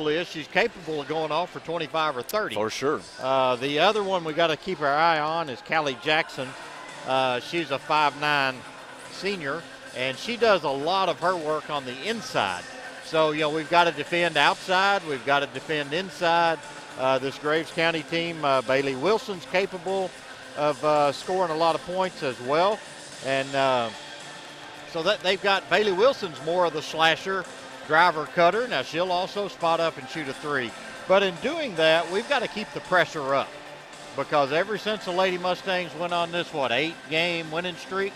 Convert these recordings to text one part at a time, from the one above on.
is she's capable of going off for 25 or 30. For sure. The other one we got to keep our eye on is Callie Jackson. She's a 5'9" senior, and she does a lot of her work on the inside. So, we've got to defend outside. We've got to defend inside. This Graves County team, Bailey Wilson's capable of scoring a lot of points as well. And so that they've got Bailey Wilson's more of the slasher, driver, cutter. Now, she'll also spot up and shoot a three. But in doing that, we've got to keep the pressure up, because ever since the Lady Mustangs went on this, 8-game winning streak,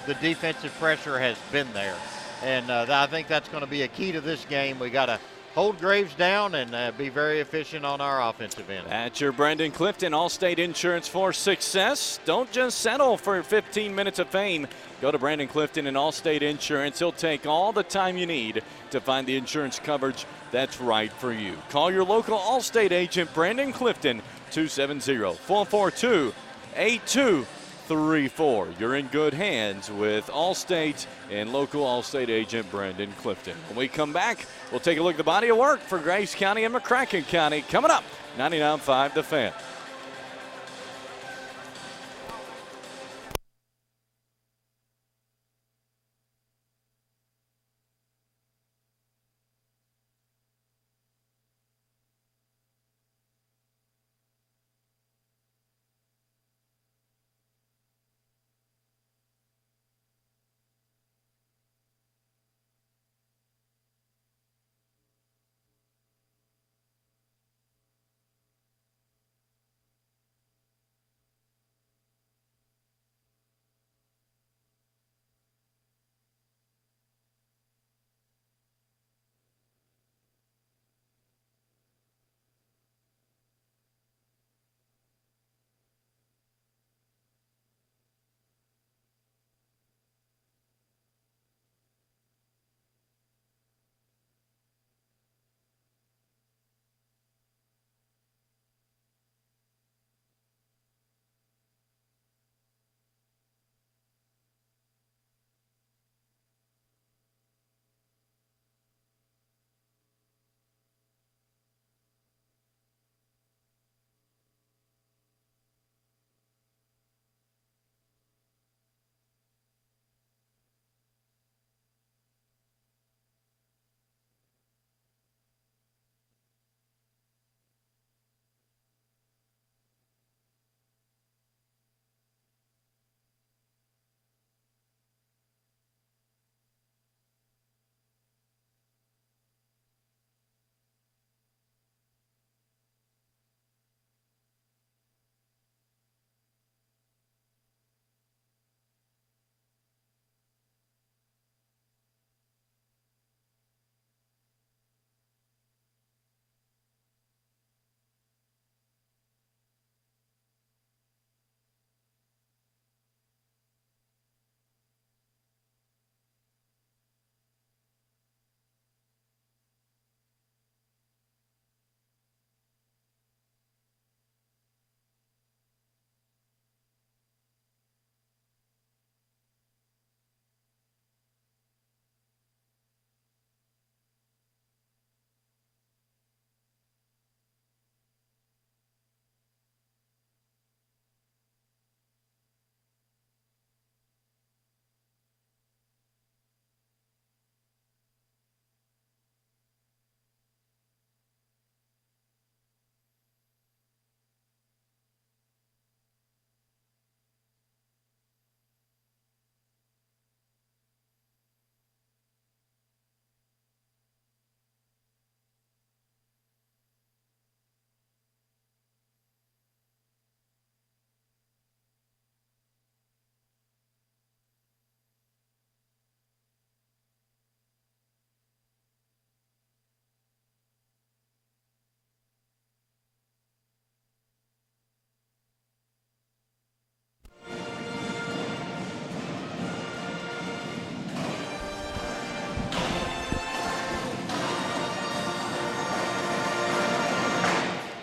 the defensive pressure has been there. And I think that's going to be a key to this game. We got to hold Graves down and be very efficient on our offensive end. At your Brandon Clifton, Allstate Insurance for success. Don't just settle for 15 minutes of fame. Go to Brandon Clifton and Allstate Insurance. He'll take all the time you need to find the insurance coverage that's right for you. Call your local Allstate agent, Brandon Clifton, 270-442-8234. You're in good hands with Allstate and local Allstate agent Brandon Clifton. When we come back, we'll take a look at the body of work for Graves County and McCracken County. Coming up, 99.5 The Fan.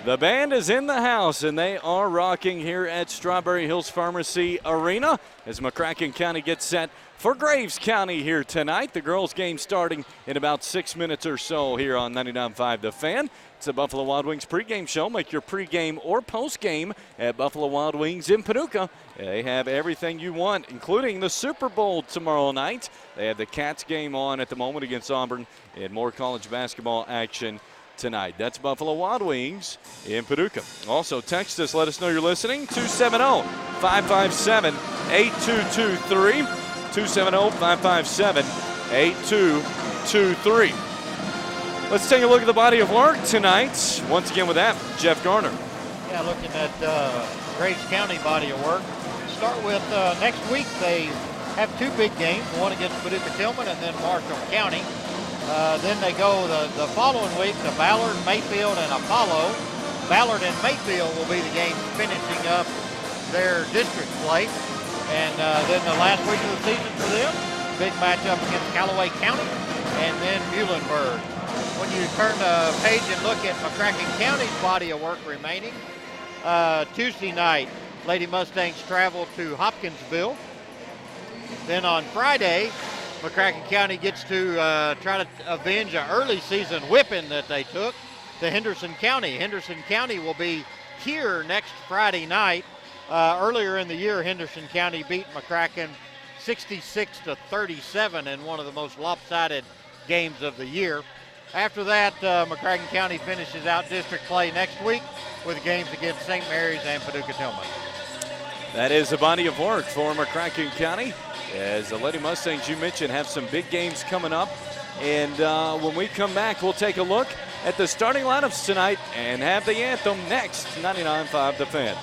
The band is in the house, and they are rocking here at Strawberry Hills Pharmacy Arena as McCracken County gets set for Graves County here tonight. The girls' game starting in about 6 minutes or so here on 99.5 The Fan. It's a Buffalo Wild Wings pregame show. Make your pregame or postgame at Buffalo Wild Wings in Paducah. They have everything you want, including the Super Bowl tomorrow night. They have the Cats game on at the moment against Auburn and more college basketball action tonight. That's Buffalo Wild Wings in Paducah. Also, text us. Let us know you're listening. 270-557-8223. 270-557-8223. Let's take a look at the body of work tonight. Once again with that, Jeff Garner. Yeah, looking at Graves County body of work. Start with next week. They have 2 big games, one against Paducah-Tillman and then Marshall County. Then they go the following week to Ballard, Mayfield, and Apollo. Ballard and Mayfield will be the games finishing up their district play. And then the last week of the season for them, big matchup against Callaway County and then Muhlenberg. When you turn the page and look at McCracken County's body of work remaining, Tuesday night, Lady Mustangs travel to Hopkinsville. Then on Friday, McCracken County gets to try to avenge an early season whipping that they took to Henderson County. Henderson County will be here next Friday night. Earlier in the year, Henderson County beat McCracken 66-37 in one of the most lopsided games of the year. After that, McCracken County finishes out district play next week with games against St. Mary's and Paducah-Tillman. That is the body of work for McCracken County. As the Lady Mustangs, you mentioned, have some big games coming up. And when we come back, we'll take a look at the starting lineups tonight and have the anthem next. 99.5 The Fan.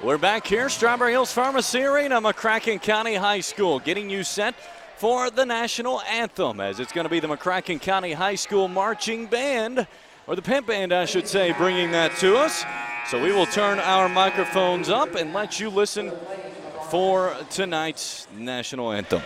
We're back here, Strawberry Hills Pharmacy Arena, McCracken County High School, getting you set for the national anthem, as it's going to be the McCracken County High School Marching Band, or the Pimp Band, I should say, bringing that to us. So we will turn our microphones up and let you listen for tonight's national anthem.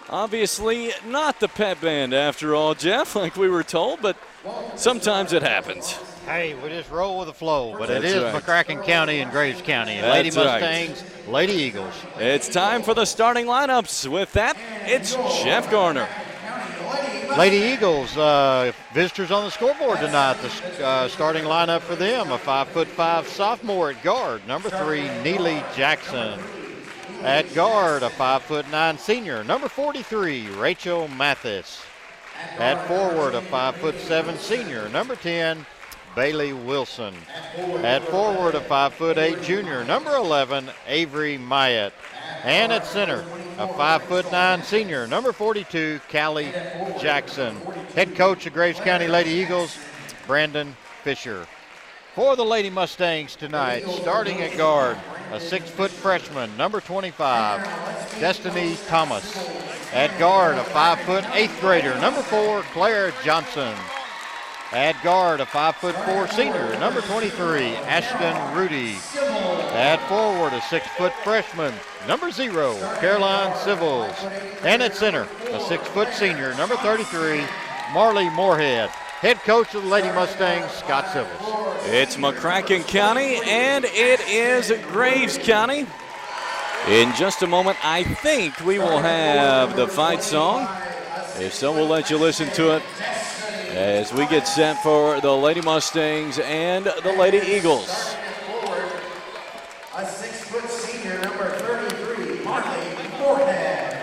Obviously not the pep band after all, Jeff, like we were told, but sometimes it happens. Hey, we just roll with the flow, but it That's is right. McCracken County and Graves County. And That's Lady right. Mustangs, Lady Eagles. It's time for the starting lineups. With that, it's Jeff Garner. Lady Eagles, visitors on the scoreboard tonight. The starting lineup for them, a 5'5" sophomore at guard, number 3, Neely Jackson. At guard, a 5'9" senior, number 43, Rachel Mathis. At forward, a 5'7" senior, number 10, Bailey Wilson. At forward, a 5'8" junior, number 11, Avery Myatt. And at center, a 5'9" senior, number 42, Callie Jackson. Head coach of Graves County Lady Eagles, Brandon Fisher. For the Lady Mustangs tonight, starting at guard, a 6-foot freshman, number 25, Destiny Thomas. At guard, a 5'8" 8th grader, number 4, Claire Johnson. At guard, a 5'4" senior, number 23, Ashton Rudy. At forward, a 6-foot freshman, number 0, Caroline Civils. And at center, a 6-foot senior, number 33, Marley Moorhead. Head coach of the Lady Mustangs, Scott Civils. It's McCracken County, and it is Graves County. In just a moment, I think we will have the fight song. If so, we'll let you listen to it as we get set for the Lady Mustangs and the Lady Eagles. A 6-foot senior, number 33, Marley Moorhead.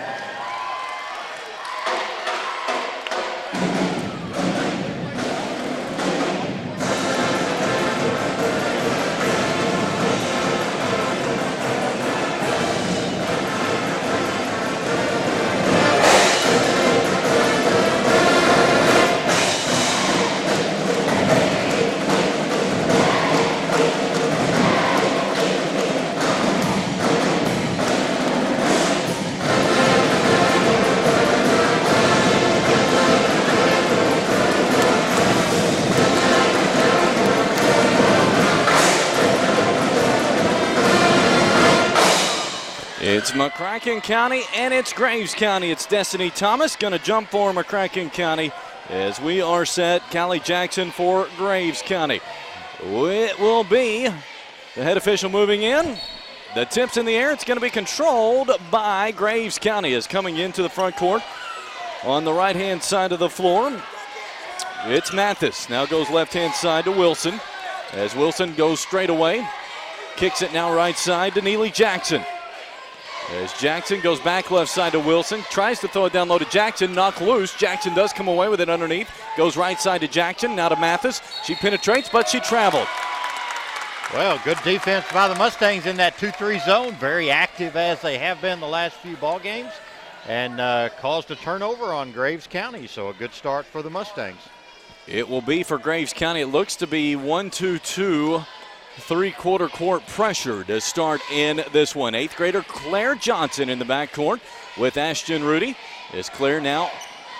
It's McCracken County and it's Graves County. It's Destiny Thomas going to jump for McCracken County as we are set. Callie Jackson for Graves County. It will be the head official moving in. The tip's in the air. It's going to be controlled by Graves County as coming into the front court on the right-hand side of the floor. It's Mathis. Now goes left-hand side to Wilson as Wilson goes straight away. Kicks it now right side to Neely Jackson. As Jackson goes back left side to Wilson, tries to throw it down low to Jackson, knocked loose. Jackson does come away with it underneath. Goes right side to Jackson, now to Mathis. She penetrates, but she traveled. Well, good defense by the Mustangs in that 2-3 zone. Very active as they have been the last few ball games, and caused a turnover on Graves County. So a good start for the Mustangs. It will be for Graves County. It looks to be 1-2-2. Three-quarter court pressure to start in this one. 8th grader Claire Johnson in the backcourt with Ashton Rudy. As Claire now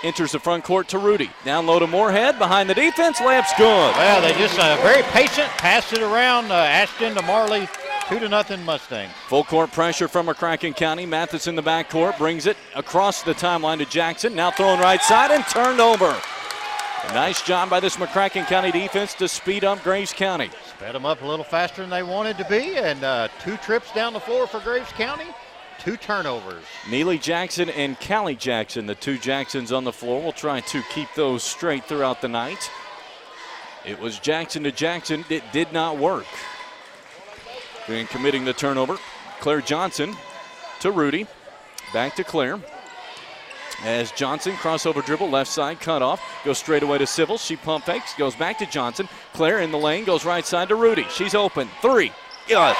enters the front court to Rudy. Down low to Moorhead, behind the defense, layup's good. Well, they just very patient, passed it around. Ashton to Marley 2-0 Mustangs. Full court pressure from McCracken County. Mathis in the backcourt brings it across the timeline to Jackson. Now throwing right side and turned over. A nice job by this McCracken County defense to speed up Graves County. Sped them up a little faster than they wanted to be, and 2 trips down the floor for Graves County, 2 turnovers. Neely Jackson and Callie Jackson, the 2 Jacksons on the floor. We'll try to keep those straight throughout the night. It was Jackson to Jackson. It did not work. And committing the turnover, Claire Johnson to Rudy. Back to Claire. As Johnson, crossover dribble, left side, cut off, goes straight away to Civils. She pump fakes, goes back to Johnson. Claire in the lane, goes right side to Rudy. She's open, 3. Good.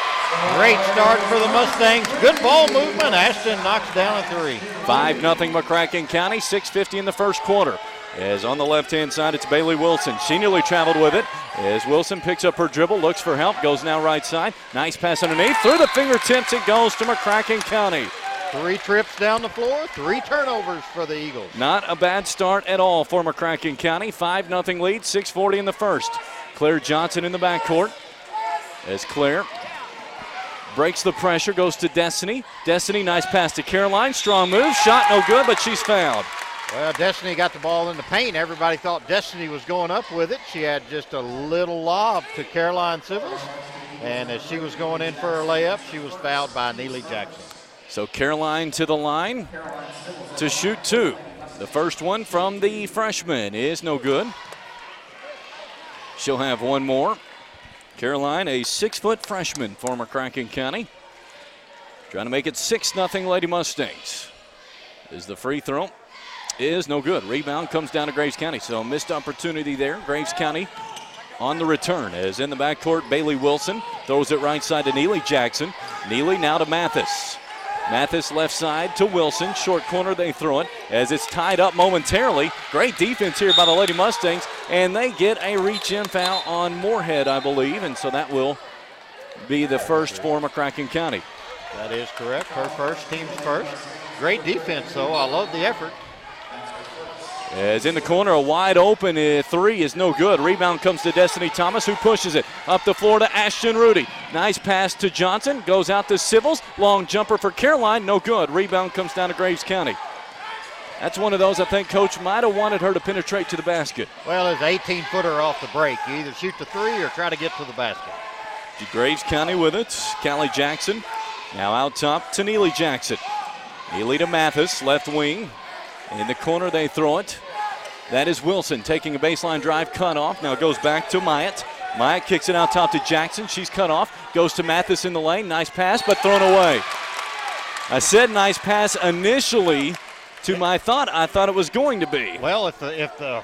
Great start for the Mustangs. Good ball movement. Ashton knocks down a 3. 5-0 McCracken County, 6:50 in the first quarter. As on the left-hand side, it's Bailey Wilson. She nearly traveled with it. As Wilson picks up her dribble, looks for help, goes now right side. Nice pass underneath. Through the fingertips, it goes to McCracken County. 3 trips down the floor, 3 turnovers for the Eagles. Not a bad start at all for McCracken County. 5-0 lead, 6:40 in the first. Claire Johnson in the backcourt. As Claire breaks the pressure, goes to Destiny. Destiny, nice pass to Caroline. Strong move, shot no good, but she's fouled. Well, Destiny got the ball in the paint. Everybody thought Destiny was going up with it. She had just a little lob to Caroline Civils. And as she was going in for her layup, she was fouled by Neely Jackson. So Caroline to the line to shoot 2. The first one from the freshman is no good. She'll have one more. Caroline, a 6-foot freshman for McCracken County. Trying to make it 6-0 Lady Mustangs. As the free throw is no good. Rebound comes down to Graves County. So missed opportunity there. Graves County on the return. As in the backcourt, Bailey Wilson throws it right side to Neely Jackson. Neely now to Mathis. Mathis left side to Wilson. Short corner, they throw it as it's tied up momentarily. Great defense here by the Lady Mustangs, and they get a reach-in foul on Moorhead, I believe, and so that will be the first for McCracken County. That is correct. Her first, team's first. Great defense, though. I love the effort. As in the corner, a wide open 3 is no good. Rebound comes to Destiny Thomas, who pushes it up the floor to Ashton Rudy. Nice pass to Johnson, goes out to Civils. Long jumper for Caroline, no good. Rebound comes down to Graves County. That's one of those I think Coach might have wanted her to penetrate to the basket. Well, it's an 18-footer off the break. You either shoot the 3 or try to get to the basket. Graves County with it. Callie Jackson now out top to Neely Jackson. Neely to Mathis, left wing. In the corner, they throw it. That is Wilson taking a baseline drive, cut off. Now goes back to Myatt. Myatt kicks it out top to Jackson. She's cut off. Goes to Mathis in the lane. Nice pass, but thrown away. I said nice pass initially to my thought. I thought it was going to be. Well, if the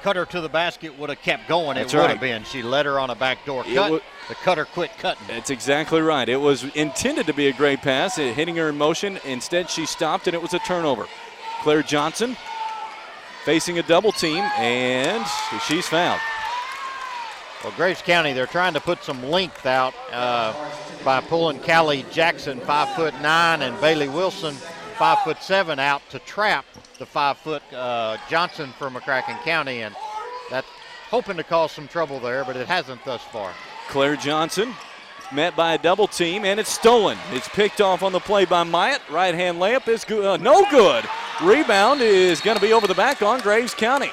cutter to the basket would have kept going, That's it would right. have been. She let her on a backdoor cut. The cutter quit cutting. That's exactly right. It was intended to be a great pass, hitting her in motion. Instead, she stopped, and it was a turnover. Claire Johnson facing a double team, and she's fouled. Well, Graves County, they're trying to put some length out by pulling Callie Jackson, 5'9", and Bailey Wilson, 5'7", out to trap the 5-foot Johnson from McCracken County, and that's hoping to cause some trouble there, but it hasn't thus far. Claire Johnson met by a double team, and it's stolen. It's picked off on the play by Myatt. Right-hand layup is good. No good. Rebound is going to be over the back on Graves County.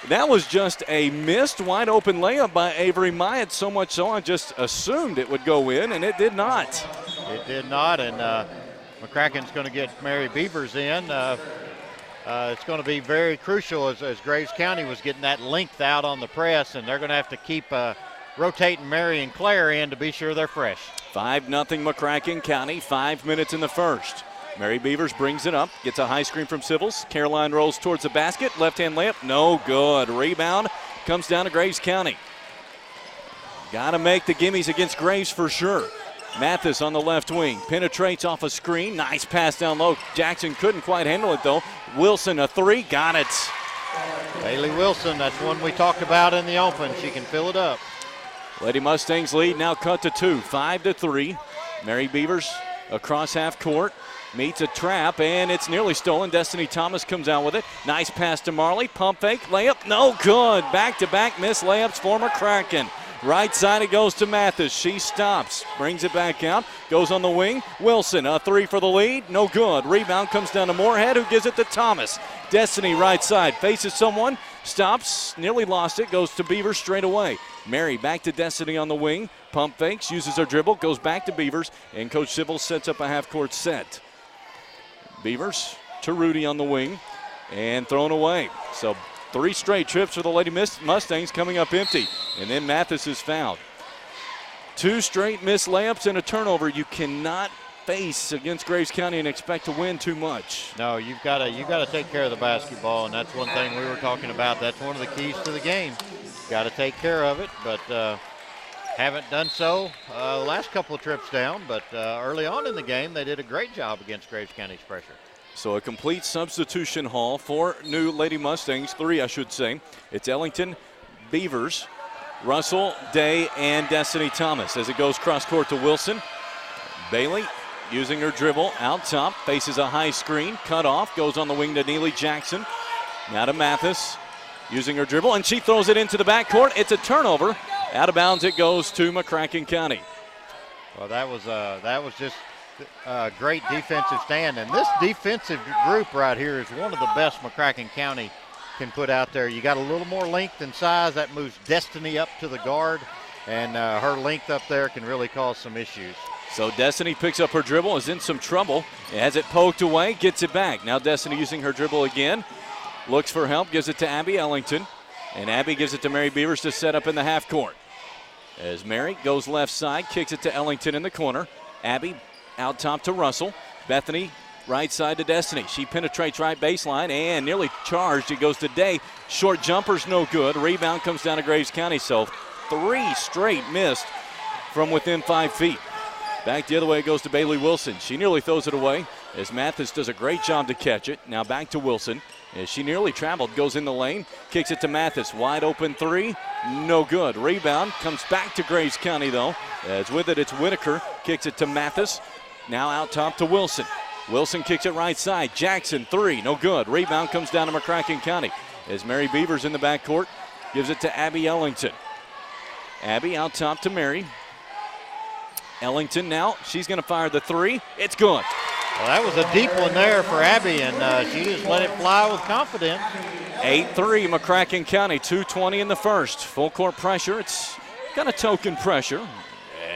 That was just a missed wide-open layup by Avery Myatt, so much so I just assumed it would go in, and it did not. It did not, and McCracken's going to get Mary Beavers in. It's going to be very crucial as Graves County was getting that length out on the press, and they're going to have to keep rotating Mary and Claire in to be sure they're fresh. 5-0 McCracken County, 5 minutes in the first. Mary Beavers brings it up, gets a high screen from Civils. Caroline rolls towards the basket, left-hand layup, no good. Rebound comes down to Graves County. Got to make the gimmies against Graves for sure. Mathis on the left wing, penetrates off a screen, nice pass down low. Jackson couldn't quite handle it though. Wilson, a 3, got it. Bailey Wilson, that's one we talked about in the open. She can fill it up. Lady Mustangs lead now cut to 2, 5-3. Mary Beavers across half court, meets a trap, and it's nearly stolen. Destiny Thomas comes out with it. Nice pass to Marley, pump fake, layup, no good. Back-to-back missed layups for McCracken. Right side it goes to Mathis. She stops, brings it back out, goes on the wing. Wilson, a three for the lead, no good. Rebound comes down to Moorhead, who gives it to Thomas. Destiny right side, faces someone, stops, nearly lost it, goes to Beavers straight away. Mary back to Destiny on the wing, pump fakes, uses her dribble, goes back to Beavers, and Coach Civil sets up a half-court set. Beavers to Rudy on the wing, and thrown away. So 3 straight trips for the Lady Mustangs coming up empty. And then Mathis is fouled. 2 straight missed layups and a turnover. You cannot face against Graves County and expect to win too much. No, you've got to take care of the basketball, and that's one thing we were talking about. That's one of the keys to the game. Got to take care of it, but haven't done so the last couple of trips down. But early on in the game, they did a great job against Graves County's pressure. So a complete substitution haul for new Lady Mustangs, 3 I should say. It's Ellington, Beavers, Russell, Day, and Destiny Thomas as it goes cross court to Wilson. Bailey using her dribble out top, faces a high screen, cut off, goes on the wing to Neely Jackson. Now to Mathis using her dribble, and she throws it into the backcourt. It's a turnover. Out of bounds it goes to McCracken County. Well, that was just a great defensive stand, and this defensive group right here is one of the best McCracken County can put out there. You got a little more length and size that moves Destiny up to the guard, and her length up there can really cause some issues. So Destiny picks up her dribble, is in some trouble, has it poked away, gets it back. Now Destiny using her dribble again, looks for help, gives it to Abby Ellington, and Abby gives it to Mary Beavers to set up in the half court. As Mary goes left side, kicks it to Ellington in the corner. Abby out top to Russell. Bethany right side to Destiny. She penetrates right baseline and nearly charged. It goes to Day. Short jumper's no good. Rebound comes down to Graves County. So 3 straight missed from within 5 feet. Back the other way it goes to Bailey Wilson. She nearly throws it away as Mathis does a great job to catch it. Now back to Wilson. As she nearly traveled, goes in the lane, kicks it to Mathis. Wide open 3, no good. Rebound comes back to Graves County though. As with it, it's Whitaker. Kicks it to Mathis. Now out top to Wilson. Wilson kicks it right side. Jackson, 3, no good. Rebound comes down to McCracken County. As Mary Beavers in the backcourt, gives it to Abby Ellington. Abby out top to Mary. Ellington now, she's going to fire the 3. It's good. Well, that was a deep one there for Abby, and she just let it fly with confidence. 8-3 McCracken County, 2:20 in the first. Full court pressure. It's kind of token pressure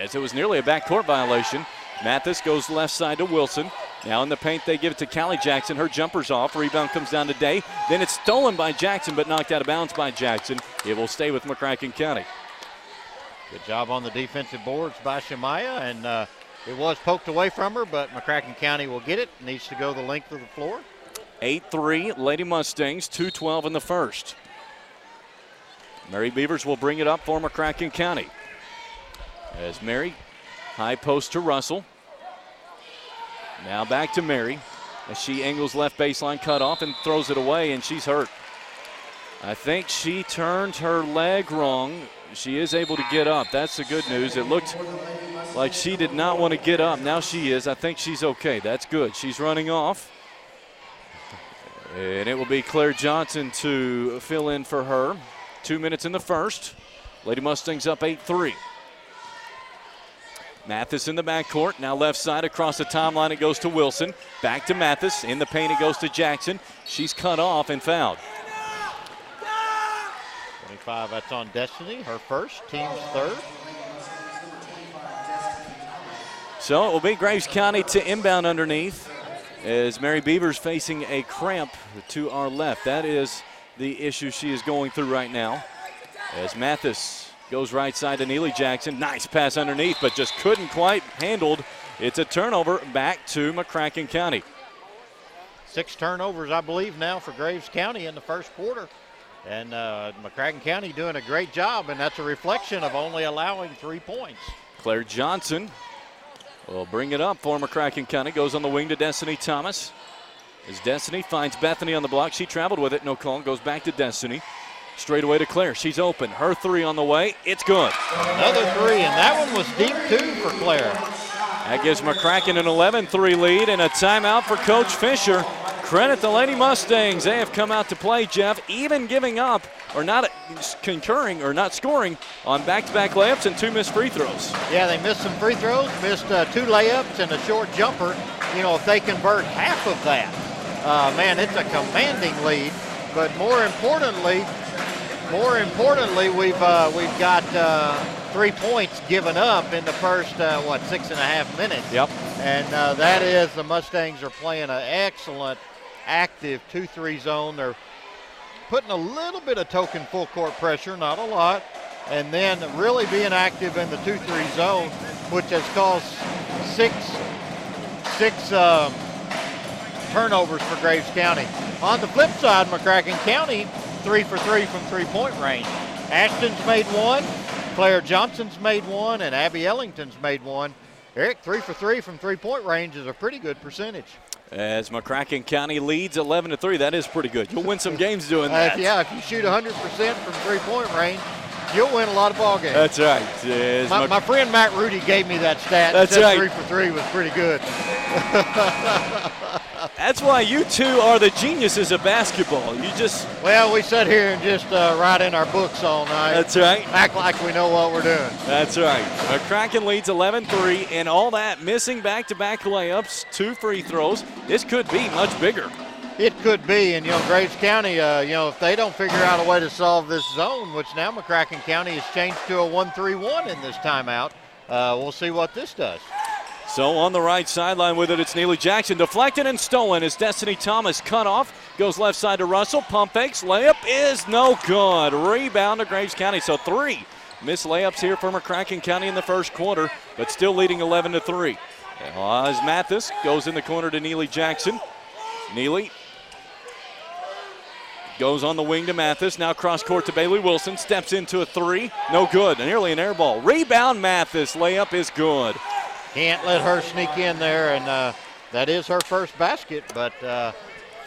as it was nearly a backcourt violation. Mathis goes left side to Wilson. Now in the paint, they give it to Callie Jackson. Her jumper's off. Rebound comes down to Day. Then it's stolen by Jackson, but knocked out of bounds by Jackson. It will stay with McCracken County. Good job on the defensive boards by Shemaya, and it was poked away from her, but McCracken County will get it. Needs to go the length of the floor. 8-3 Lady Mustangs, 2:12 in the first. Mary Beavers will bring it up for McCracken County. As Mary, high post to Russell. Now back to Mary as she angles left baseline, cut off and throws it away, and she's hurt. I think she turned her leg wrong. She is able to get up. That's the good news. It looked like she did not want to get up. Now she is. I think she's okay. That's good. She's running off. And it will be Claire Johnson to fill in for her. 2 minutes in the first. Lady Mustangs up 8-3. Mathis in the backcourt. Now left side across the timeline. It goes to Wilson. Back to Mathis. In the paint it goes to Jackson. She's cut off and fouled. 25, that's on Destiny. Her first, team's third. So it will be Graves County to inbound underneath as Mary Beavers facing a cramp to our left. That is the issue she is going through right now. As Mathis goes right side to Neely Jackson. Nice pass underneath, but just couldn't quite handled. It's a turnover back to McCracken County. 6 turnovers, I believe, now for Graves County in the first quarter. And McCracken County doing a great job, and that's a reflection of only allowing 3 points. Claire Johnson will bring it up for McCracken County. Goes on the wing to Destiny Thomas. As Destiny finds Bethany on the block. She traveled with it, no call. Goes back to Destiny. Straight away to Claire. She's open. Her 3 on the way. It's good. Another 3, and that one was deep too for Claire. That gives McCracken an 11-3 lead and a timeout for Coach Fisher. credit the Lady Mustangs. They have come out to play, Jeff, even giving up or not concurring or not scoring on back-to-back layups and 2 missed free throws. Yeah, they missed some free throws, missed 2 layups and a short jumper. If they convert half of that, man, it's a commanding lead. But more importantly, we've got 3 points given up in the first 6.5 minutes. Yep. And that is the Mustangs are playing an excellent, active 2-3 zone. They're putting a little bit of token full court pressure, not a lot, and then really being active in the 2-3 zone, which has caused six turnovers for Graves County. On the flip side, McCracken County 3 for 3 from 3-point range. Ashton's made 1, Claire Johnson's made 1, and Abby Ellington's made 1. Eric, 3 for 3 from 3-point range is a pretty good percentage. As McCracken County leads 11-3, that is pretty good. You'll win some games doing that. Yeah, if you shoot 100% from 3-point range, you'll win a lot of ball games. That's right. My friend Matt Rudy gave me that stat. That's right. 3 for 3 was pretty good. That's why you two are the geniuses of basketball. Well, we sit here and just write in our books all night. That's right. Act like we know what we're doing. That's right. McCracken leads 11-3, and all that missing back-to-back layups, 2 free throws. This could be much bigger. It could be, and Graves County, if they don't figure out a way to solve this zone, which now McCracken County has changed to a 1-3-1 in this timeout, we'll see what this does. So on the right sideline with it, it's Neely Jackson. Deflected and stolen as Destiny Thomas cut off. Goes left side to Russell. Pump fakes. Layup is no good. Rebound to Graves County. So 3 missed layups here for McCracken County in the first quarter, but still leading 11-3. As Mathis goes in the corner to Neely Jackson. Neely goes on the wing to Mathis. Now cross court to Bailey Wilson. Steps into a 3. No good. Nearly an air ball. Rebound Mathis. Layup is good. Can't let her sneak in there, and that is her first basket, but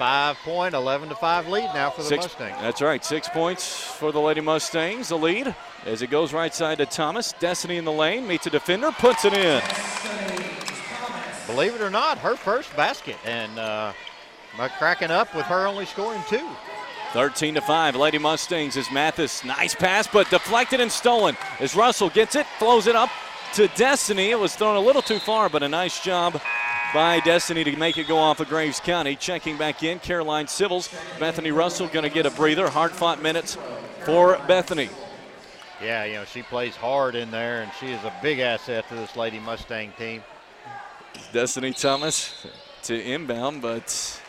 5-point, 11-5 lead now for the Mustangs. That's right, 6 points for the Lady Mustangs, the lead. As it goes right side to Thomas. Destiny in the lane, meets a defender, puts it in. Believe it or not, her first basket, and McCracken up with her only scoring 2. 13-5, Lady Mustangs as Mathis. Nice pass, but deflected and stolen. As Russell gets it, flows it up to Destiny. It was thrown a little too far, but a nice job by Destiny to make it go off of Graves County. Checking back in, Caroline Civils. Bethany Russell going to get a breather. Hard-fought minutes for Bethany. Yeah, she plays hard in there, and she is a big asset to this Lady Mustang team. Destiny Thomas to inbound, but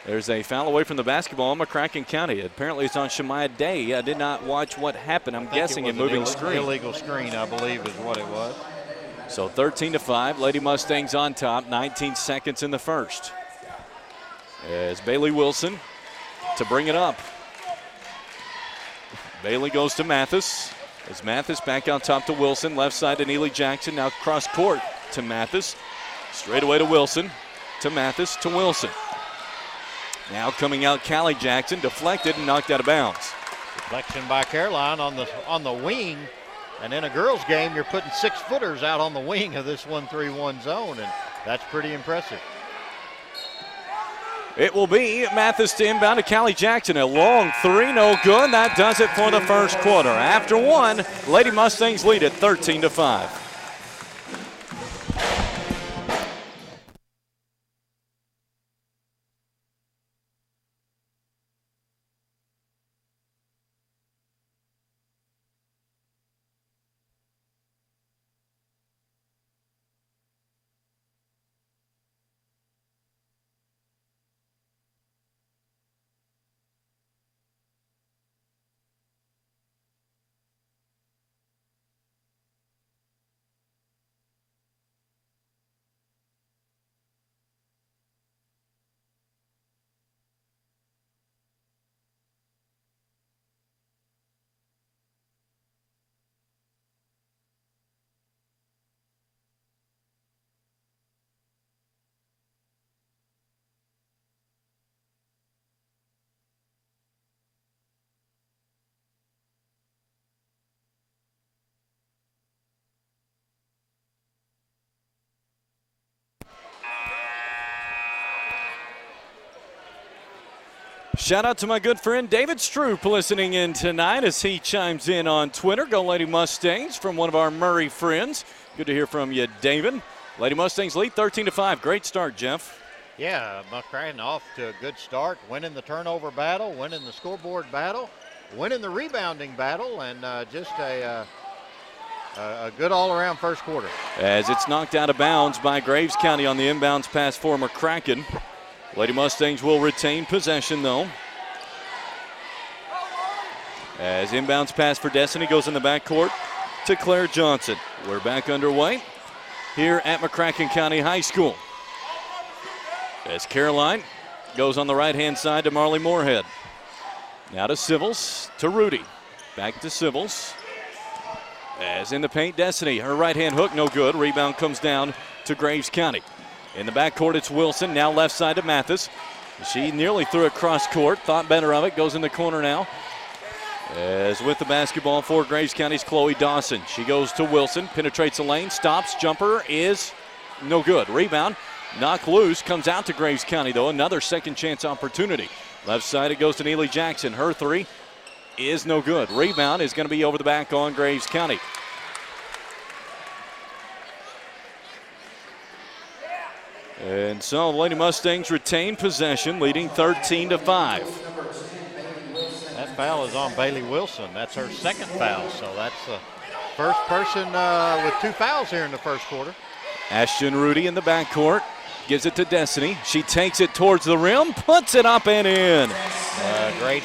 there's a foul away from the basketball on McCracken County. Apparently it's on Shemaiah Day. I did not watch what happened. I'm guessing a moving screen. Illegal screen, I believe, is what it was. So 13-5, Lady Mustangs on top, 19 seconds in the first. As Bailey Wilson to bring it up. Bailey goes to Mathis. As Mathis back on top to Wilson, left side to Neely Jackson, now cross court to Mathis. Straight away to Wilson, to Mathis, to Wilson. Now coming out, Callie Jackson, deflected and knocked out of bounds. Deflection by Caroline on the wing. And in a girls' game, you're putting 6-footers out on the wing of this 1-3-1 zone, and that's pretty impressive. It will be Mathis to inbound to Callie Jackson. A long 3, no good. That does it for the first quarter. After 1, Lady Mustangs lead at 13-5. Shout out to my good friend David Stroop listening in tonight as he chimes in on Twitter. Go Lady Mustangs from one of our Murray friends. Good to hear from you, David. Lady Mustangs lead 13-5. Great start, Jeff. Yeah, McCracken off to a good start, winning the turnover battle, winning the scoreboard battle, winning the rebounding battle, and just a good all-around first quarter. As it's knocked out of bounds by Graves County on the inbounds pass for McCracken. Lady Mustangs will retain possession, though. As inbounds pass for Destiny goes in the backcourt to Claire Johnson. We're back underway here at McCracken County High School. As Caroline goes on the right-hand side to Marley Moorhead. Now to Civils, to Rudy. Back to Civils. As in the paint, Destiny. Her right-hand hook, no good. Rebound comes down to Graves County. In the backcourt, it's Wilson. Now left side to Mathis. She nearly threw it cross court. Thought better of it. Goes in the corner now. As with the basketball for Graves County's Chloe Dawson. She goes to Wilson. Penetrates the lane. Stops. Jumper is no good. Rebound. Knocked loose. Comes out to Graves County, though. Another second chance opportunity. Left side, it goes to Neely Jackson. Her three is no good. Rebound is going to be over the back on Graves County. And so the Lady Mustangs retain possession, leading 13-5. That foul is on Bailey Wilson. That's her second foul, so that's the first person with 2 fouls here in the first quarter. Ashton Rudy in the backcourt. Gives it to Destiny. She takes it towards the rim, puts it up and in. Great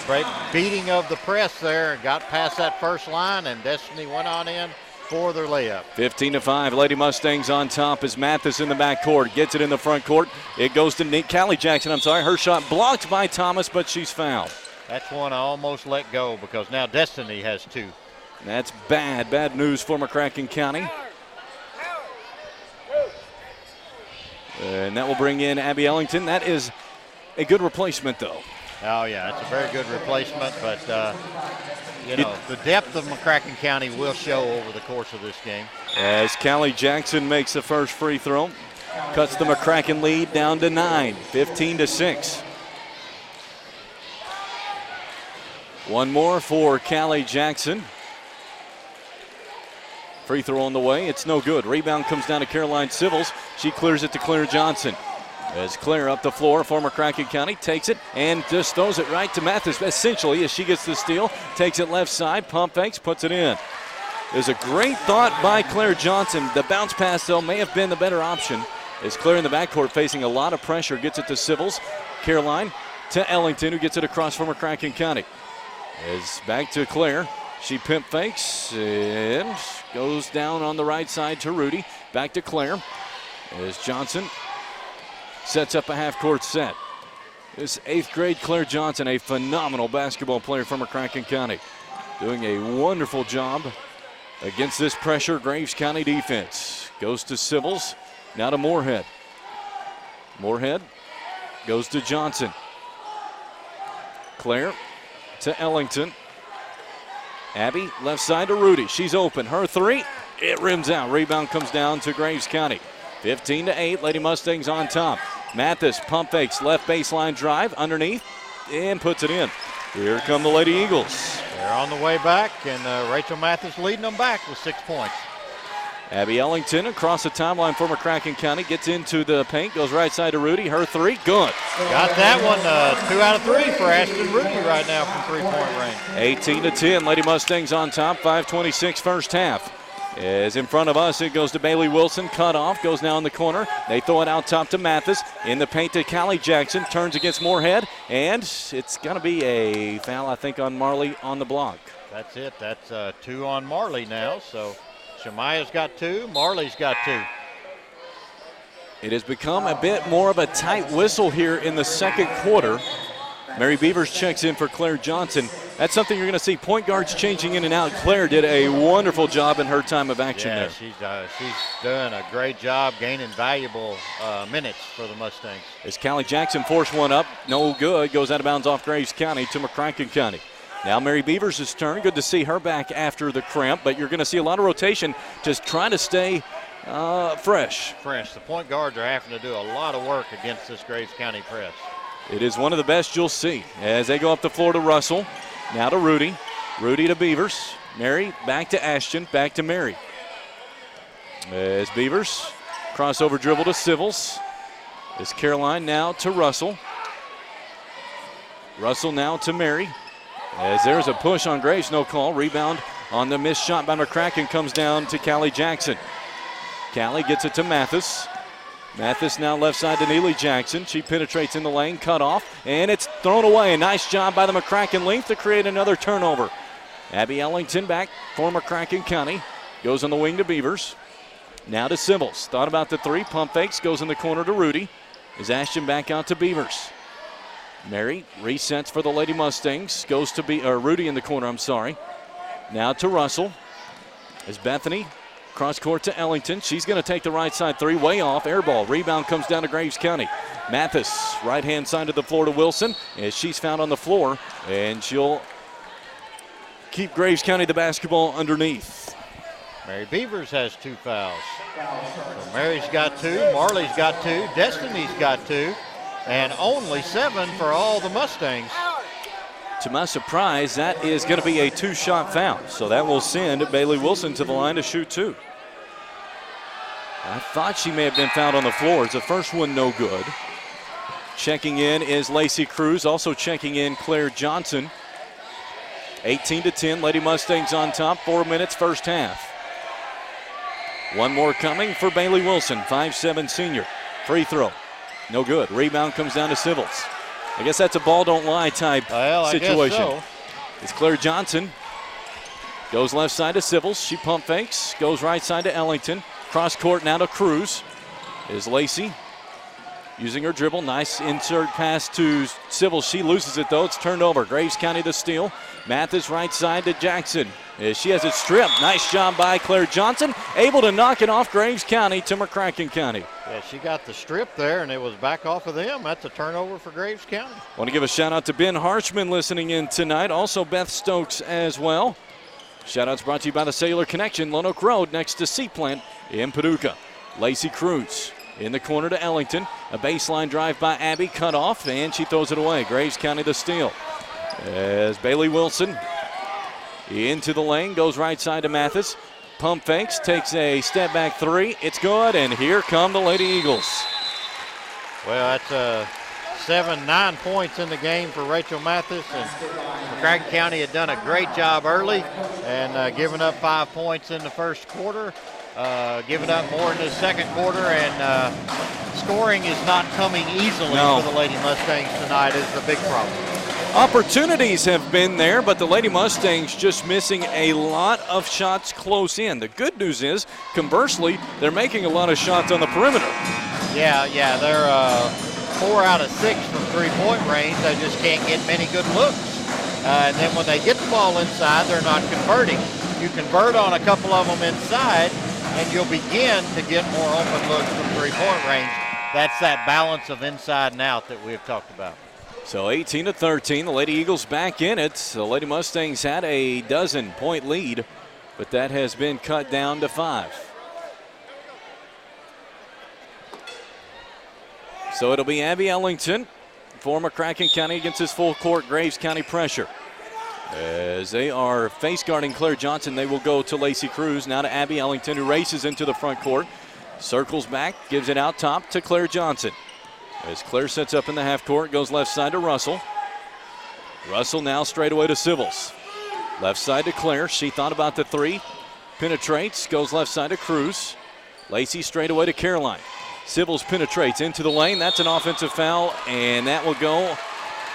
beating of the press there. Got past that first line, and Destiny went on in for their layup. 15-5. Lady Mustangs on top as Mathis in the backcourt. Gets it in the front court. It goes to Callie Jackson. Her shot blocked by Thomas, but she's fouled. That's one I almost let go because now Destiny has 2. That's bad news for McCracken County. And that will bring in Abby Ellington. That is a good replacement, though. Oh, yeah, it's a very good replacement, but, the depth of McCracken County will show over the course of this game. As Callie Jackson makes the first free throw, cuts the McCracken lead down to 9, 15-6. One more for Callie Jackson. Free throw on the way. It's no good. Rebound comes down to Caroline Civils. She clears it to Claire Johnson. As Claire up the floor for McCracken County takes it and just throws it right to Mathis, essentially, as she gets the steal. Takes it left side, pump fakes, puts it in. There's a great thought by Claire Johnson. The bounce pass, though, may have been the better option. As Claire in the backcourt facing a lot of pressure, gets it to Civils. Caroline to Ellington, who gets it across from McCracken County. As back to Claire. She pimp fakes and goes down on the right side to Rudy. Back to Claire as Johnson sets up a half-court set. This 8th grade Claire Johnson, a phenomenal basketball player from McCracken County, doing a wonderful job against this pressure Graves County defense. Goes to Civils, now to Moorhead. Moorhead goes to Johnson. Claire to Ellington. Abby, left side to Rudy. She's open. Her three, it rims out. Rebound comes down to Graves County. 15-8, Lady Mustangs on top. Mathis pump fakes, left baseline drive, underneath, and puts it in. Here come the Lady Eagles. They're on the way back, and Rachel Mathis leading them back with 6 points. Abby Ellington across the timeline for McCracken County, gets into the paint, goes right side to Rudy. Her three, good. Got that one, 2 out of 3 for Ashton Rudy right now from 3-point range. 18-10, Lady Mustangs on top, 5:26 first half. As in front of us, it goes to Bailey Wilson, cut off, goes now in the corner. They throw it out top to Mathis. In the paint to Callie Jackson, turns against Moorhead, and it's going to be a foul, I think, on Marley on the block. That's it. That's 2 on Marley now, so Shemaya's got 2, Marley's got 2. It has become a bit more of a tight whistle here in the second quarter. Mary Beavers checks in for Claire Johnson. That's something you're going to see. Point guards changing in and out. Claire did a wonderful job in her time of action there. She's done a great job gaining valuable minutes for the Mustangs. As Callie Jackson forced one up, no good, goes out of bounds off Graves County to McCracken County. Now Mary Beavers' turn. Good to see her back after the cramp, but you're going to see a lot of rotation, just trying to stay fresh. The point guards are having to do a lot of work against this Graves County press. It is one of the best you'll see as they go up the floor to Russell. Now to Rudy. Rudy to Beavers. Mary back to Ashton. Back to Mary. As Beavers crossover dribble to Civils. It's Caroline now to Russell. Russell now to Mary. As there's a push on Graves, no call. Rebound on the missed shot by McCracken comes down to Callie Jackson. Callie gets it to Mathis. Mathis now left side to Neely Jackson. She penetrates in the lane, cut off, and it's thrown away. A nice job by the McCracken length to create another turnover. Abby Ellington back for McCracken County. Goes on the wing to Beavers. Now to Civils. Thought about the three. Pump fakes. Goes in the corner to Rudy. Is Ashton back out to Beavers. Mary resets for the Lady Mustangs. Goes to Rudy in the corner, I'm sorry. Now to Russell. Is Bethany. Cross court to Ellington. She's going to take the right side three. Way off. Air ball. Rebound comes down to Graves County. Mathis, right hand side of the floor to Wilson. As she's found on the floor. And she'll keep Graves County the basketball underneath. Mary Beavers has 2 fouls. So Mary's got 2. Marley's got 2. Destiny's got 2. And only 7 for all the Mustangs. To my surprise, that is going to be a 2-shot foul. So that will send Bailey Wilson to the line to shoot 2. I thought she may have been fouled on the floor. It's the first one no good. Checking in is Lacey Cruz. Also checking in Claire Johnson. 18-10, Lady Mustangs on top. 4 minutes, first half. One more coming for Bailey Wilson, 5'7" senior. Free throw. No good. Rebound comes down to Civils. I guess that's a ball don't lie type situation. I guess so. It's Claire Johnson. Goes left side to Civils. She pump fakes. Goes right side to Ellington. Cross court now to Cruz. Is Lacey using her dribble. Nice insert pass to Civils. She loses it though. It's turned over. Graves County the steal. Mathis right side to Jackson. She has it stripped. Nice job by Claire Johnson. Able to knock it off Graves County to McCracken County. Yeah, she got the strip there, and it was back off of them. That's a turnover for Graves County. Want to give a shout-out to Ben Harshman listening in tonight. Also Beth Stokes as well. Shout-outs brought to you by the Cellular Connection, Lone Oak Road, next to Seaplant in Paducah. Lacey Cruz in the corner to Ellington. A baseline drive by Abby, cut off, and she throws it away. Graves County the steal. As Bailey Wilson into the lane, goes right side to Mathis. Pump fakes, takes a step back three. It's good, and here come the Lady Eagles. Well, that's 7-9 points in the game for Rachel Mathis, and McCracken County had done a great job early and given up 5 points in the first quarter, giving up more in the second quarter, and scoring is not coming easily for the Lady Mustangs tonight is the big problem. Opportunities have been there, but the Lady Mustangs just missing a lot of shots close in. The good news is, conversely, they're making a lot of shots on the perimeter. Yeah, they're 4 out of 6 from three-point range. They just can't get many good looks. And then when they get the ball inside, they're not converting. You convert on a couple of them inside, and you'll begin to get more open looks from three-point range. That's that balance of inside and out that we've talked about. So 18-13, the Lady Eagles back in it. The Lady Mustangs had a 12-point lead, but that has been cut down to 5. So it'll be Abby Ellington for McCracken County against this full court Graves County pressure. As they are face guarding Claire Johnson, they will go to Lacey Cruz. Now to Abby Ellington, who races into the front court. Circles back, gives it out top to Claire Johnson. As Claire sets up in the half court, goes left side to Russell. Russell now straight away to Civils. Left side to Claire. She thought about the three. Penetrates, goes left side to Cruz. Lacey straight away to Caroline. Civils penetrates into the lane. That's an offensive foul, and that will go.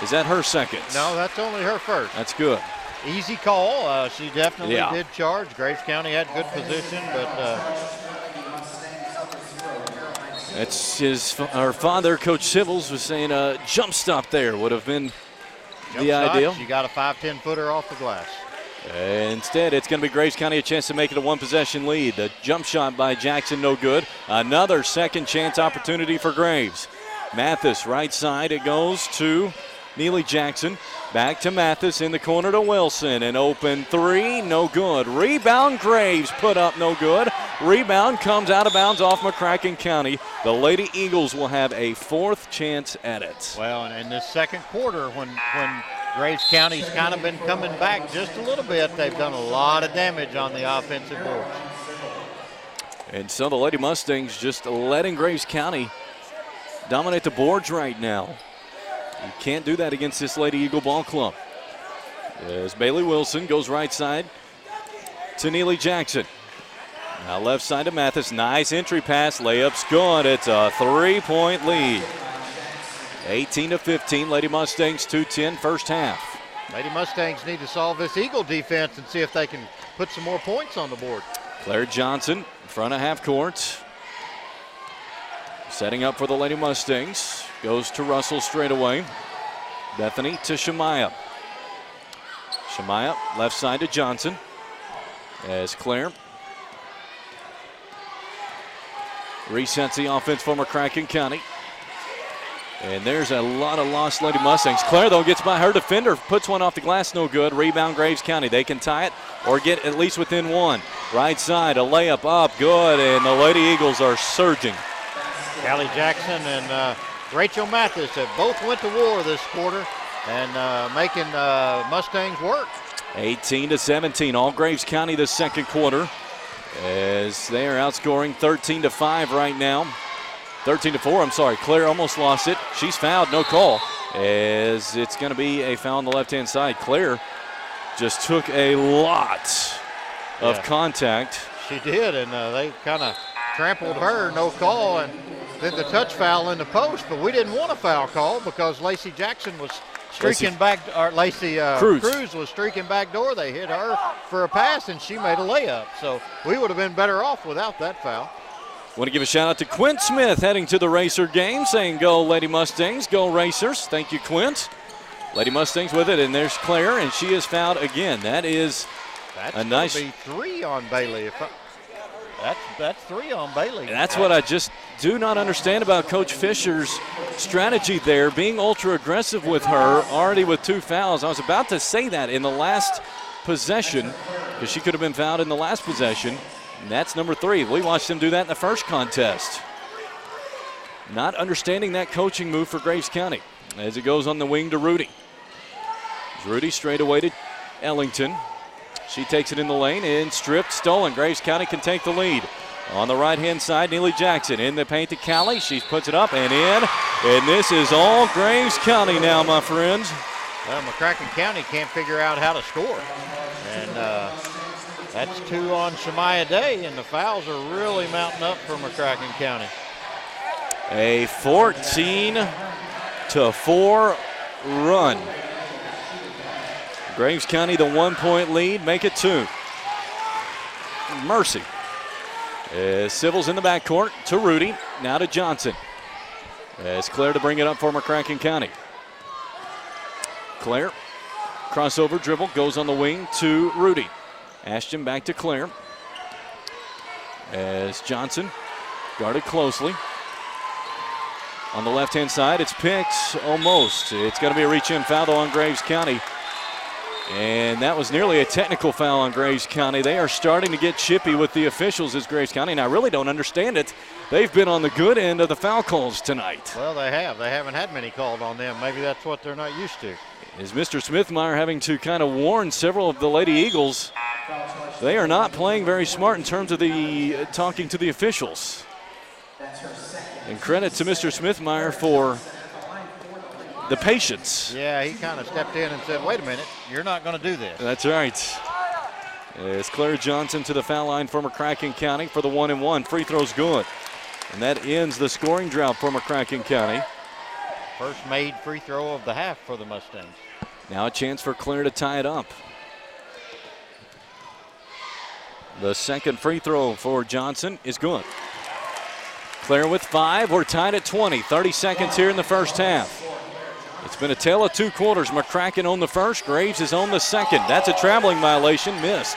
Is that her second? No, that's only her first. That's good. Easy call. She definitely did charge. Graves County had good position, but our father, Coach Civils, was saying a jump stop there would have been the ideal. She got a 5-10 footer off the glass. Instead, it's going to be Graves County a chance to make it a one-possession lead. The jump shot by Jackson, no good. Another second chance opportunity for Graves. Mathis, right side, it goes to Neely Jackson. Back to Mathis in the corner to Wilson. An open three, no good. Rebound, Graves put up, no good. Rebound comes out of bounds off McCracken County. The Lady Eagles will have a 4th chance at it. Well, and in this second quarter, when Graves County's kind of been coming back just a little bit, they've done a lot of damage on the offensive boards. And so the Lady Mustangs just letting Graves County dominate the boards right now. You can't do that against this Lady Eagle ball club. As Bailey Wilson goes right side to Neely Jackson. Now left side to Mathis. Nice entry pass. Layup's good. It's a 3-point lead. 18-15. Lady Mustangs 2-10 first half. Lady Mustangs need to solve this Eagle defense and see if they can put some more points on the board. Claire Johnson in front of half court. Setting up for the Lady Mustangs. Goes to Russell straight away. Bethany to Shemaya. Shemaya left side to Johnson. As Claire resets the offense for McCracken County. And there's a lot of lost Lady Mustangs. Claire, though, gets by her defender, puts one off the glass, no good. Rebound Graves County. They can tie it or get at least within one. Right side, a layup up, good, and the Lady Eagles are surging. Callie Jackson and Rachel Mathis have both went to war this quarter and making Mustangs work. 18-17, all Graves County this second quarter, as they are outscoring 13-5 right now. 13-4, I'm sorry. Claire almost lost it. She's fouled, no call, as it's going to be a foul on the left-hand side. Claire just took a lot of contact. She did, and they kind of trampled her, no call, and then the touch foul in the post, but we didn't want a foul call because Lacey Jackson was streaking back, or Lacey Cruz was streaking back door. They hit her for a pass, and she made a layup. So we would have been better off without that foul. Want to give a shout out to Quint Smith heading to the Racer game, saying go Lady Mustangs, go Racers. Thank you, Quint. Lady Mustangs with it, and there's Claire, and she is fouled again. That's a nice. Be 3 on Bailey. That's 3 on Bailey. And that's what I just do not understand about Coach Fisher's strategy there, being ultra aggressive with her, already with 2 fouls. I was about to say that in the last possession, because she could have been fouled in the last possession. And that's number 3. We watched them do that in the first contest. Not understanding that coaching move for Graves County as it goes on the wing to Rudy. Rudy straight away to Ellington. She takes it in the lane and stripped, stolen. Graves County can take the lead. On the right-hand side, Neely Jackson in the paint to Callie. She puts it up and in. And this is all Graves County now, my friends. Well, McCracken County can't figure out how to score. And that's 2 on Shemaya Day, and the fouls are really mounting up for McCracken County. A 14-4 run. Graves County, the 1-point lead, make it 2. Mercy. Civils in the backcourt to Rudy, now to Johnson. As Claire to bring it up for McCracken County. Claire, crossover dribble, goes on the wing to Rudy. Ashton back to Claire. As Johnson guarded closely. On the left-hand side, it's picked almost. It's going to be a reach-in foul on Graves County. And that was nearly a technical foul on Graves County. They are starting to get chippy with the officials as Graves County, and I really don't understand it. They've been on the good end of the foul calls tonight. Well, they have. They haven't had many called on them. Maybe that's what they're not used to. Is Mr. Smithmeyer having to kind of warn several of the Lady Eagles? They are not playing very smart in terms of the talking to the officials. And credit to Mr. Smithmeyer for the patience. Yeah, he kind of stepped in and said, wait a minute, you're not going to do this. That's right. It's Claire Johnson to the foul line for McCracken County for the 1-and-1. Free throw's good. And that ends the scoring drought for McCracken County. First made free throw of the half for the Mustangs. Now a chance for Claire to tie it up. The second free throw for Johnson is good. Claire with 5. We're tied at 20. 30 seconds here in the first half. It's been a tale of 2 quarters. McCracken on the first. Graves is on the second. That's a traveling violation. Missed.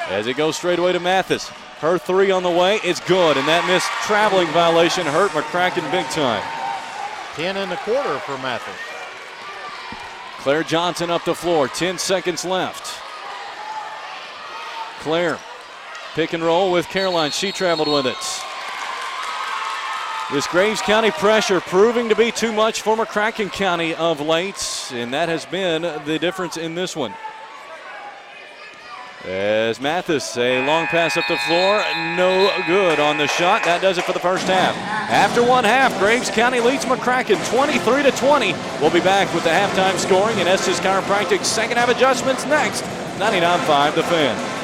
As it goes straight away to Mathis. Her 3 on the way. It's good. And that missed traveling violation hurt McCracken big time. 10 in the quarter for Mathis. Claire Johnson up the floor. 10 seconds left. Claire Pick and roll with Caroline. She traveled with it. This Graves County pressure proving to be too much for McCracken County of late, and that has been the difference in this one. As Mathis, a long pass up the floor, no good on the shot. That does it for the first half. After one half, Graves County leads McCracken 23-20. We'll be back with the halftime scoring and Estes Chiropractic's second half adjustments next. 99.5 The Fan.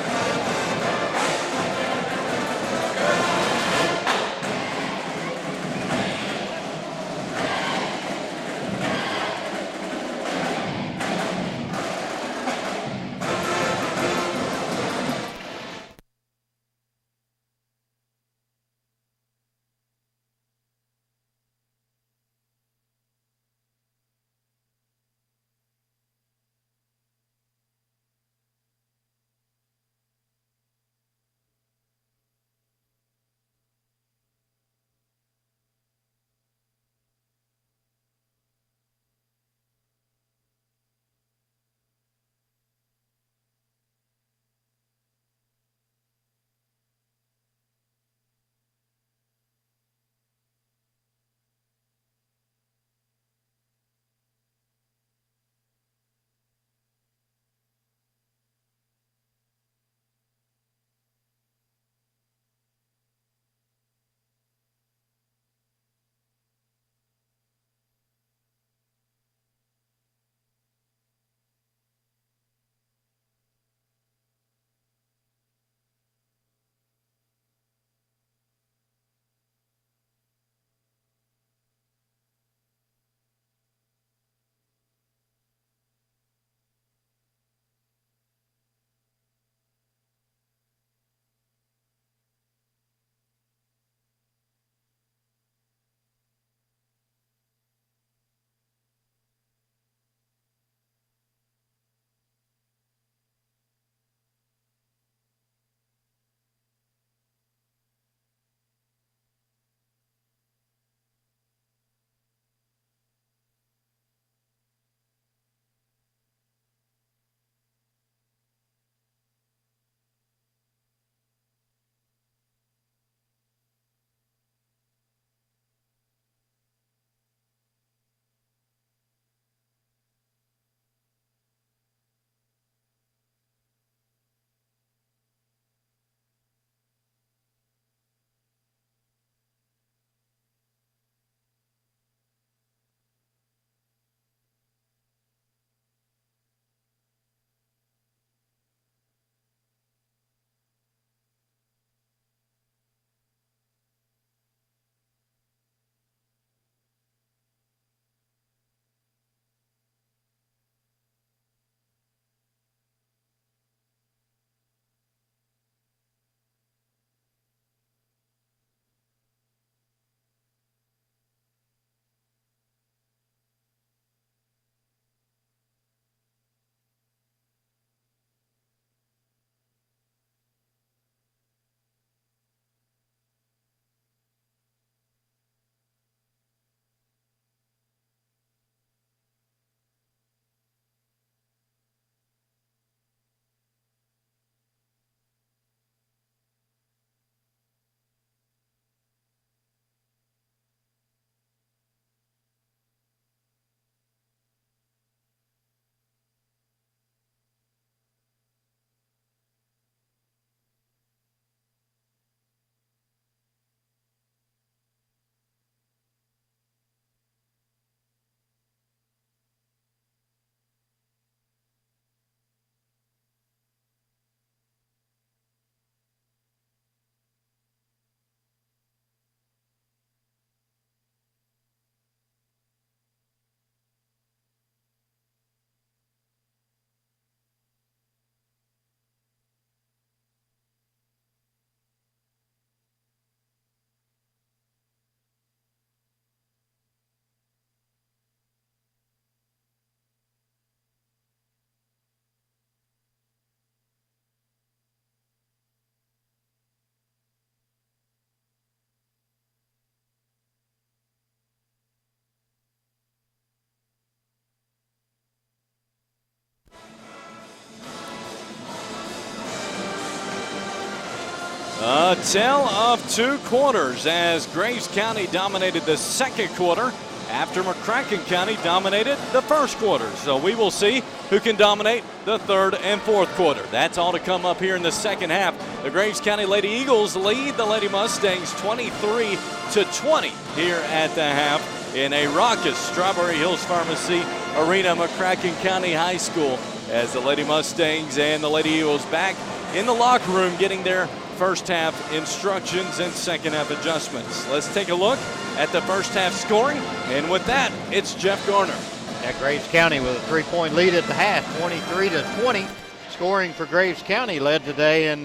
A tale of two quarters as Graves County dominated the second quarter after McCracken County dominated the first quarter. So we will see who can dominate the third and fourth quarter. That's all to come up here in the second half. The Graves County Lady Eagles lead the Lady Mustangs 23-20 here at the half in a raucous Strawberry Hills Pharmacy Arena, McCracken County High School, as the Lady Mustangs and the Lady Eagles back in the locker room getting their first half instructions and second half adjustments. Let's take a look at the first half scoring, and with that, it's Jeff Garner. At Graves County with a 3-point lead at the half, 23-20. Scoring for Graves County led today in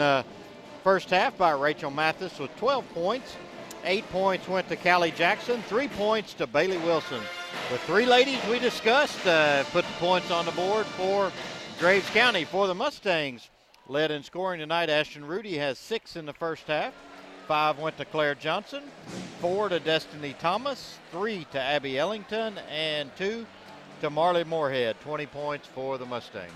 first half by Rachel Mathis with 12 points. 8 points went to Callie Jackson, 3 points to Bailey Wilson. The three ladies we discussed put the points on the board for Graves County. For the Mustangs, led in scoring tonight, Ashton Rudy has 6 in the first half. 5 went to Claire Johnson, 4 to Destiny Thomas, 3 to Abby Ellington, and 2 to Marley Moorhead. 20 points for the Mustangs.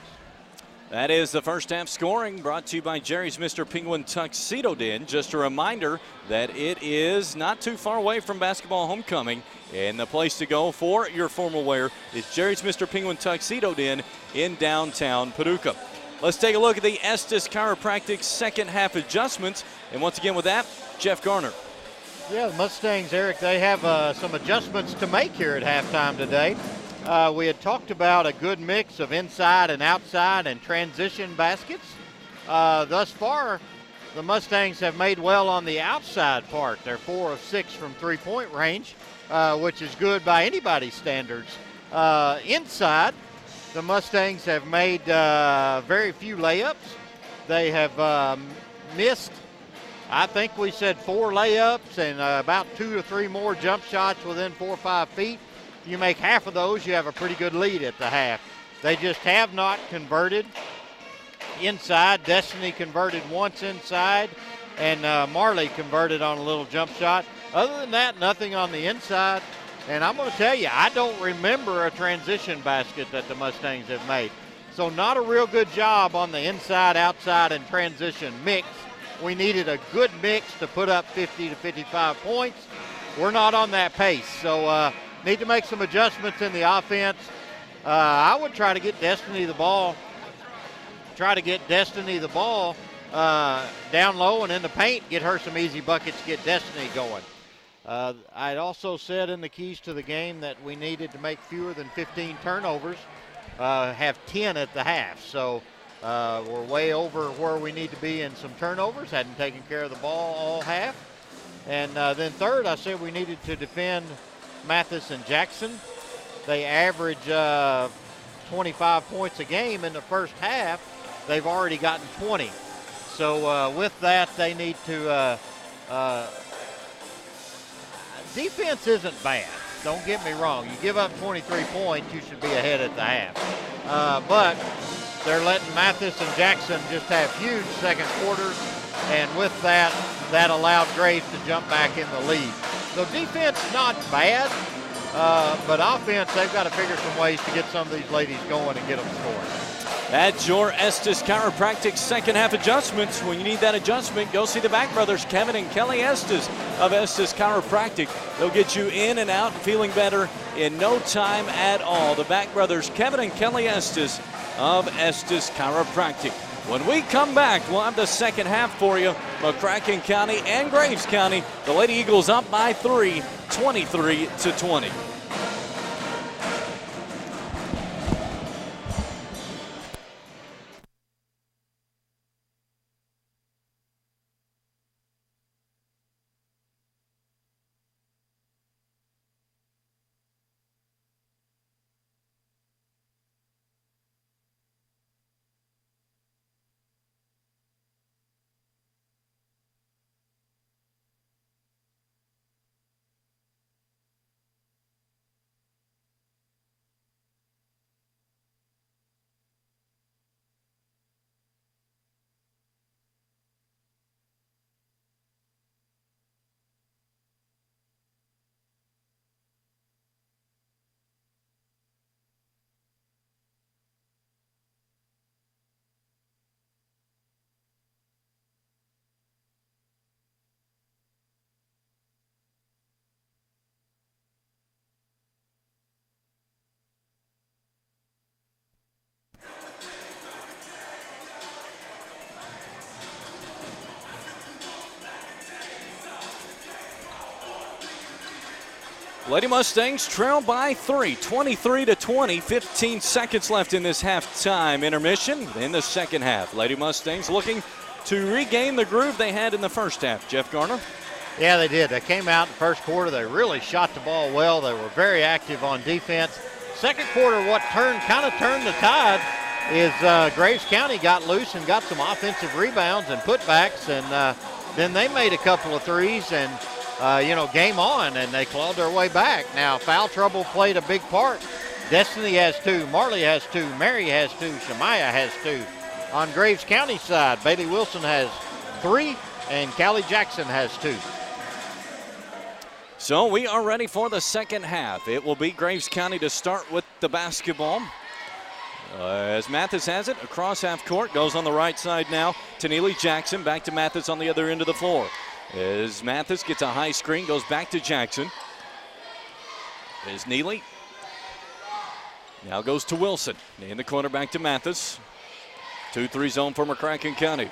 That is the first half scoring, brought to you by Jerry's Mr. Penguin Tuxedo Den. Just a reminder that it is not too far away from basketball homecoming, and the place to go for your formal wear is Jerry's Mr. Penguin Tuxedo Den in downtown Paducah. Let's take a look at the Estes Chiropractic second half adjustments, and once again with that, Jeff Garner. Yeah, the Mustangs, Eric, they have some adjustments to make here at halftime today. We had talked about a good mix of inside and outside and transition baskets. Thus far, the Mustangs have made well on the outside part. They're 4 of 6 from three-point range, which is good by anybody's standards. Inside, the Mustangs have made very few layups. They have missed, I think we said 4 layups and about 2 or 3 more jump shots within 4 or 5 feet. You make half of those, you have a pretty good lead at the half. They just have not converted inside. Destiny converted once inside, and Marley converted on a little jump shot. Other than that, nothing on the inside. And I'm going to tell you, I don't remember a transition basket that the Mustangs have made. So not a real good job on the inside, outside, and transition mix. We needed a good mix to put up 50 to 55 points. We're not on that pace. So need to make some adjustments in the offense. I would try to get Destiny the ball. Down low and in the paint, get her some easy buckets, get Destiny going. I'd also said in the keys to the game that we needed to make fewer than 15 turnovers, have 10 at the half. So we're way over where we need to be in some turnovers, hadn't taken care of the ball all half. And then third, I said we needed to defend Mathis and Jackson. They average 25 points a game in the first half. They've already gotten 20. So with that, they need to defense isn't bad. Don't get me wrong. You give up 23 points, you should be ahead at the half. But they're letting Mathis and Jackson just have huge second quarters. And with that, that allowed Graves to jump back in the lead. So defense, not bad, but offense, they've got to figure some ways to get some of these ladies going and get them scoring. That's your Estes Chiropractic second half adjustments. When you need that adjustment, go see the Back Brothers, Kevin and Kelly Estes of Estes Chiropractic. They'll get you in and out feeling better in no time at all. The Back Brothers, Kevin and Kelly Estes of Estes Chiropractic. When we come back, we'll have the second half for you. McCracken County and Graves County. The Lady Eagles up by 3, 23-20. Lady Mustangs trail by 3, 23-20, 15 seconds left in this halftime intermission in the second half. Lady Mustangs looking to regain the groove they had in the first half. Jeff Garner? Yeah, they did. They came out in the first quarter. They really shot the ball well. They were very active on defense. Second quarter, what kind of turned the tide is Graves County got loose and got some offensive rebounds and putbacks, and then they made a couple of threes, and game on, and they clawed their way back. Now, foul trouble played a big part. Destiny has 2, Marley has 2, Mary has 2, Shemaiah has 2. On Graves County side, Bailey Wilson has 3, and Callie Jackson has 2. So we are ready for the second half. It will be Graves County to start with the basketball. As Mathis has it across half court, goes on the right side now to Neely Jackson, back to Mathis on the other end of the floor. As Mathis gets a high screen, goes back to Jackson. As Neely now goes to Wilson. In the corner, back to Mathis. 2-3 zone for McCracken County.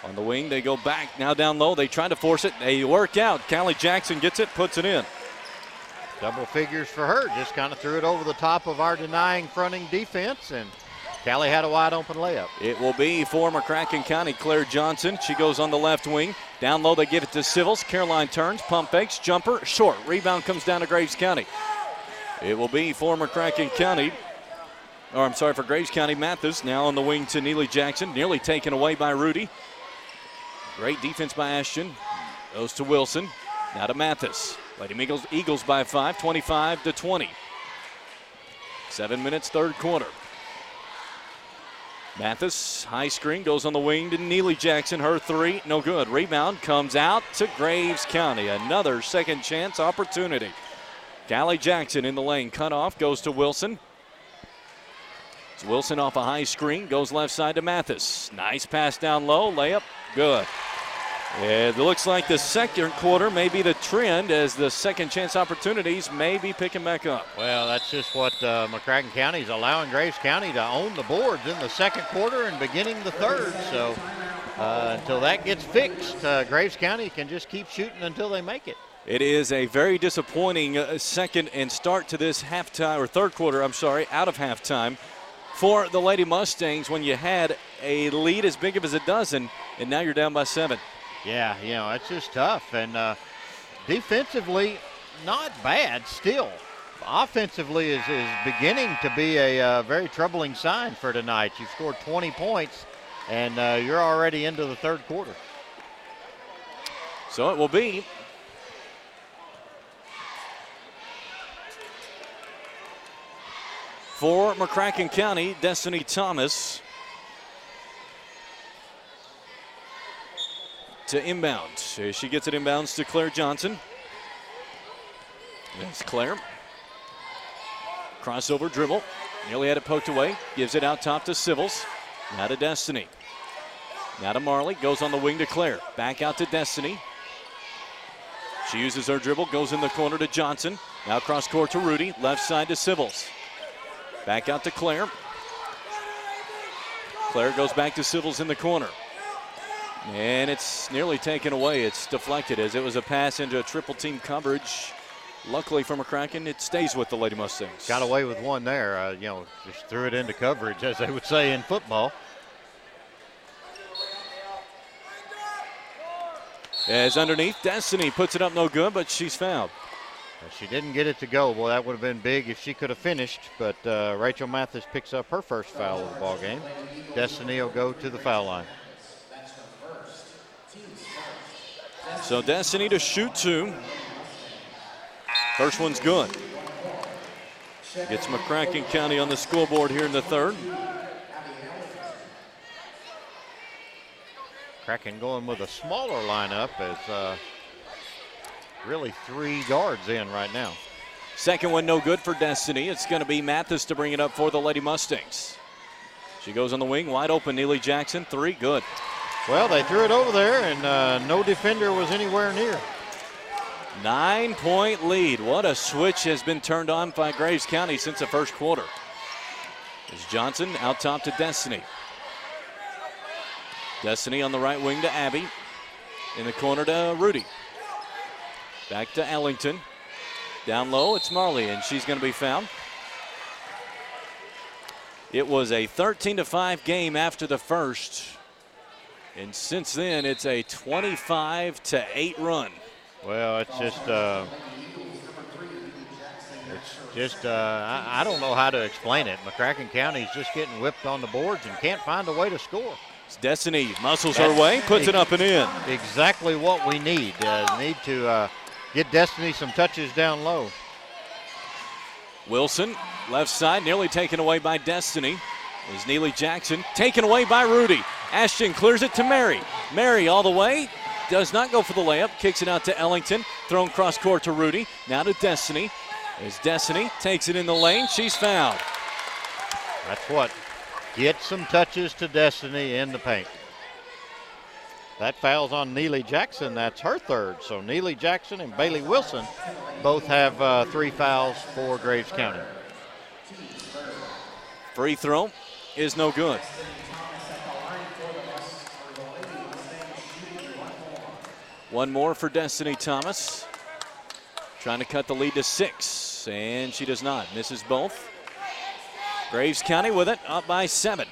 On the wing, they go back. Now down low, they try to force it. They work out. Callie Jackson gets it, puts it in. Double figures for her. Just kind of threw it over the top of our denying fronting defense, and Callie had a wide open layup. It will be for McCracken County, Claire Johnson. She goes on the left wing. Down low, they give it to Civils. Caroline turns, pump fakes, jumper, short. Rebound comes down to Graves County. It will be for McCracken County. For Graves County. Mathis now on the wing to Neely Jackson. Nearly taken away by Rudy. Great defense by Ashton. Goes to Wilson. Now to Mathis. Lady Eagles by 5, 25-20. 7 minutes, third quarter. Mathis, high screen, goes on the wing to Neely Jackson. Her 3, no good. Rebound comes out to Graves County. Another second chance opportunity. Callie Jackson in the lane, cut off, goes to Wilson. It's Wilson off a high screen, goes left side to Mathis. Nice pass down low, layup, good. It looks like the second quarter may be the trend as the second chance opportunities may be picking back up. Well, that's just what McCracken County is allowing Graves County to own the boards in the second quarter and beginning the third. So until that gets fixed, Graves County can just keep shooting until they make it. It is a very disappointing second and start to this halftime, or third quarter, out of halftime for the Lady Mustangs when you had a lead as big as a dozen, and now you're down by 7. Yeah, it's just tough. And defensively, not bad still. Offensively is beginning to be a very troubling sign for tonight. You've scored 20 points, and you're already into the third quarter. So it will be for McCracken County, Destiny Thomas to inbound. She gets it inbounds to Claire Johnson. That's Claire. Crossover dribble. Nearly had it poked away. Gives it out top to Civils. Now to Destiny. Now to Marley. Goes on the wing to Claire. Back out to Destiny. She uses her dribble. Goes in the corner to Johnson. Now cross court to Rudy. Left side to Civils. Back out to Claire. Claire goes back to Civils in the corner. And it's nearly taken away. It's deflected as it was a pass into a triple team coverage. Luckily for McCracken, it stays with the Lady Mustangs. Got away with one there. Just threw it into coverage, as they would say in football. As underneath, Destiny puts it up no good, but she's fouled. She didn't get it to go. Boy, that would have been big if she could have finished. But Rachel Mathis picks up her first foul of the ball game. Destiny will go to the foul line. So Destiny to shoot 2. First one's good. Gets McCracken County on the scoreboard here in the third. McCracken going with a smaller lineup as really 3 guards in right now. Second one no good for Destiny. It's going to be Mathis to bring it up for the Lady Mustangs. She goes on the wing, wide open. Neely Jackson, 3, good. Well, they threw it over there, and no defender was anywhere near. 9-point lead. What a switch has been turned on by Graves County since the first quarter. As Johnson out top to Destiny. Destiny on the right wing to Abby. In the corner to Rudy. Back to Ellington. Down low, it's Marley, and she's going to be fouled. It was a 13-5 game after the first. And since then, it's a 25-8 run. Well, it's just, I don't know how to explain it. McCracken County's just getting whipped on the boards and can't find a way to score. It's Destiny muscles her way, puts it up and in. Exactly what we need. Need to get Destiny some touches down low. Wilson, left side, nearly taken away by Destiny. Is Neely Jackson, taken away by Rudy. Ashton clears it to Mary. Mary all the way, does not go for the layup, kicks it out to Ellington, thrown cross court to Rudy, now to Destiny. As Destiny takes it in the lane, she's fouled. That's what. Get some touches to Destiny in the paint. That foul's on Neely Jackson. That's her third. So Neely Jackson and Bailey Wilson both have 3 fouls for Graves County. Free throw is no good. One more for Destiny Thomas. Trying to cut the lead to 6, and she does not. Misses both. Graves County with it, up by 7.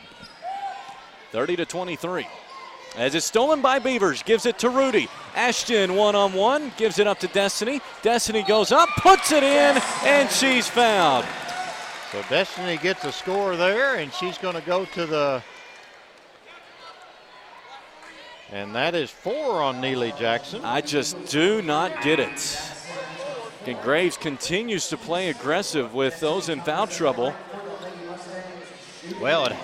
30-23. As it's stolen by Beavers, gives it to Rudy. Ashton one-on-one, gives it up to Destiny. Destiny goes up, puts it in, and she's fouled. So Destiny gets a score there, and she's going to go to the, and that is 4 on Neely Jackson. I just do not get it. And Graves continues to play aggressive with those in foul trouble. Well,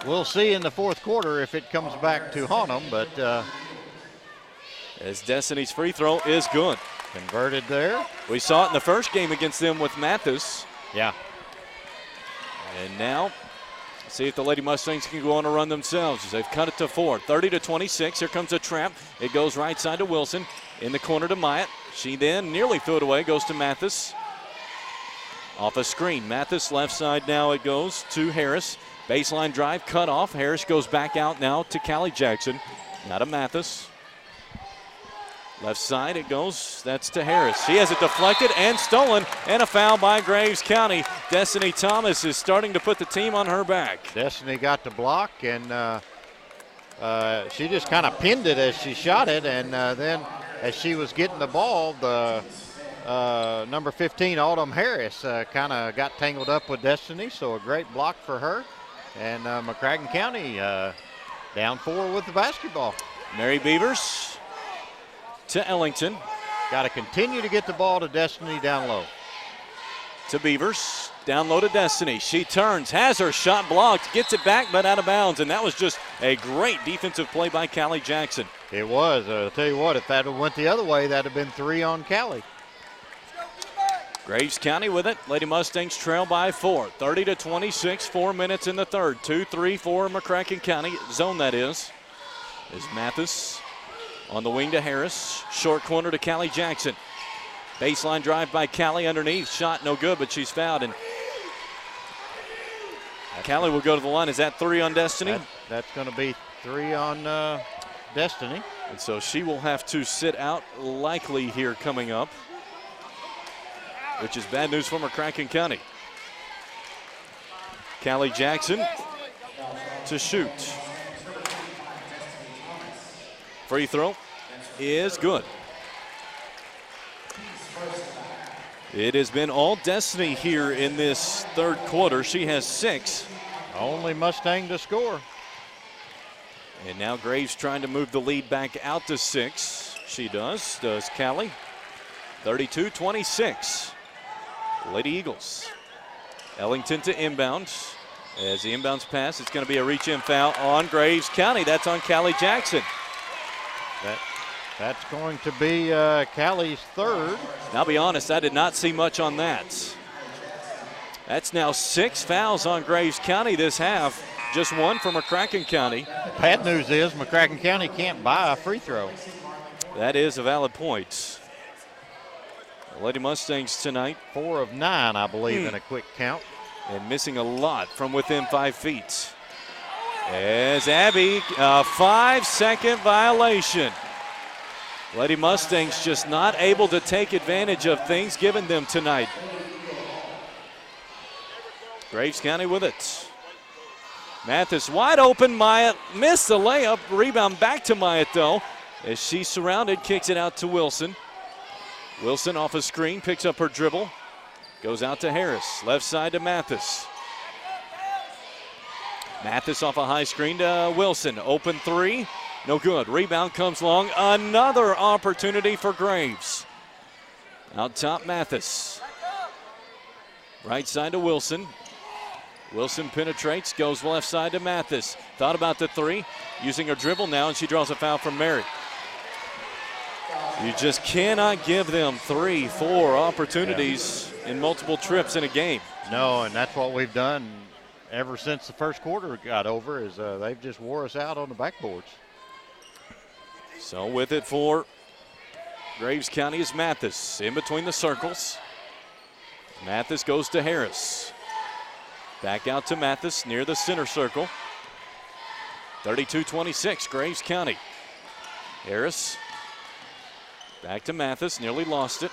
we'll see in the fourth quarter if it comes back to haunt them, but as Destiny's free throw is good. Converted there. We saw it in the first game against them with Mathis. Yeah. And now, see if the Lady Mustangs can go on a run themselves as they've cut it to 4. 30-26. Here comes a trap. It goes right side to Wilson. In the corner to Myatt. She then nearly threw it away. Goes to Mathis. Off a screen. Mathis left side now. It goes to Harris. Baseline drive cut off. Harris goes back out now to Callie Jackson. Now to Mathis. Left side it goes. That's to Harris. She has it deflected and stolen, and a foul by Graves County. Destiny Thomas is starting to put the team on her back. Destiny got the block, and she just kind of pinned it as she shot it, and then as she was getting the ball, the number 15, Autumn Harris, kind of got tangled up with Destiny, so a great block for her. And McCracken County down 4 with the basketball. Mary Beavers to Ellington. Got to continue to get the ball to Destiny down low. To Beavers, down low to Destiny. She turns, has her shot blocked, gets it back but out of bounds, and that was just a great defensive play by Callie Jackson. It was. I'll tell you what, if that went the other way, that would have been 3 on Callie. Graves County with it. Lady Mustangs trail by 4. 30-26, 4 minutes in the third. 2-3 for McCracken County, zone that is. Is Mathis on the wing to Harris. Short corner to Callie Jackson. Baseline drive by Callie underneath. Shot no good, but she's fouled. And Callie will go to the line. Is that 3 on Destiny? That's going to be 3 on Destiny. And so she will have to sit out likely here coming up, which is bad news for McCracken County. Callie Jackson to shoot. Free throw is good. It has been all Destiny here in this third quarter. She has 6. Only Mustang to score. And now Graves trying to move the lead back out to 6. She does Callie. 32-26. Lady Eagles. Ellington to inbound. As the inbounds pass, it's going to be a reach-in foul on Graves County. That's on Callie Jackson. That's going to be Callie's third. And I'll be honest, I did not see much on that. That's now 6 fouls on Graves County this half. Just 1 for McCracken County. Bad news is McCracken County can't buy a free throw. That is a valid point. The Lady Mustangs tonight. 4 of 9, I believe, in a quick count. And missing a lot from within 5 feet. As Abby, a 5-second violation. Lady Mustangs just not able to take advantage of things given them tonight. Graves County with it. Mathis wide open. Myatt missed the layup. Rebound back to Myatt though. As she's surrounded, kicks it out to Wilson. Wilson off a screen, picks up her dribble. Goes out to Harris. Left side to Mathis. Mathis off a high screen to Wilson. Open three. No good. Rebound comes long. Another opportunity for Graves. Out top, Mathis. Right side to Wilson. Wilson penetrates, goes left side to Mathis. Thought about the three, using her dribble now, and she draws a foul from Mary. You just cannot give them 3-4 opportunities in multiple trips in a game. No, and that's what we've done ever since the first quarter got over, is they've just wore us out on the backboards. So with it for Graves County is Mathis in between the circles. Mathis goes to Harris. Back out to Mathis near the center circle. 32-26, Graves County. Harris back to Mathis, nearly lost it.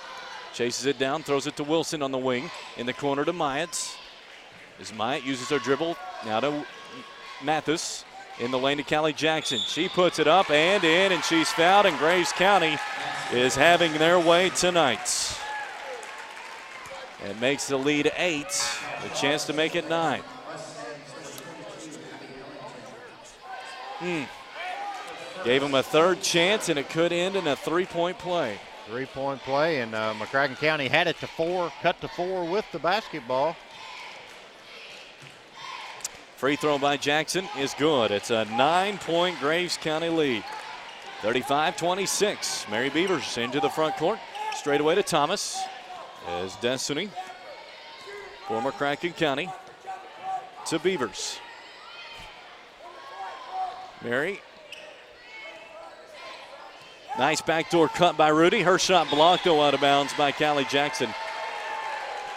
Chases it down, throws it to Wilson on the wing. In the corner to Myatt. As Myatt uses her dribble, now to Mathis. In the lane to Callie Jackson. She puts it up and in, and she's fouled, and Graves County is having their way tonight. It makes the lead 8, a chance to make it 9. Gave him a third chance, and it could end in a three-point play. Three-point play, and McCracken County had it to 4, cut to 4 with the basketball. Free throw by Jackson is good. It's a 9-point Graves County lead. 35-26. Mary Beavers into the front court. Straight away to Thomas. As Destiny for McCracken County to Beavers. Mary. Nice backdoor cut by Rudy. Her shot blocked, though, out of bounds by Callie Jackson.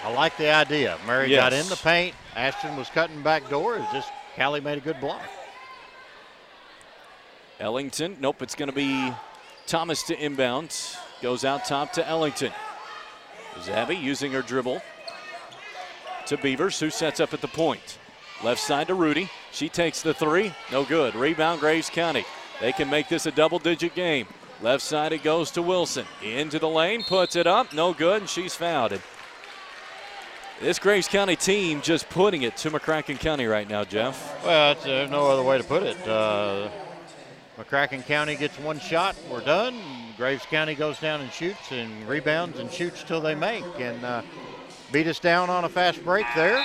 I like the idea. Mary got in the paint. Ashton was cutting back door. It's just Callie made a good block. Ellington. Nope, it's going to be Thomas to inbound. Goes out top to Ellington. Zabby using her dribble to Beavers, who sets up at the point. Left side to Rudy. She takes the three. No good. Rebound Graves County. They can make this a double-digit game. Left side it goes to Wilson. Into the lane, puts it up. No good, and she's fouled. This Graves County team just putting it to McCracken County right now, Jeff. Well, there's no other way to put it. McCracken County gets one shot, we're done. Graves County goes down and shoots and rebounds and shoots till they make, and beat us down on a fast break there.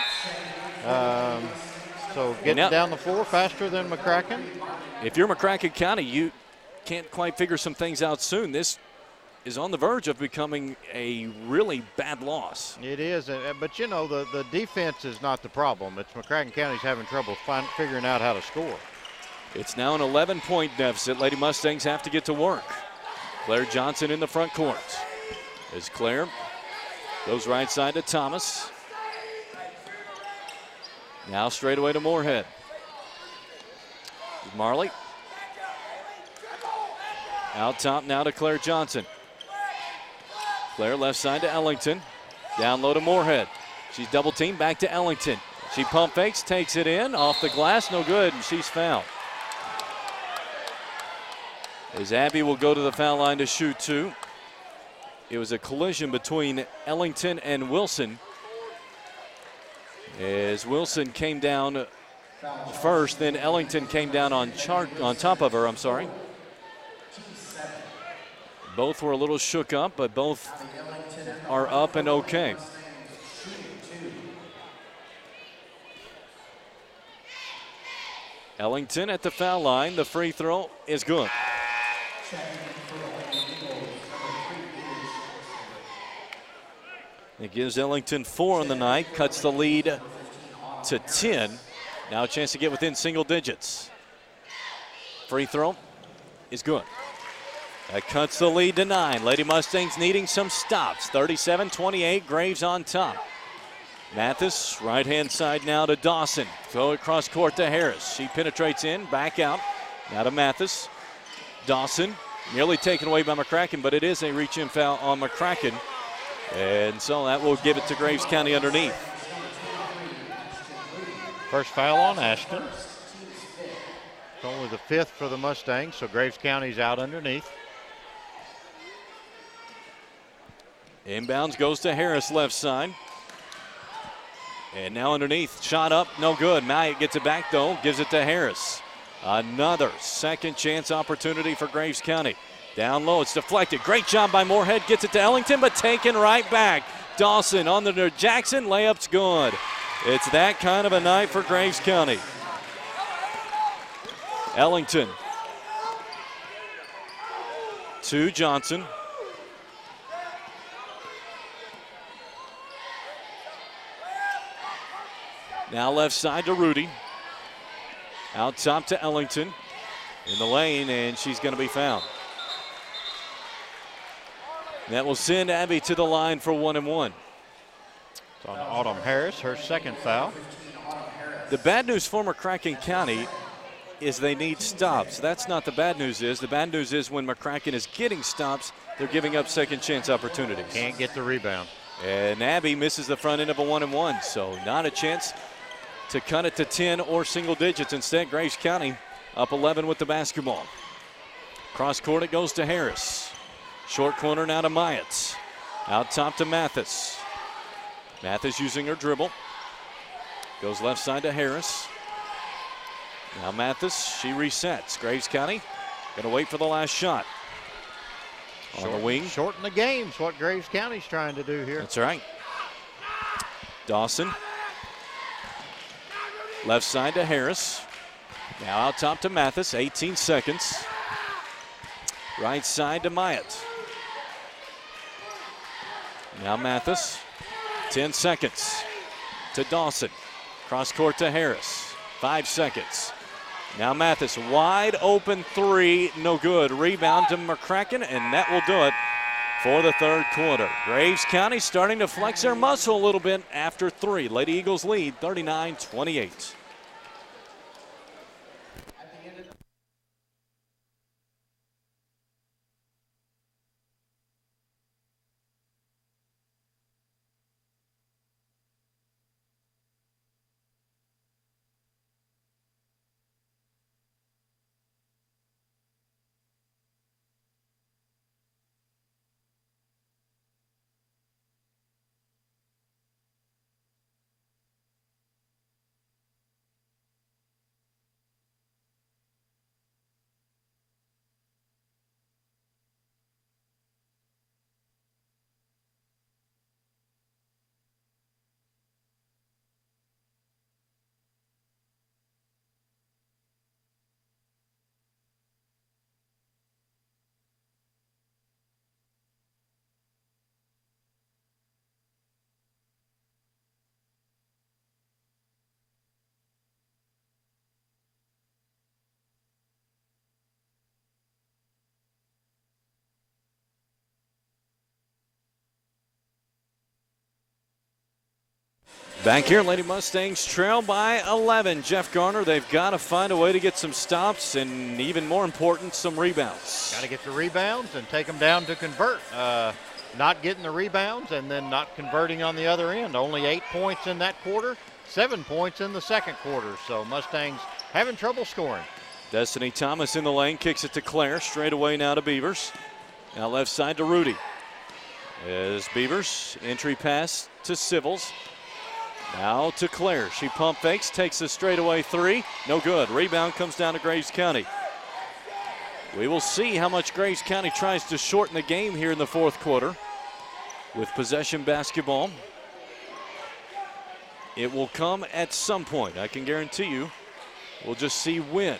So getting down the floor faster than McCracken. If you're McCracken County, you can't quite figure some things out soon. This is on the verge of becoming a really bad loss. It is, but you know, the defense is not the problem. It's McCracken County's having trouble figuring out how to score. It's now an 11-point deficit. Lady Mustangs have to get to work. Claire Johnson in the front court. As Claire goes right side to Thomas. Now straight away to Moorhead. Marley. Out top now to Claire Johnson. Claire left side to Ellington. Down low to Moorhead. She's double teamed, back to Ellington. She pump fakes, takes it in, off the glass, no good, and she's fouled. As Abby will go to the foul line to shoot two. It was a collision between Ellington and Wilson. As Wilson came down first, then Ellington came down on top of her, Both were a little shook up, but both are up and okay. Ellington at the foul line. The free throw is good. It gives Ellington 4 on the night, cuts the lead to 10. Now a chance to get within single digits. Free throw is good. That cuts the lead to 9. Lady Mustangs needing some stops. 37-28, Graves on top. Mathis, right-hand side now to Dawson. Throw it cross court to Harris. She penetrates in, back out. Now to Mathis. Dawson Nearly taken away by McCracken, but it is a reach-in foul on McCracken. And so that will give it to Graves County underneath. First foul on Ashton. It's only the 5th for the Mustangs, so Graves County's out underneath. Inbounds goes to Harris left side. And now underneath, shot up, no good. Myatt gets it back though, gives it to Harris. Another second chance opportunity for Graves County. Down low, it's deflected. Great job by Moorhead, gets it to Ellington, but taken right back. Dawson on the Jackson, layup's good. It's that kind of a night for Graves County. Ellington to Johnson. Now left side to Rudy. Out top to Ellington. In the lane, and she's going to be fouled. That will send Abby to the line for 1 and 1. It's on Autumn Harris, her second foul. The bad news for McCracken County is they need stops. That's not the bad news is. The bad news is when McCracken is getting stops, they're giving up second chance opportunities. Can't get the rebound. And Abby misses the front end of a 1 and 1, so not a chance to cut it to 10 or single digits. Instead, Graves County up 11 with the basketball. Cross court it goes to Harris. Short corner now to Myatt. Out top to Mathis. Mathis using her dribble. Goes left side to Harris. Now Mathis, she resets. Graves County gonna wait for the last shot. On the wing. Shorten the game's what Graves County's trying to do here. That's right. Dawson. Left side to Harris. Now out top to Mathis, 18 seconds. Right side to Myatt. Now Mathis, 10 seconds to Dawson. Cross court to Harris, 5 seconds. Now Mathis, wide open three, no good. Rebound to McCracken, and that will do it for the third quarter. Graves County starting to flex their muscle a little bit after 3. Lady Eagles lead 39-28. Back here, Lady Mustangs trail by 11. Jeff Garner, they've got to find a way to get some stops and, even more important, some rebounds. Got to get the rebounds and take them down to convert. Not getting the rebounds and then not converting on the other end. Only 8 points in that quarter, 7 points in the second quarter. So Mustangs having trouble scoring. Destiny Thomas in the lane, kicks it to Claire. Straight away now to Beavers. Now left side to Rudy. As Beavers, entry pass to Civils. Now to Claire. She pump fakes, takes a straightaway three. No good. Rebound comes down to Graves County. We will see how much Graves County tries to shorten the game here in the fourth quarter with possession basketball. It will come at some point, I can guarantee you. We'll just see when.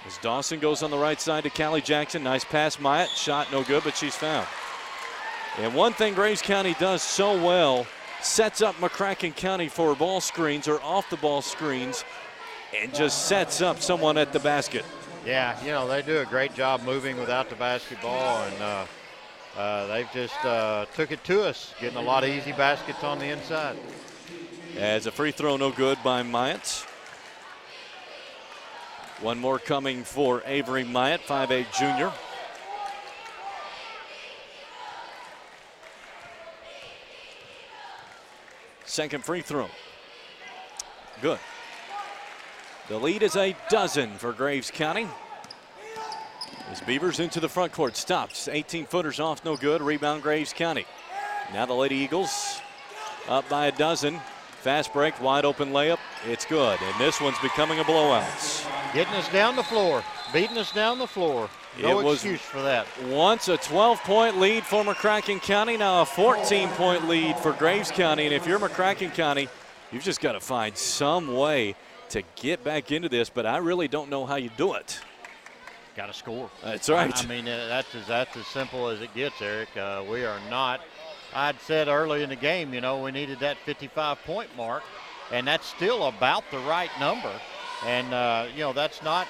As Dawson goes on the right side to Callie Jackson. Nice pass, Myatt. Shot no good, but she's fouled. And one thing Graves County does so well, sets up McCracken County for ball screens or off the ball screens and just sets up someone at the basket. Yeah, you know, they do a great job moving without the basketball, and they've just took it to us, getting a lot of easy baskets on the inside. As a free throw no good by Myatt. One more coming for Avery Myatt, 5'8" junior. second free throw. Good. The lead is a dozen for Graves County. As Beavers into the front court, stops. 18-footers off, no good. Rebound, Graves County. Now the Lady Eagles up by a dozen. Fast break, wide open layup. It's good, and this one's becoming a blowout. Getting us down the floor, beating us down the floor. No excuse for that. Once a 12-point lead for McCracken County, now a 14-point lead for Graves County. And if you're McCracken County, you've just got to find some way to get back into this, but I really don't know how you do it. Got to score. That's right. I mean, that's as simple as it gets, Eric. We are not. I'd said early in the game, you know, we needed that 55-point mark, and that's still about the right number. And, you know, that's not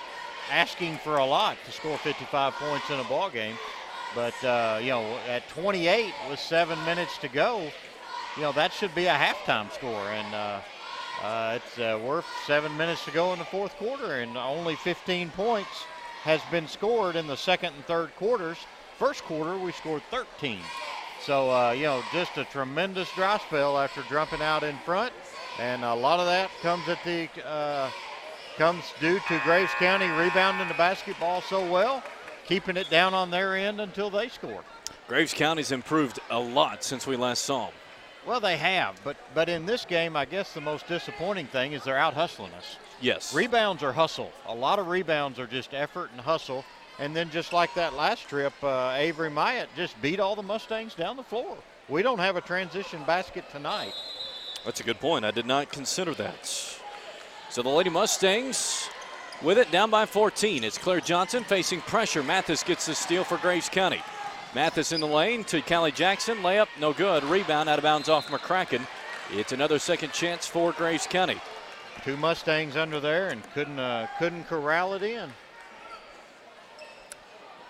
asking for a lot to score 55 points in a ball game. But, you know, at 28 with 7 minutes to go, you know, that should be a halftime score. And it's worth 7 minutes to go in the fourth quarter, and only 15 points has been scored in the second and third quarters. First quarter, we scored 13. So, you know, just a tremendous dry spell after jumping out in front. And a lot of that comes at the comes due to Graves County rebounding the basketball so well, keeping it down on their end until they score. Graves County's improved a lot since we last saw them. Well, they have, but in this game, I guess the most disappointing thing is they're out hustling us. Yes. Rebounds are hustle. A lot of rebounds are just effort and hustle. And then just like that last trip, Avery Myatt just beat all the Mustangs down the floor. We don't have a transition basket tonight. That's a good point. I did not consider that. So the Lady Mustangs with it, down by 14. It's Claire Johnson facing pressure. Mathis gets the steal for Graves County. Mathis in the lane to Callie Jackson. Layup, no good. Rebound out of bounds off McCracken. It's another second chance for Graves County. Two Mustangs under there and couldn't corral it in.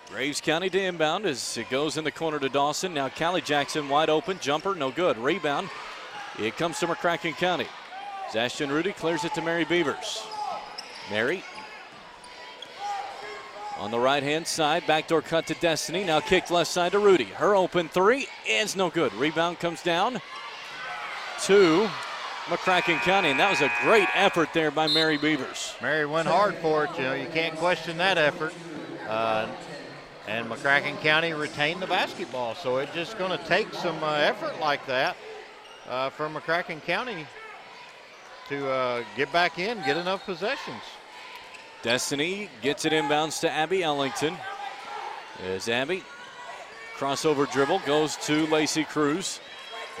Graves County to inbound as it goes in the corner to Dawson. Now Callie Jackson wide open. Jumper, no good. Rebound. It comes to McCracken County. Ashton Rudy clears it to Mary Beavers. Mary on the right-hand side. Backdoor cut to Destiny. Now kicked left side to Rudy. Her open three is no good. Rebound comes down to McCracken County, and that was a great effort there by Mary Beavers. Mary went hard for it. You know, you can't question that effort. And McCracken County retained the basketball, so it's just going to take some effort like that from McCracken County to get back in, get enough possessions. Destiny gets it inbounds to Abby Ellington. As Abby, crossover dribble, goes to Lacey Cruz.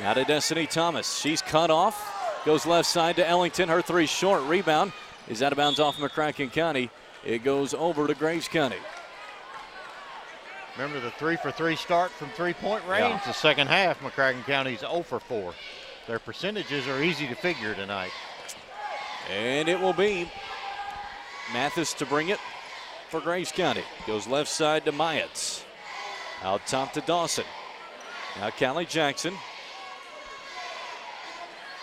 Now to Destiny Thomas. She's cut off, goes left side to Ellington. Her three short. Rebound is out of bounds off McCracken County. It goes over to Graves County. Remember the 3-for-3 start from three-point range? Yeah. The second half, McCracken County's 0-for-4. Their percentages are easy to figure tonight. And it will be Mathis to bring it for Graves County. Goes left side to Myatz. Out top to Dawson. Now Callie Jackson.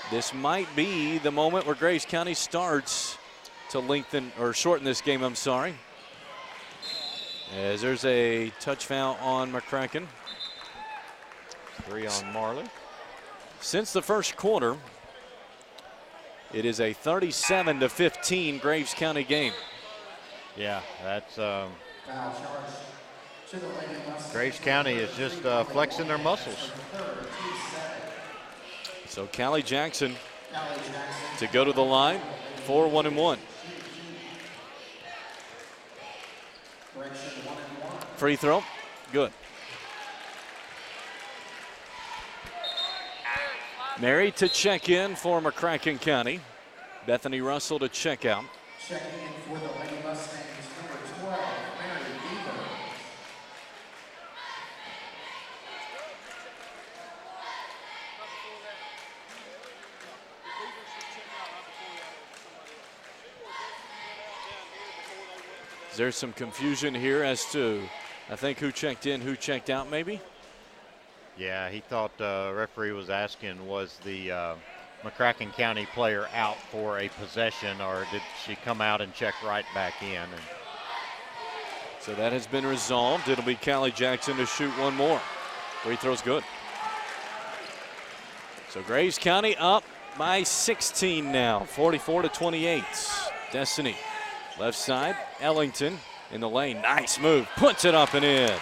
This might be the moment where Graves County starts to lengthen or shorten this game, I'm sorry. As there's a touch foul on McCracken. 3 on Marley. Since the first quarter, it is a 37-15 Graves County game. Yeah, that's Graves County is just flexing their muscles. So Callie Jackson to go to the line for 1-1. Free throw, good. Mary to check in for McCracken County. Bethany Russell to check out. Checking in for the Lady Mustangs, number 12, Mary Beaver. There's some confusion here as to, I think, who checked in, who checked out maybe? Yeah, he thought the referee was asking, was the McCracken County player out for a possession, or did she come out and check right back in? And so that has been resolved. It'll be Callie Jackson to shoot one more. Free throw's good. So Graves County up by 16 now, 44-28. Destiny, left side, Ellington in the lane. Nice move, puts it up and in.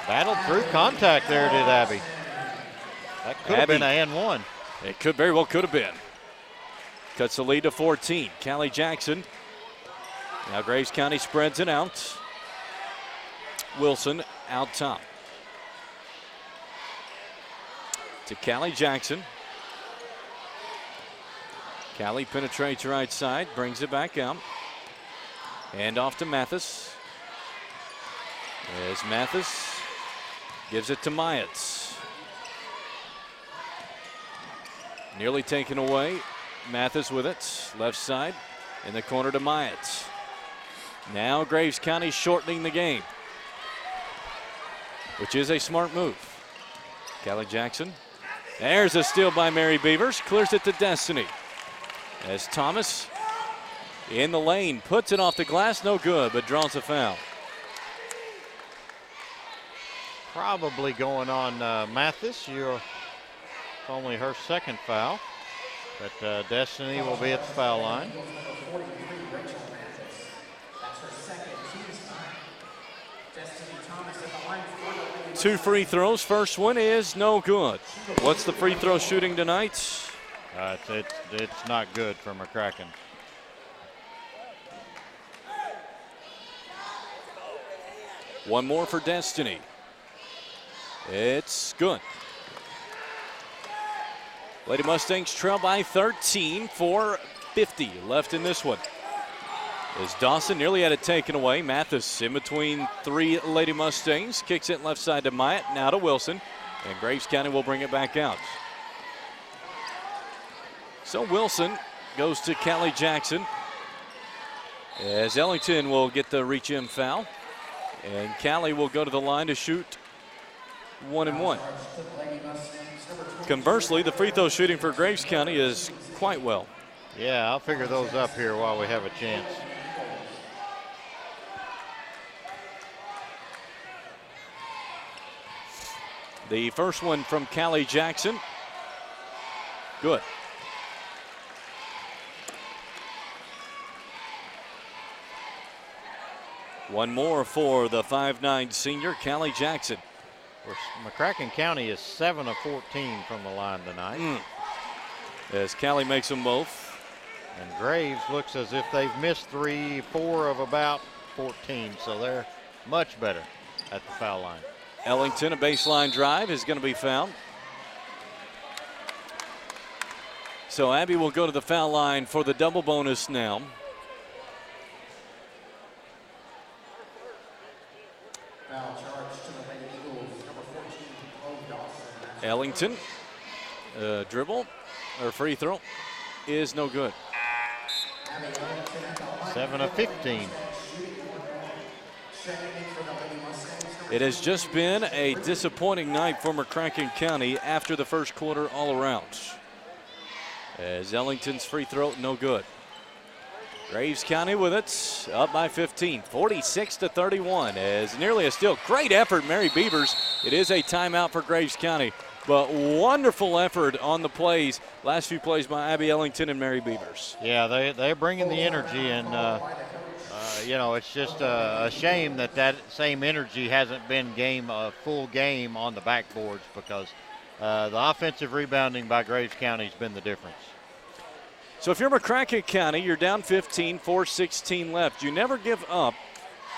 Battled through contact there, did Abby. That could have been a and one. It could very well could have been. Cuts the lead to 14. Callie Jackson. Now Graves County spreads it out. Wilson out top. To Callie Jackson. Callie penetrates right side, brings it back out. Hand off to Mathis. As Mathis gives it to Myatz. Nearly taken away. Mathis with it. Left side. In the corner to Myatz. Now Graves County shortening the game, which is a smart move. Callie Jackson. There's a steal by Mary Beavers. Clears it to Destiny. As Thomas in the lane. Puts it off the glass. No good, but draws a foul. Probably going on Mathis. It's only her second foul. But Destiny will be at the foul line. 2 free throws. First one is no good. What's the free throw shooting tonight? It's not good for McCracken. One more for Destiny. It's good. Lady Mustangs trail by 13, 4:50 left in this one. As Dawson nearly had it taken away. Mathis in between 3 Lady Mustangs. Kicks it left side to Myatt, now to Wilson. And Graves County will bring it back out. So Wilson goes to Callie Jackson. As Ellington will get the reach in foul. And Callie will go to the line to shoot 1 and 1. Conversely, the free throw shooting for Graves County is quite well. Yeah, I'll figure those up here while we have a chance. The first one from Callie Jackson. Good. One more for the 5'9" senior, Callie Jackson. McCracken County is 7 of 14 from the line tonight. As Callie makes them both. And Graves looks as if they've missed 4 of about 14, so they're much better at the foul line. Ellington, a baseline drive, is going to be fouled. So Abby will go to the foul line for the double bonus now. Ellington, dribble or free throw is no good. 7 of 15. It has just been a disappointing night for McCracken County after the first quarter all around. As Ellington's free throw, no good. Graves County with it, up by 15, 46-31. As nearly a steal. Great effort, Mary Beavers. It is a timeout for Graves County, but wonderful effort on the plays. Last few plays by Abby Ellington and Mary Beavers. Yeah, they're bringing the energy, and it's just a shame that same energy hasn't been a full game on the backboards, because the offensive rebounding by Graves County has been the difference. So if you're McCracken County, you're down 15, 4:16 left. You never give up.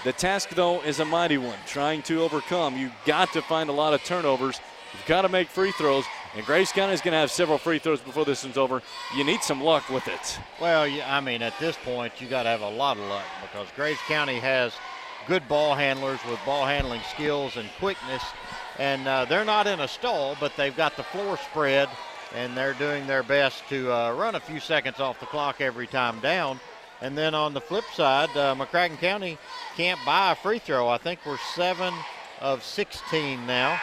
The task, though, is a mighty one, trying to overcome. You've got to find a lot of turnovers. You've got to make free throws, and Graves County is going to have several free throws before this one's over. You need some luck with it. Well, I mean, at this point, you got to have a lot of luck, because Graves County has good ball handlers with ball handling skills and quickness, and they're not in a stall, but they've got the floor spread, and they're doing their best to run a few seconds off the clock every time down. And then on the flip side, McCracken County can't buy a free throw. I think we're 7 of 16 now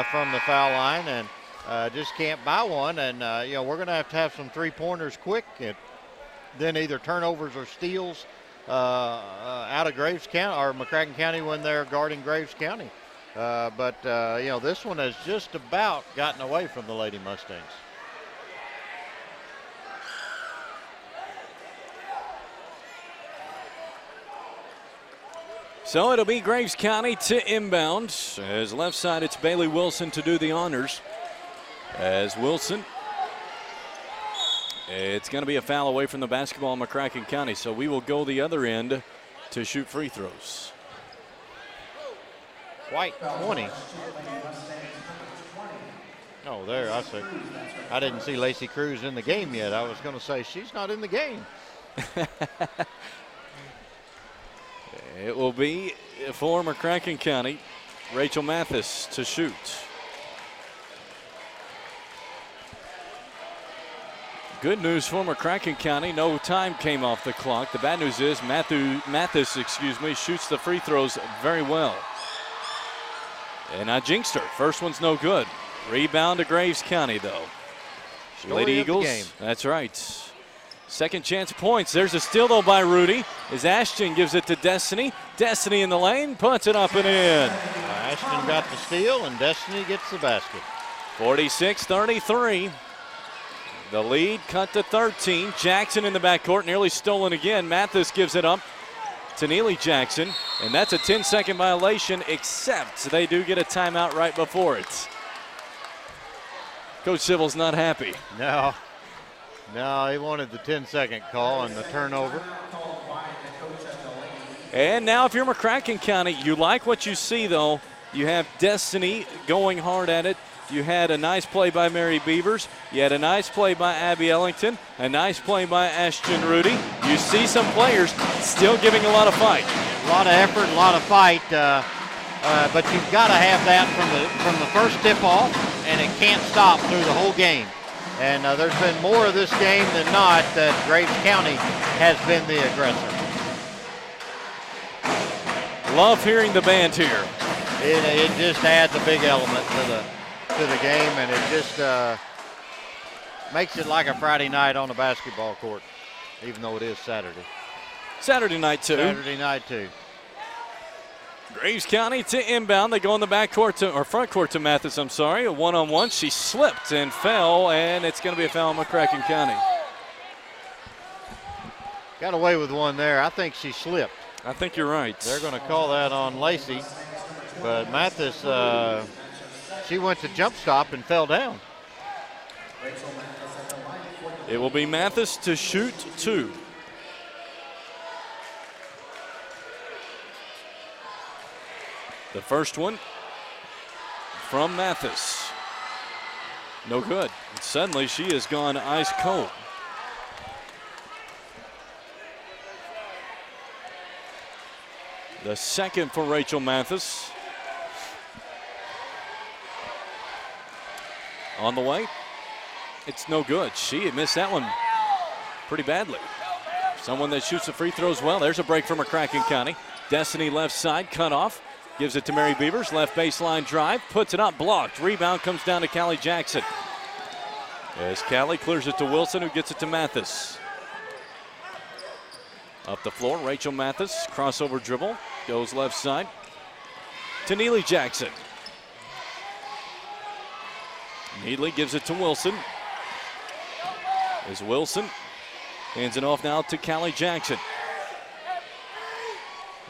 from the foul line, and just can't buy one. And, we're going to have some three-pointers quick, and then either turnovers or steals out of Graves County or McCracken County when they're guarding Graves County. But this one has just about gotten away from the Lady Mustangs. So it'll be Graves County to inbound. As left side, it's Bailey Wilson to do the honors. As Wilson, it's going to be a foul away from the basketball in McCracken County, so we will go the other end to shoot free throws. White 20. Oh, there, I see. I didn't see Lacey Cruz in the game yet. I was going to say she's not in the game. It will be for McCracken County, Rachel Mathis to shoot. Good news for McCracken County, no time came off the clock. The bad news is Mathis shoots the free throws very well. And I jinxed her. First one's no good. Rebound to Graves County, though. Lady Eagles. Game. That's right. Second chance points. There's a steal, though, by Rudy. As Ashton gives it to Destiny. Destiny in the lane, puts it up and in. Ashton got the steal, and Destiny gets the basket. 46-33. The lead cut to 13. Jackson in the backcourt, nearly stolen again. Mathis gives it up to Neely Jackson, and that's a 10-second violation, except they do get a timeout right before it. Coach Sybil's not happy. No, he wanted the 10-second call and the turnover. And now if you're McCracken County, you like what you see, though. You have Destiny going hard at it. You had a nice play by Mary Beavers. You had a nice play by Abby Ellington. A nice play by Ashton Rudy. You see some players still giving a lot of fight. A lot of effort, a lot of fight, but you've got to have that from the first tip-off, and it can't stop through the whole game. And there's been more of this game than not that Graves County has been the aggressor. Love hearing the band here. It just adds a big element to the game, and it just makes it like a Friday night on a basketball court, even though it is Saturday. Saturday night, too. Saturday night, too. Graves County to inbound. They go in the front court to Mathis, I'm sorry. A one-on-one. She slipped and fell, and it's going to be a foul on McCracken County. Got away with one there. I think she slipped. I think you're right. They're going to call that on Lacey, but Mathis, she went to jump stop and fell down. It will be Mathis to shoot two. The first one from Mathis. No good. And suddenly she has gone ice cold. The second for Rachel Mathis. On the way. It's no good. She had missed that one pretty badly. Someone that shoots the free throws well. There's a break from McCracken County. Destiny left side, cut off. Gives it to Mary Beavers. Left baseline drive. Puts it up, blocked. Rebound comes down to Callie Jackson. As Callie clears it to Wilson, who gets it to Mathis. Up the floor, Rachel Mathis. Crossover dribble. Goes left side to Neely Jackson. Neely gives it to Wilson. As Wilson hands it off now to Callie Jackson.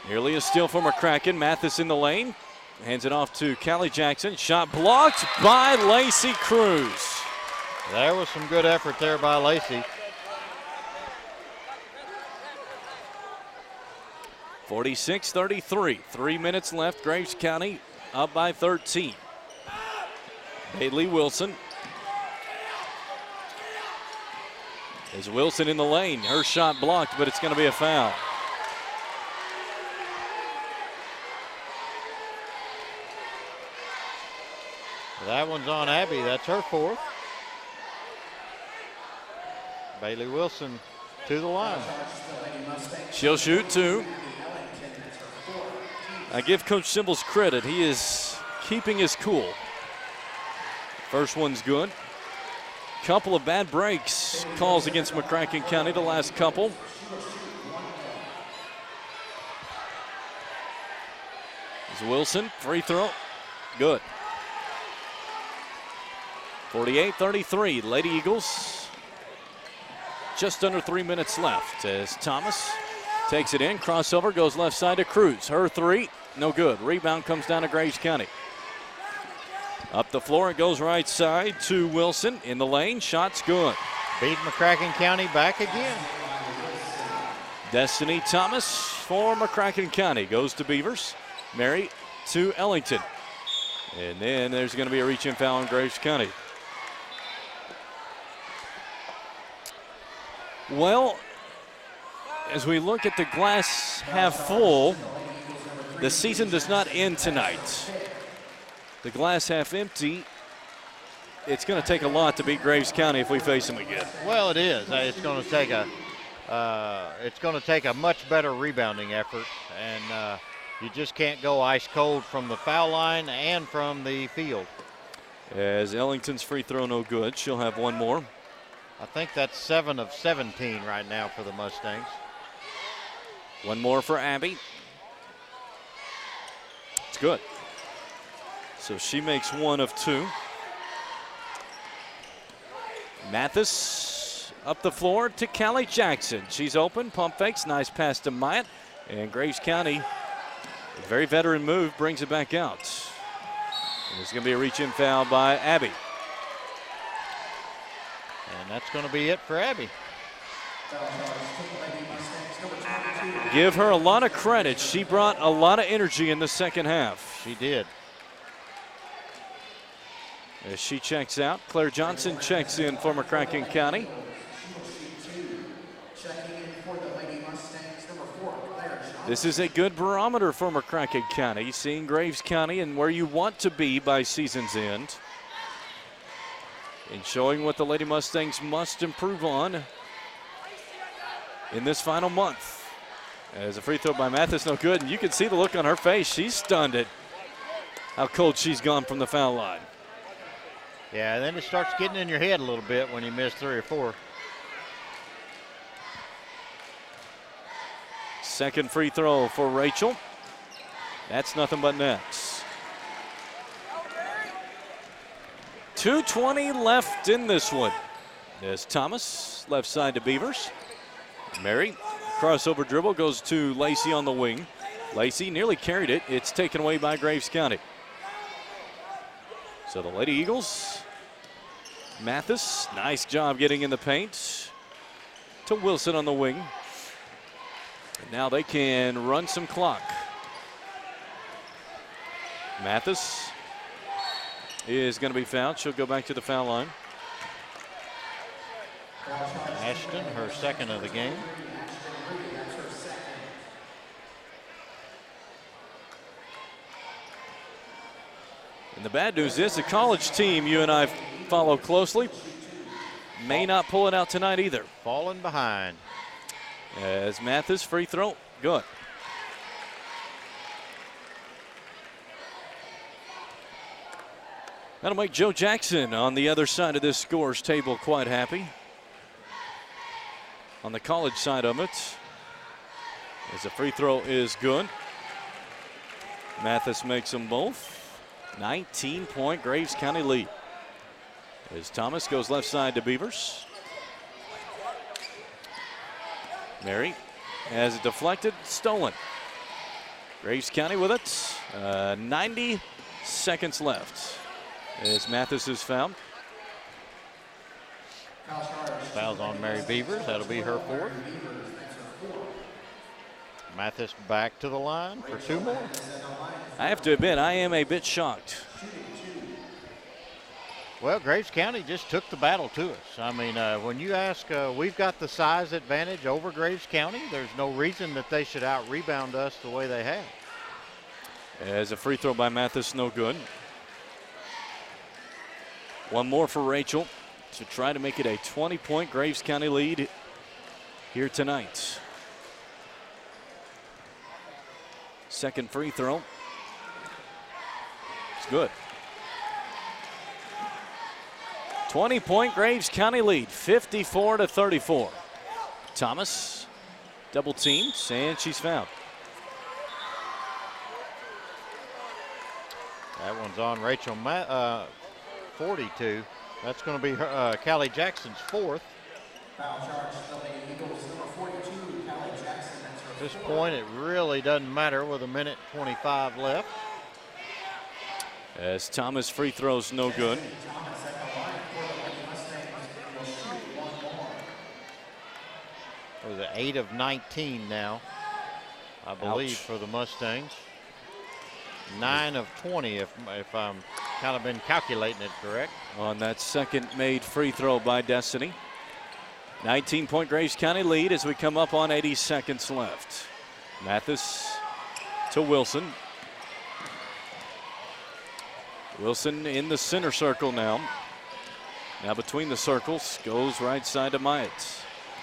Nearly a steal for McCracken. Mathis in the lane. Hands it off to Callie Jackson. Shot blocked by Lacey Cruz. There was some good effort there by Lacey. 46-33. 3 minutes left. Graves County up by 13. Bailey Wilson. Is Wilson in the lane. Her shot blocked, but it's going to be a foul. That one's on Abby. That's her fourth. Bailey Wilson to the line. She'll shoot two. I give Coach Symbols credit. He is keeping his cool. First one's good. Couple of bad breaks. Calls against McCracken County, the last couple. There's Wilson, free throw. Good. 48-33, Lady Eagles. Just under 3 minutes left as Thomas Takes it in, crossover, goes left side to Cruz. Her three, no good. Rebound comes down to Graves County. Up the floor, it goes right side to Wilson in the lane. Shot's good. Beat McCracken County back again. Destiny Thomas for McCracken County goes to Beavers. Mary to Ellington. And then there's going to be a reach-in foul on Graves County. Well, as we look at the glass half full, the season does not end tonight. The glass half empty, it's going to take a lot to beat Graves County if we face them again. Well, it is. It's going to take a much better rebounding effort, and you just can't go ice cold from the foul line and from the field. As Ellington's free throw no good, she'll have one more. I think that's 7 of 17 right now for the Mustangs. One more for Abby. It's good. So she makes 1 of 2. Mathis up the floor to Callie Jackson. She's open, pump fakes, nice pass to Myatt. And Graves County, a very veteran move, brings it back out. And there's going to be a reach-in foul by Abby. And that's going to be it for Abby. Give her a lot of credit. She brought a lot of energy in the second half. She did. As she checks out, Claire Johnson checks in for McCracken County. This is a good barometer for McCracken County, seeing Graves County and where you want to be by season's end, and showing what the Lady Mustangs must improve on in this final month. As a free throw by Mathis, no good, and you can see the look on her face. She's stunned at how cold she's gone from the foul line. Yeah, and then it starts getting in your head a little bit when you miss 3 or 4. Second free throw for Rachel. That's nothing but nets. 2:20 left in this one. As Thomas, left side to Beavers. Mary, crossover dribble, goes to Lacey on the wing. Lacey nearly carried it. It's taken away by Graves County. So the Lady Eagles, Mathis, nice job getting in the paint to Wilson on the wing. And now they can run some clock. Mathis is going to be fouled. She'll go back to the foul line. Ashton, her second of the game. And the bad news is the college team you and I follow closely may not pull it out tonight either. Falling behind. As Mathis, free throw, good. That'll make Joe Jackson on the other side of this scores table quite happy. On the college side of it, as the free throw is good. Mathis makes them both. 19-point Graves County lead. As Thomas goes left side to Beavers. Mary has it deflected, stolen. Graves County with it. 90 seconds left as Mathis is fouled. Fouls on Mary Beavers. That'll be her 4th. Mathis back to the line for 2 more. I have to admit, I am a bit shocked. Well, Graves County just took the battle to us. I mean, when you ask, we've got the size advantage over Graves County. There's no reason that they should out-rebound us the way they have. As a free throw by Mathis, no good. One more for Rachel to try to make it a 20-point Graves County lead here tonight. Second free throw. It's good. 20-point Graves County lead, 54-34. Thomas double teamed, and she's fouled. That one's on Rachel 42. That's going to be her, Callie Jackson's 4th. Foul charge, the Lady Eagles, number 42, Callie Jackson, that's her At this point, it really doesn't matter with 1:25 left. As Thomas free throws no good. It was 8 of 19 now, I believe, for the Mustangs. 9 of 20, if I'm kind of been calculating it correct. On that second made free throw by Destiny. 19-point Graves County lead as we come up on 80 seconds left. Mathis to Wilson. Wilson in the center circle now. Now between the circles, goes right side to Myatt.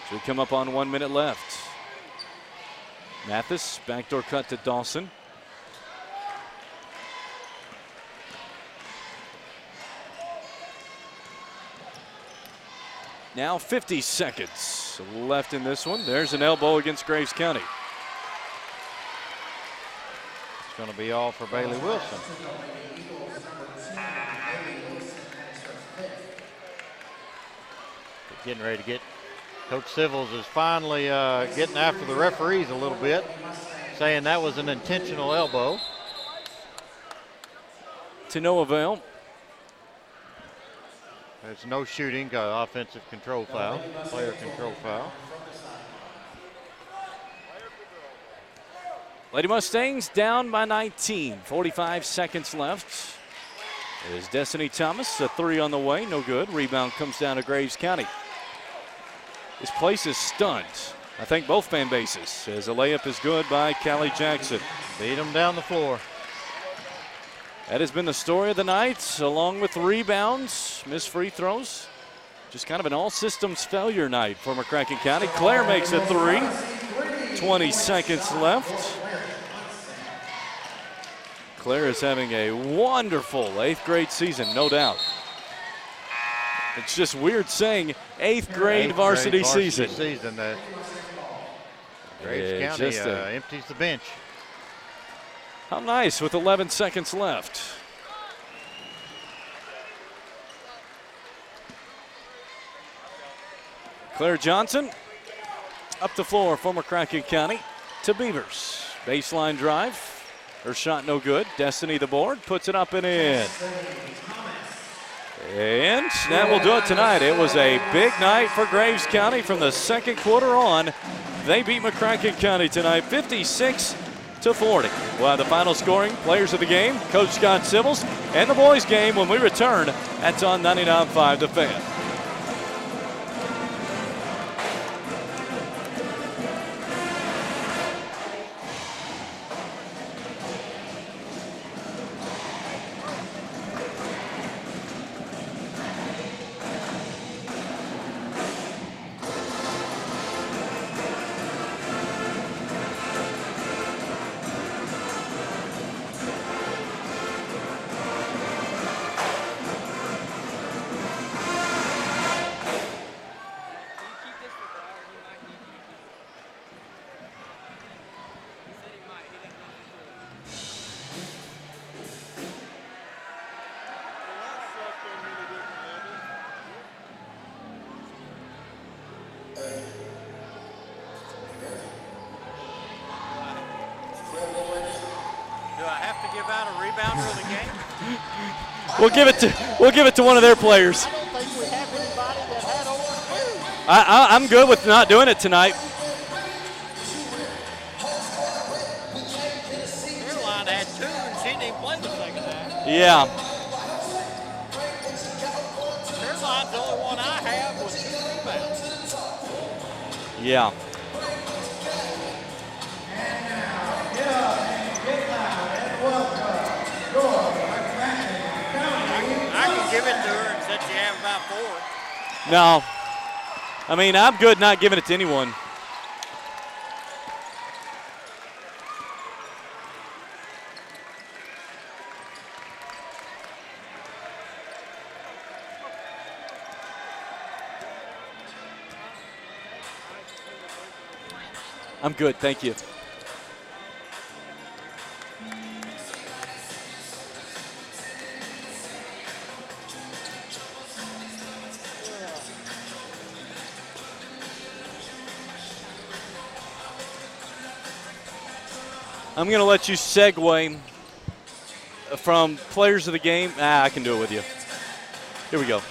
As we come up on 1 minute left. Mathis, backdoor cut to Dawson. Now 50 seconds left in this one. There's an elbow against Graves County. It's going to be all for Bailey Wilson. Getting ready to get, Coach Civils is finally getting after the referees a little bit, saying that was an intentional elbow. To no avail. There's no shooting, offensive control foul, player control foul. Lady Mustangs down by 19, 45 seconds left. There's Destiny Thomas, a three on the way, no good. Rebound comes down to Graves County. This place is stunned. I think both fan bases, as a layup is good by Callie Jackson. Beat them down the floor. That has been the story of the night, along with rebounds, missed free throws. Just kind of an all systems failure night for McCracken County. Claire makes a three. 20 seconds left. Claire is having a wonderful 8th grade season, no doubt. It's just weird saying 8th grade varsity season. Graves County empties the bench. How nice with 11 seconds left. Claire Johnson up the floor for McCracken County to Beavers. Baseline drive. Her shot no good. Destiny the board, puts it up and in. And that will do it tonight. It was a big night for Graves County from the second quarter on. They beat McCracken County tonight 56-40. We'll have the final scoring, players of the game, Coach Scott Civils, and the boys game when we return. That's on 99.5 The Fan. We'll give it to one of their players. I don't think we have anybody that had over two. I'm good with not doing it tonight. Caroline had two and she didn't even play the second half. Yeah. Caroline's the only one I have with 2 rebounds. Yeah. Give it to her and said you have about 4. No. I mean, I'm good not giving it to anyone. I'm good, thank you. I'm going to let you segue from players of the game. I can do it with you. Here we go.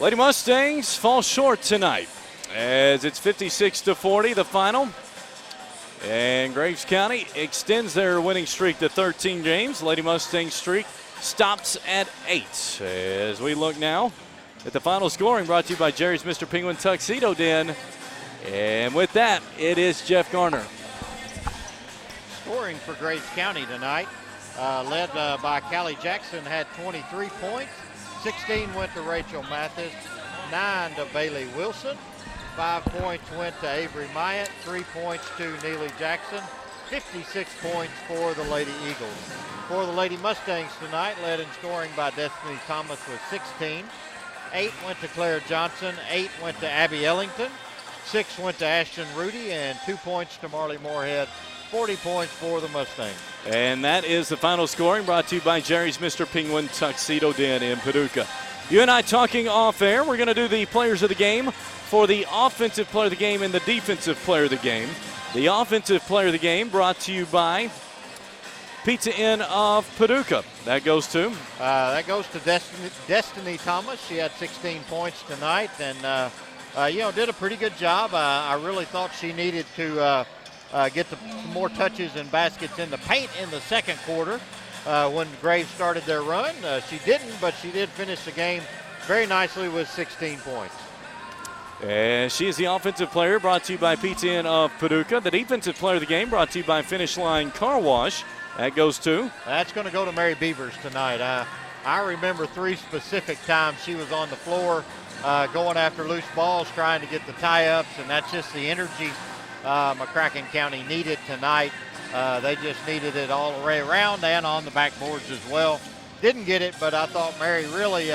Lady Mustangs fall short tonight as it's 56-40, the final. And Graves County extends their winning streak to 13 games. Lady Mustangs streak stops at 8. As we look now at the final scoring, brought to you by Jerry's Mr. Penguin Tuxedo Den. And with that, it is Jeff Garner. Scoring for Graves County tonight, led by Callie Jackson, had 23 points. 16 went to Rachel Mathis, 9 to Bailey Wilson, 5 points went to Avery Myatt, 3 points to Neely Jackson, 56 points for the Lady Eagles. For the Lady Mustangs tonight, led in scoring by Destiny Thomas with 16. 8 went to Claire Johnson, 8 went to Abby Ellington, 6 went to Ashton Rudy, and 2 points to Marley Moorhead. 40 points for the Mustangs. And that is the final scoring, brought to you by Jerry's Mr. Penguin Tuxedo Den in Paducah. You and I talking off air. We're going to do the players of the game for the offensive player of the game and the defensive player of the game. The offensive player of the game brought to you by Pizza Inn of Paducah. That goes to? Destiny Thomas. She had 16 points tonight and, did a pretty good job. I really thought she needed to get some more touches and baskets in the paint in the second quarter when Graves started their run. She didn't, but she did finish the game very nicely with 16 points. And she is the offensive player, brought to you by Pizza Inn of Paducah. The defensive player of the game, brought to you by Finish Line Car Wash. That goes to? That's going to go to Mary Beavers tonight. I remember 3 specific times she was on the floor going after loose balls, trying to get the tie-ups, and that's just the energy McCracken County needed tonight. They just needed it all the way around and on the backboards as well. Didn't get it, but I thought Mary really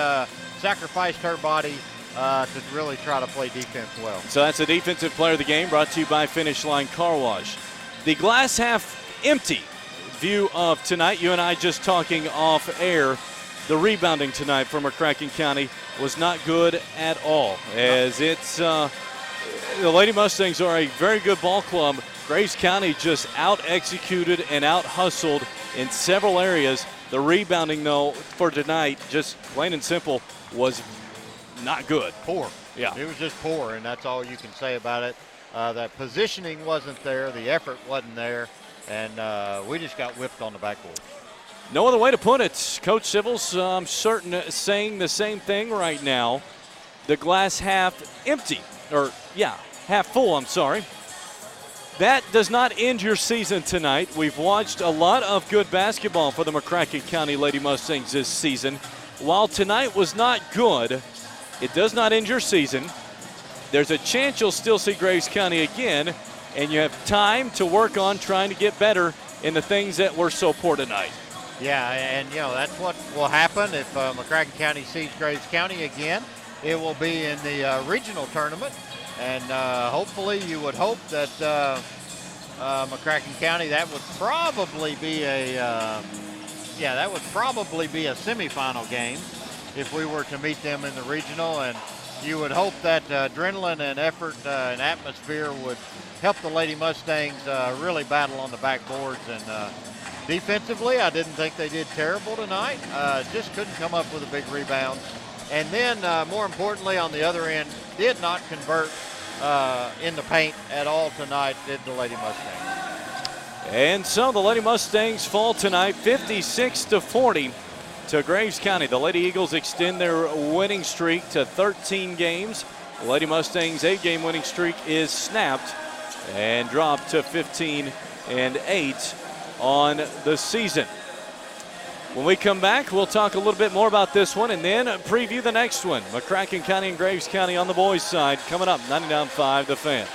sacrificed her body to really try to play defense well. So that's the defensive player of the game, brought to you by Finish Line Car Wash. The glass half empty view of tonight, you and I just talking off air, the rebounding tonight for McCracken County was not good at all, as it's the Lady Mustangs are a very good ball club. Graves County just out-executed and out-hustled in several areas. The rebounding, though, for tonight, just plain and simple, was not good. Poor. Yeah. It was just poor, and that's all you can say about it. That positioning wasn't there. The effort wasn't there, and we just got whipped on the backboard. No other way to put it. Coach Sibbles, I'm certain, saying the same thing right now. The glass half empty. Half full, I'm sorry. That does not end your season tonight. We've watched a lot of good basketball for the McCracken County Lady Mustangs this season. While tonight was not good, it does not end your season. There's a chance you'll still see Graves County again, and you have time to work on trying to get better in the things that were so poor tonight. Yeah, and, that's what will happen if McCracken County sees Graves County again. It will be in the regional tournament, and hopefully you would hope that McCracken County, that would probably be a semifinal game if we were to meet them in the regional, and you would hope that adrenaline and effort and atmosphere would help the Lady Mustangs really battle on the backboards. And defensively, I didn't think they did terrible tonight. Just couldn't come up with a big rebound. And then, more importantly, on the other end, did not convert in the paint at all tonight, did the Lady Mustangs. And so the Lady Mustangs fall tonight 56-40 to Graves County. The Lady Eagles extend their winning streak to 13 games. The Lady Mustangs' 8-game winning streak is snapped and dropped to 15-8 on the season. When we come back, we'll talk a little bit more about this one and then preview the next one. McCracken County and Graves County on the boys' side coming up, 99.5 The Fan.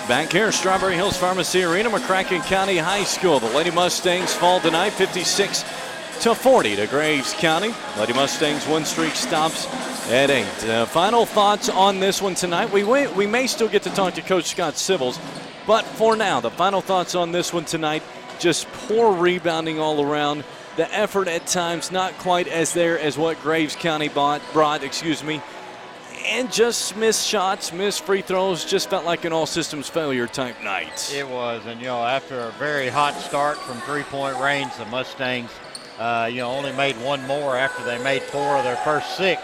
Back here, Strawberry Hills Pharmacy Arena, McCracken County High School. The Lady Mustangs fall tonight 56-40 to Graves County. Lady Mustangs win streak stops at 8. Final thoughts on this one tonight. We may still get to talk to Coach Scott Sibbles, but for now, the final thoughts on this one tonight, just poor rebounding all around. The effort at times not quite as there as what Graves County brought, and just missed shots, missed free throws, just felt like an all-systems failure type night. It was, and after a very hot start from three-point range, the Mustangs, only made one more after they made 4 of their first 6.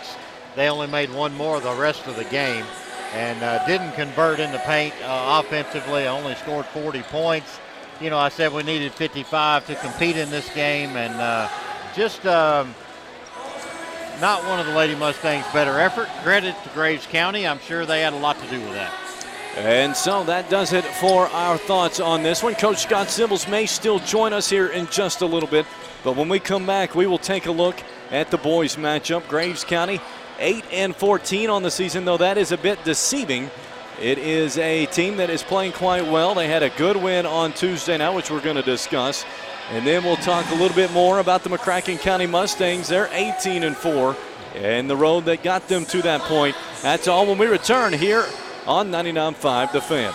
They only made one more the rest of the game, and didn't convert in the paint offensively. Only scored 40 points. I said we needed 55 to compete in this game, and just not one of the Lady Mustangs' better effort. Credit to Graves County. I'm sure they had a lot to do with that. And so that does it for our thoughts on this one. Coach Scott Sibbles may still join us here in just a little bit, but when we come back, we will take a look at the boys' matchup. Graves County 8-14 on the season, though that is a bit deceiving. It is a team that is playing quite well. They had a good win on Tuesday night, which we're going to discuss. And then we'll talk a little bit more about the McCracken County Mustangs. They're 18-4, and the road that got them to that point. That's all when we return here on 99.5 The Fan.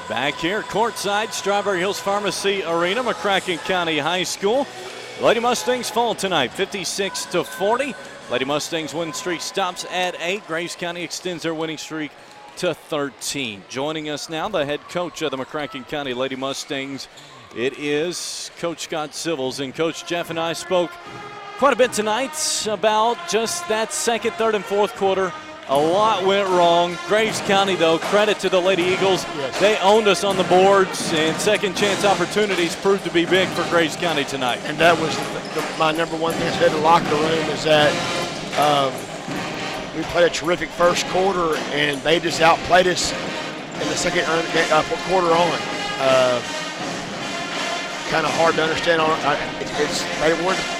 Back here, courtside, Strawberry Hills Pharmacy Arena, McCracken County High School. Lady Mustangs fall tonight, 56-40. Lady Mustangs win streak stops at 8. Graves County extends their winning streak to 13. Joining us now, the head coach of the McCracken County Lady Mustangs. It is Coach Scott Sibbles. And Coach Jeff and I spoke quite a bit tonight about just that second, third, and fourth quarter. A lot went wrong. Graves County, though, credit to the Lady Eagles. Yes. They owned us on the boards, and second chance opportunities proved to be big for Graves County tonight. And that was my number one thing I said in the locker room is that we played a terrific first quarter, and they just outplayed us in the second quarter on. Kind of hard to understand. They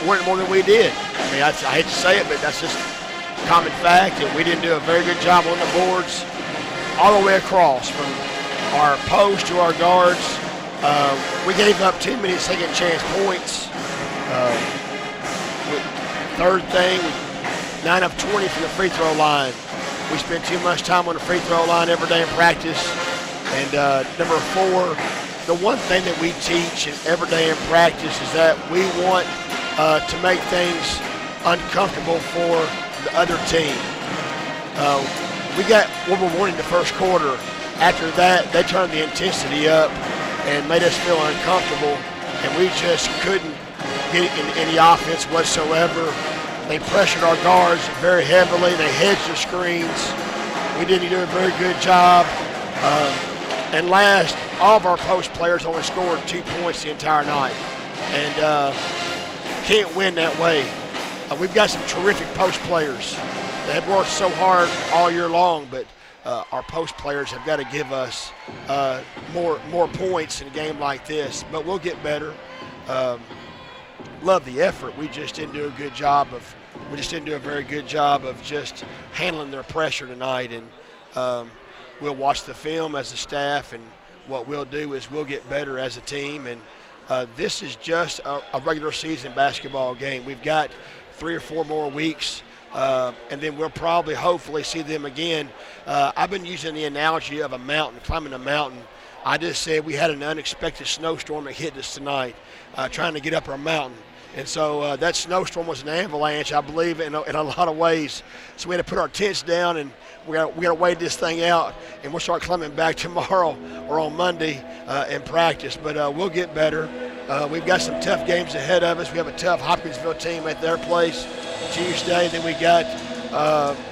weren't more than we did. I mean, I hate to say it, but that's just common fact, and we didn't do a very good job on the boards all the way across from our post to our guards. We gave up too many second chance points. Third thing, 9 of 20 from the free throw line. We spent too much time on the free throw line every day in practice. And number 4, the one thing that we teach every day in practice is that we want to make things uncomfortable for the other team. We got what we wanted in the first quarter. After that, they turned the intensity up and made us feel uncomfortable, and we just couldn't get any offense whatsoever. They pressured our guards very heavily. They hedged the screens. We didn't do a very good job. And last, all of our post players only scored 2 points the entire night. And can't win that way. We've got some terrific post players. They have worked so hard all year long, but our post players have got to give us more points in a game like this. But we'll get better. Love the effort. We just didn't do a good job of. We just didn't do a very good job of just handling their pressure tonight. And we'll watch the film as a staff, and what we'll do is we'll get better as a team. And this is just a regular season basketball game. We've got 3 or 4 more weeks, and then we'll probably, hopefully, see them again. I've been using the analogy of a mountain, climbing a mountain. I just said we had an unexpected snowstorm that hit us tonight, trying to get up our mountain. And so that snowstorm was an avalanche, I believe, in a lot of ways. So we had to put our tents down, and we got to wait this thing out, and we'll start climbing back tomorrow or on Monday in practice. But we'll get better. We've got some tough games ahead of us. We have a tough Hopkinsville team at their place Tuesday. Then we got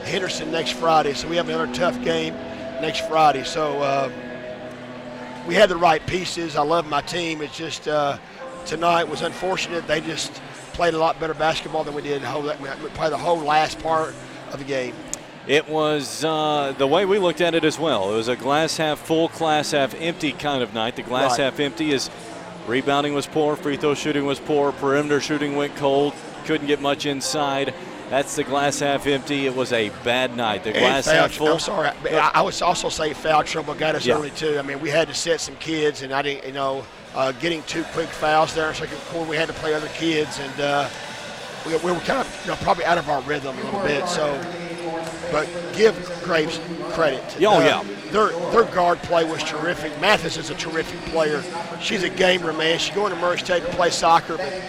Henderson next Friday. So we have another tough game next Friday. So we had the right pieces. I love my team. It's just tonight was unfortunate. They just played a lot better basketball than we did probably the whole last part of the game. It was the way we looked at it as well. It was a glass half full, glass half empty kind of night. The glass half empty is rebounding was poor, free throw shooting was poor, perimeter shooting went cold, couldn't get much inside. That's the glass half empty. It was a bad night. The glass half full. I'm sorry. I would also say foul trouble got us early too. I mean, we had to set some kids, and I didn't, getting 2 quick fouls there in the second quarter. We had to play other kids, and we were kind of probably out of our rhythm a little bit. So, but give Graves credit. Their guard play was terrific. Mathis is a terrific player. She's a gamer, man. She's going to Murray State to play soccer, but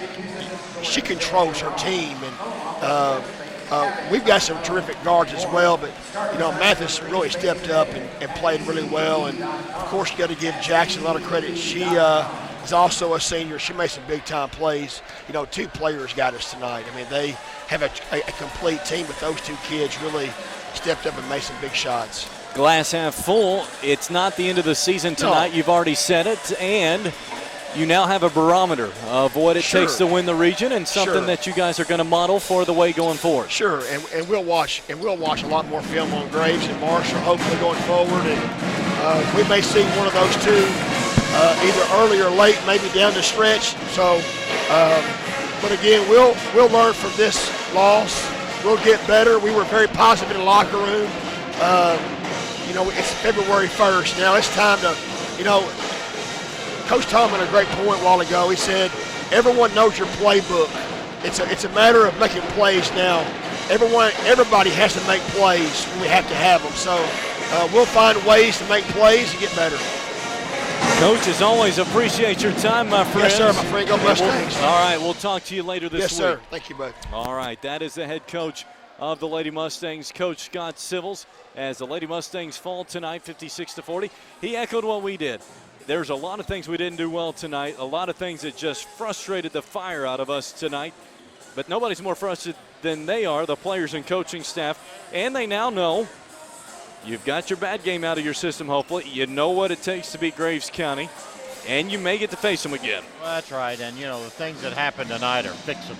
she controls her team. And we've got some terrific guards as well, but Mathis really stepped up and played really well. And of course, you got to give Jackson a lot of credit. She is also a senior. She made some big time plays. 2 players got us tonight. I mean, they have a complete team, but those 2 kids really stepped up and made some big shots. Glass half full. It's not the end of the season tonight. No. You've already said it, and you now have a barometer of what it takes to win the region, and something that you guys are going to model for the way going forward. Sure, and we'll watch a lot more film on Graves and Marshall, hopefully going forward, and we may see one of those 2 either early or late, maybe down the stretch. So, but again, we'll learn from this loss. We'll get better. We were very positive in the locker room. It's February 1st now. It's time to, Coach Tom made a great point a while ago. He said, everyone knows your playbook. It's a matter of making plays now. Everybody has to make plays when we have to have them. So we'll find ways to make plays and get better. Coach, as always, appreciate your time, my friend. Yes, sir, my friend. God bless. Thanks. All right, we'll talk to you later this week. Yes, sir. Thank you, bud. All right, that is the head coach of the Lady Mustangs, Coach Scott Civils, as the Lady Mustangs fall tonight 56-40. He echoed what we did. There's a lot of things we didn't do well tonight, a lot of things that just frustrated the fire out of us tonight. But nobody's more frustrated than they are, the players and coaching staff. And they now know you've got your bad game out of your system, hopefully. You know what it takes to beat Graves County, and you may get to face them again. Well, that's right. And, the things that happened tonight are fixable.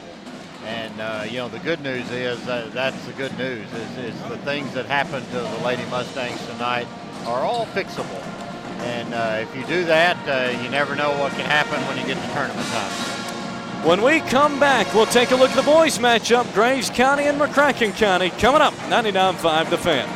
And, the good news is that's the good news is the things that happened to the Lady Mustangs tonight are all fixable. And if you do that, you never know what can happen when you get to tournament time. When we come back, we'll take a look at the boys matchup, Graves County and McCracken County, coming up, 99.5 The Fan.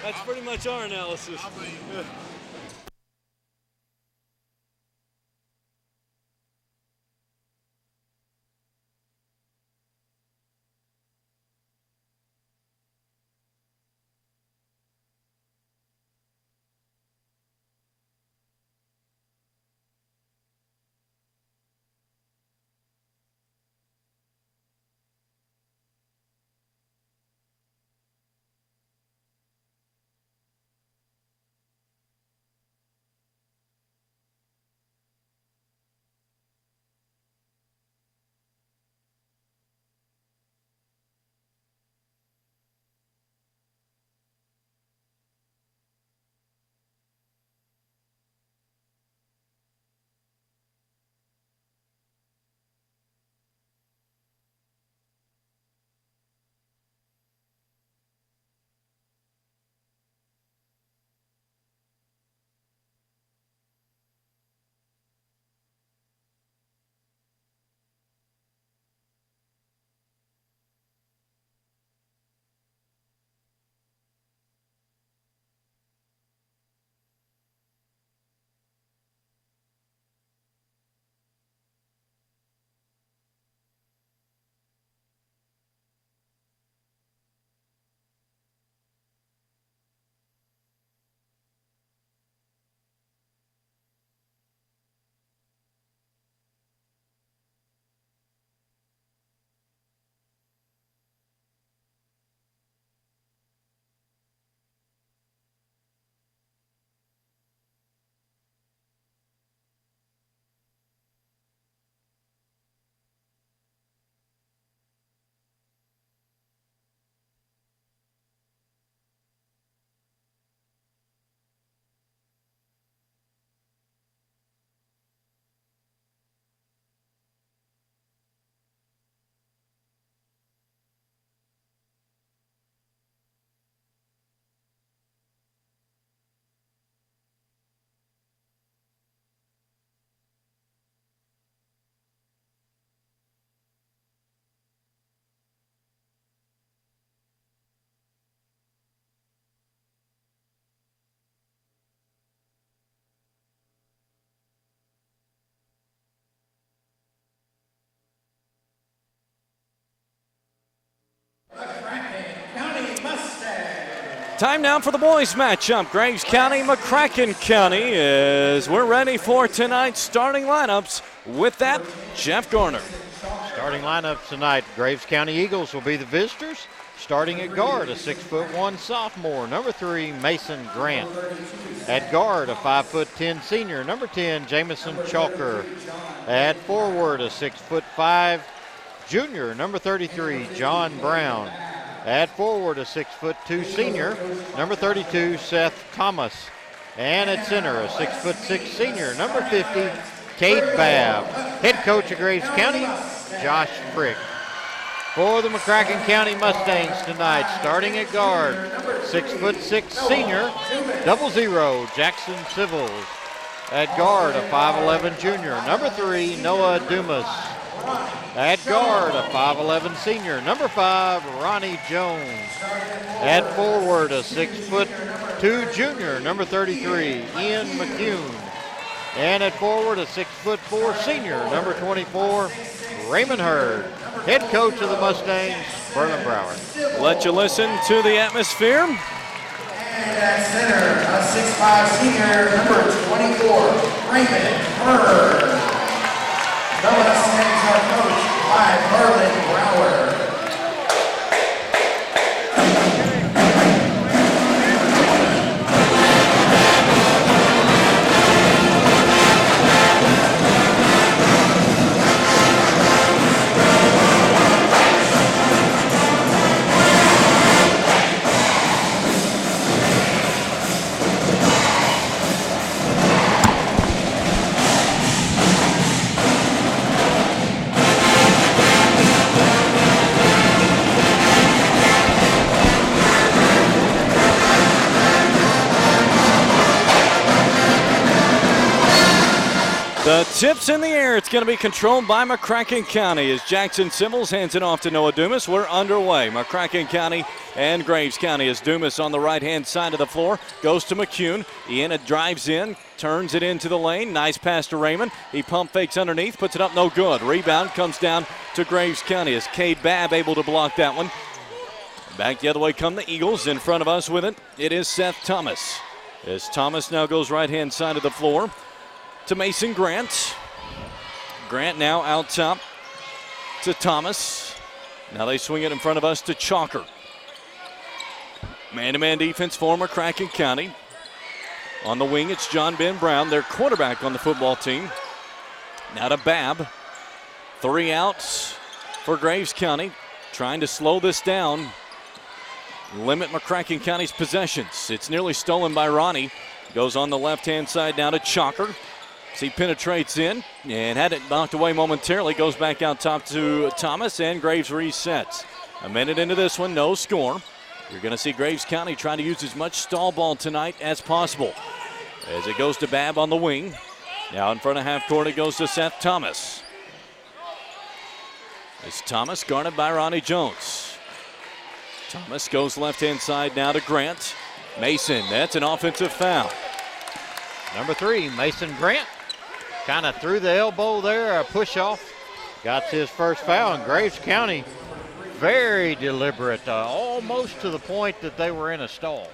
That's pretty much our analysis. Time now for the boys matchup. Graves County, McCracken County, as we're ready for tonight's starting lineups. With that, Jeff Garner. Starting lineups tonight, Graves County Eagles will be the visitors. Starting at guard, a 6'1" sophomore, number 3, Mason Grant. At guard, a 5'10" senior, number 10, Jamison Chalker. At forward, a 6'5" junior, number 33, John Brown. At forward, a 6'2" senior, number 32, Seth Thomas. And at center, a 6'6" senior, number 50, Cade Babb. Head coach of Graves County, Josh Frick. For the McCracken County Mustangs tonight, starting at guard, 6'6" senior, 00, Jackson Civils. At guard, a 5'11" junior, number 3, Noah Dumas. At guard, a 5'11" senior, number 5, Ronnie Jones. At forward, a 6'2" junior, number 33, Ian McCune. And at forward, a 6'4" senior, number 24, Raymond Hurd. Head coach of the Mustangs, Vernon Brower. Let you listen to the atmosphere. And at center, a 6'5" senior, number 24, Raymond Hurd. The Mustangs are coached by Vernon Brower. The tip's in the air. It's going to be controlled by McCracken County as Jackson Simmels hands it off to Noah Dumas. We're underway. McCracken County and Graves County as Dumas on the right-hand side of the floor. Goes to McCune. Ian drives in, turns it into the lane. Nice pass to Raymond. He pump fakes underneath, puts it up, no good. Rebound comes down to Graves County as Cade Babb able to block that one. Back the other way come the Eagles. In front of us with it, it is Seth Thomas. As Thomas now goes right-hand side of the floor to Mason Grant. Grant now out top to Thomas. Now they swing it in front of us to Chalker. Man-to-man defense for McCracken County. On the wing, it's John Ben Brown, their quarterback on the football team. Now to Babb. 3 outs for Graves County. Trying to slow this down. Limit McCracken County's possessions. It's nearly stolen by Ronnie. Goes on the left-hand side now to Chalker. He penetrates in and had it knocked away momentarily. Goes back out top to Thomas, and Graves resets. A minute into this one, no score. You're going to see Graves County trying to use as much stall ball tonight as possible. As it goes to Babb on the wing. Now in front of half court, it goes to Seth Thomas. It's Thomas guarded by Ronnie Jones. Thomas goes left-hand side now to Grant. Mason, that's an offensive foul. Number 3, Mason Grant. Kind of threw the elbow there, a push off. Got his first foul, and Graves County very deliberate, almost to the point that they were in a stall.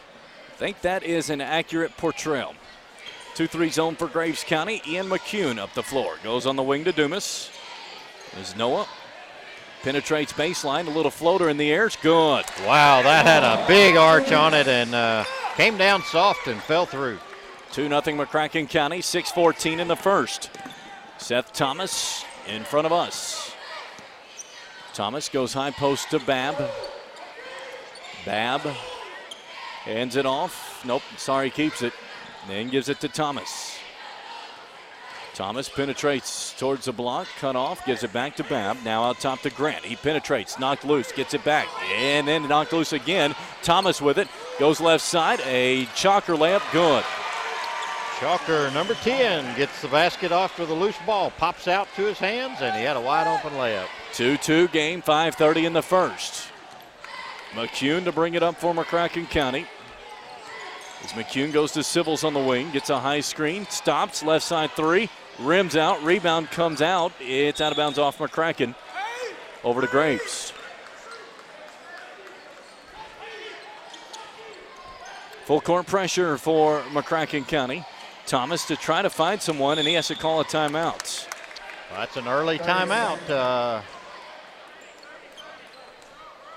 I think that is an accurate portrayal. 2-3 zone for Graves County. Ian McCune up the floor. Goes on the wing to Dumas. There's Noah. Penetrates baseline, a little floater in the air. It's good. Wow, that had a big arch on it and came down soft and fell through. 2-0 McCracken County, 6:14 in the first. Seth Thomas in front of us. Thomas goes high post to Babb. Babb hands it off. Nope, sorry, keeps it. Then gives it to Thomas. Thomas penetrates towards the block, cut off, gives it back to Babb. Now out top to Grant. He penetrates, knocked loose, gets it back, and then knocked loose again. Thomas with it, goes left side, a Chalker layup, good. Chalker, number 10, gets the basket off with a loose ball, pops out to his hands, and he had a wide open layup. 2-2 game, 5:30 in the first. McCune to bring it up for McCracken County. As McCune goes to Civils on the wing, gets a high screen, stops, left side 3, rims out, rebound comes out. It's out of bounds off McCracken. Over to Graves. Full court pressure for McCracken County. Thomas to try to find someone, and he has to call a timeout. Well, that's an early timeout.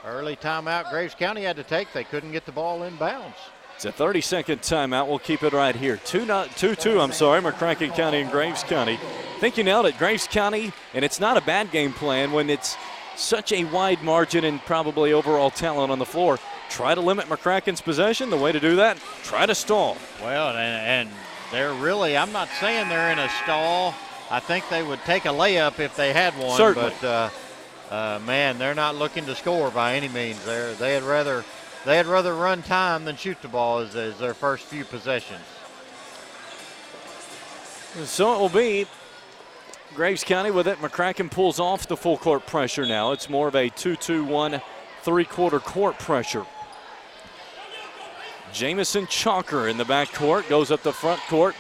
Early timeout Graves County had to take. They couldn't get the ball in bounds. It's a 30-second timeout. We'll keep it right here. 2-2, McCracken County and Graves County. I think you nailed it. Graves County, and it's not a bad game plan when it's such a wide margin and probably overall talent on the floor. Try to limit McCracken's possession. The way to do that, try to stall. Well, and they're really, I'm not saying they're in a stall. I think they would take a layup if they had one. Certainly. But, man, they're not looking to score by any means. They'd rather run time than shoot the ball as their first few possessions. So it will be Graves County with it. McCracken pulls off the full court pressure now. It's more of a 2-2-1 3-quarter court pressure. Jamison Chalker in the back court, goes up the front court.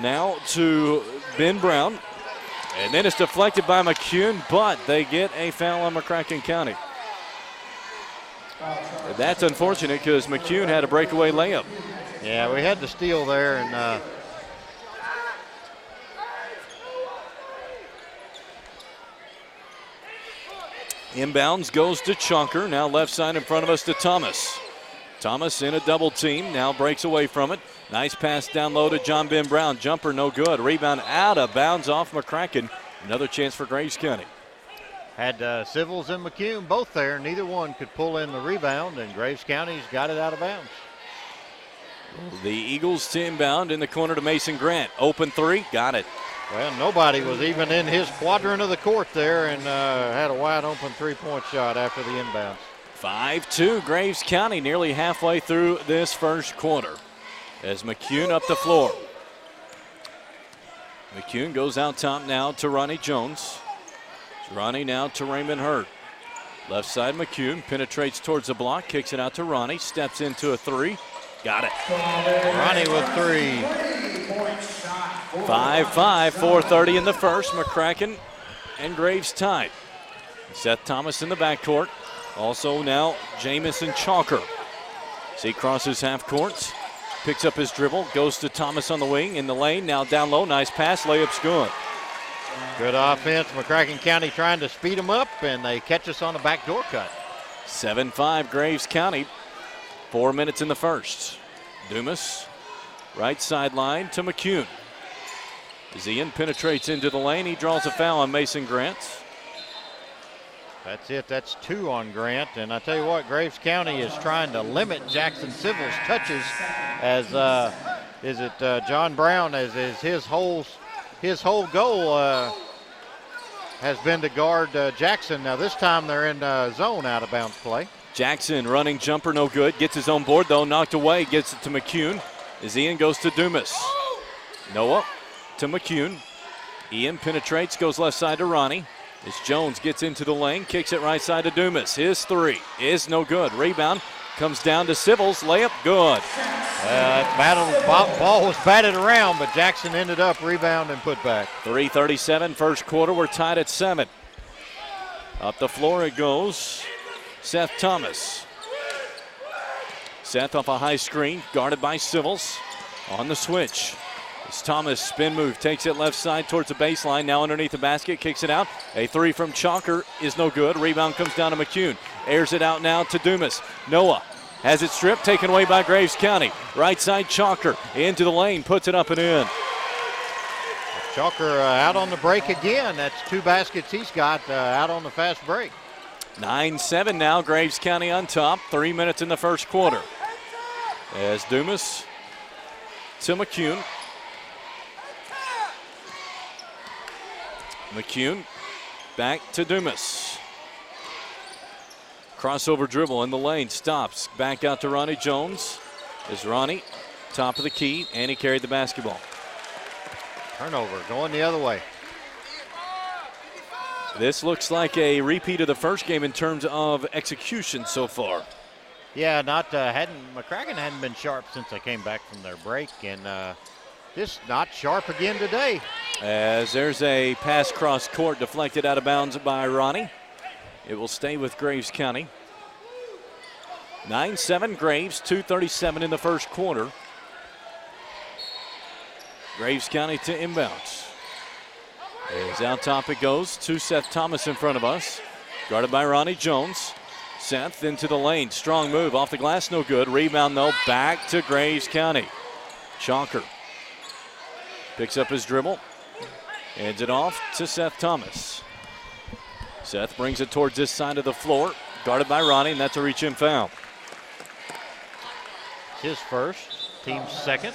Now to Ben Brown. And then it's deflected by McCune, but they get a foul on McCracken County. That's unfortunate because McCune had a breakaway layup. Yeah, we had the steal there, and inbounds goes to Chalker. Now left side in front of us to Thomas. Thomas in a double team, now breaks away from it. Nice pass down low to John Ben Brown. Jumper no good. Rebound out of bounds off McCracken. Another chance for Graves County. had Civils and McCune both there. Neither one could pull in the rebound, and Graves County's got it out of bounds. The Eagles to inbound in the corner to Mason Grant. Open three, got it. Well, nobody was even in his quadrant of the court there, and had a wide open three-point shot after the inbounds. 5-2 Graves County, nearly halfway through this first quarter. As McCune up the floor. McCune goes out top now to Ronnie Jones. Ronnie now to Raymond Hurt. Left side, McCune penetrates towards the block, kicks it out to Ronnie, steps into a three. Got it. Ronnie with 3. 5-5, 4:30 in the first. McCracken and Graves tied. Seth Thomas in the backcourt. Also now Jamison Chalker. As he crosses half court, picks up his dribble, goes to Thomas on the wing in the lane. Now down low, nice pass, layup's good. Good offense. McCracken County trying to speed them up, and they catch us on a backdoor cut. 7-5 Graves County. 4 minutes in the first. Dumas, right sideline to McCune. As Ian penetrates into the lane, he draws a foul on Mason Grant. That's it. That's 2 on Grant. And I tell you what, Graves County is trying to limit Jackson Civil's touches as John Brown as is his whole goal has been to guard Jackson. Now this time they're in zone out of bounds play. Jackson running jumper, no good. Gets his own board though, knocked away. Gets it to McCune. As Ian goes to Dumas. Noah to McCune. Ian penetrates, goes left side to Ronnie. As Jones gets into the lane, kicks it right side to Dumas. His three is no good. Rebound comes down to Civils. Layup good. Ball was batted around, but Jackson ended up rebound and put back. 3:37 first quarter. We're tied at 7. Up the floor it goes. Seth Thomas. Seth off a high screen, guarded by Civils. On the switch. As Thomas spin move, takes it left side towards the baseline. Now underneath the basket, kicks it out. A three from Chalker is no good. Rebound comes down to McCune. Airs it out now to Dumas. Noah has it stripped, taken away by Graves County. Right side, Chalker into the lane, puts it up and in. Chalker out on the break again. That's 2 baskets he's got out on the fast break. 9-7 now, Graves County on top. 3 minutes in the first quarter. As Dumas to McCune. McCune back to Dumas. Crossover dribble in the lane, stops. Back out to Ronnie Jones. Is Ronnie top of the key, and he carried the basketball. Turnover going the other way. This looks like a repeat of the first game in terms of execution so far. Yeah, McCracken hadn't been sharp since they came back from their break, and just not sharp again today. As there's a pass cross court deflected out of bounds by Ronnie. It will stay with Graves County. 9-7 Graves, 2:37 in the first quarter. Graves County to inbounds. As out top it goes to Seth Thomas in front of us. Guarded by Ronnie Jones. Seth into the lane. Strong move off the glass, no good. Rebound though, back to Graves County. Chalker picks up his dribble. Hands it off to Seth Thomas. Seth brings it towards this side of the floor. Guarded by Ronnie, and that's a reach-in foul. His first, team's second.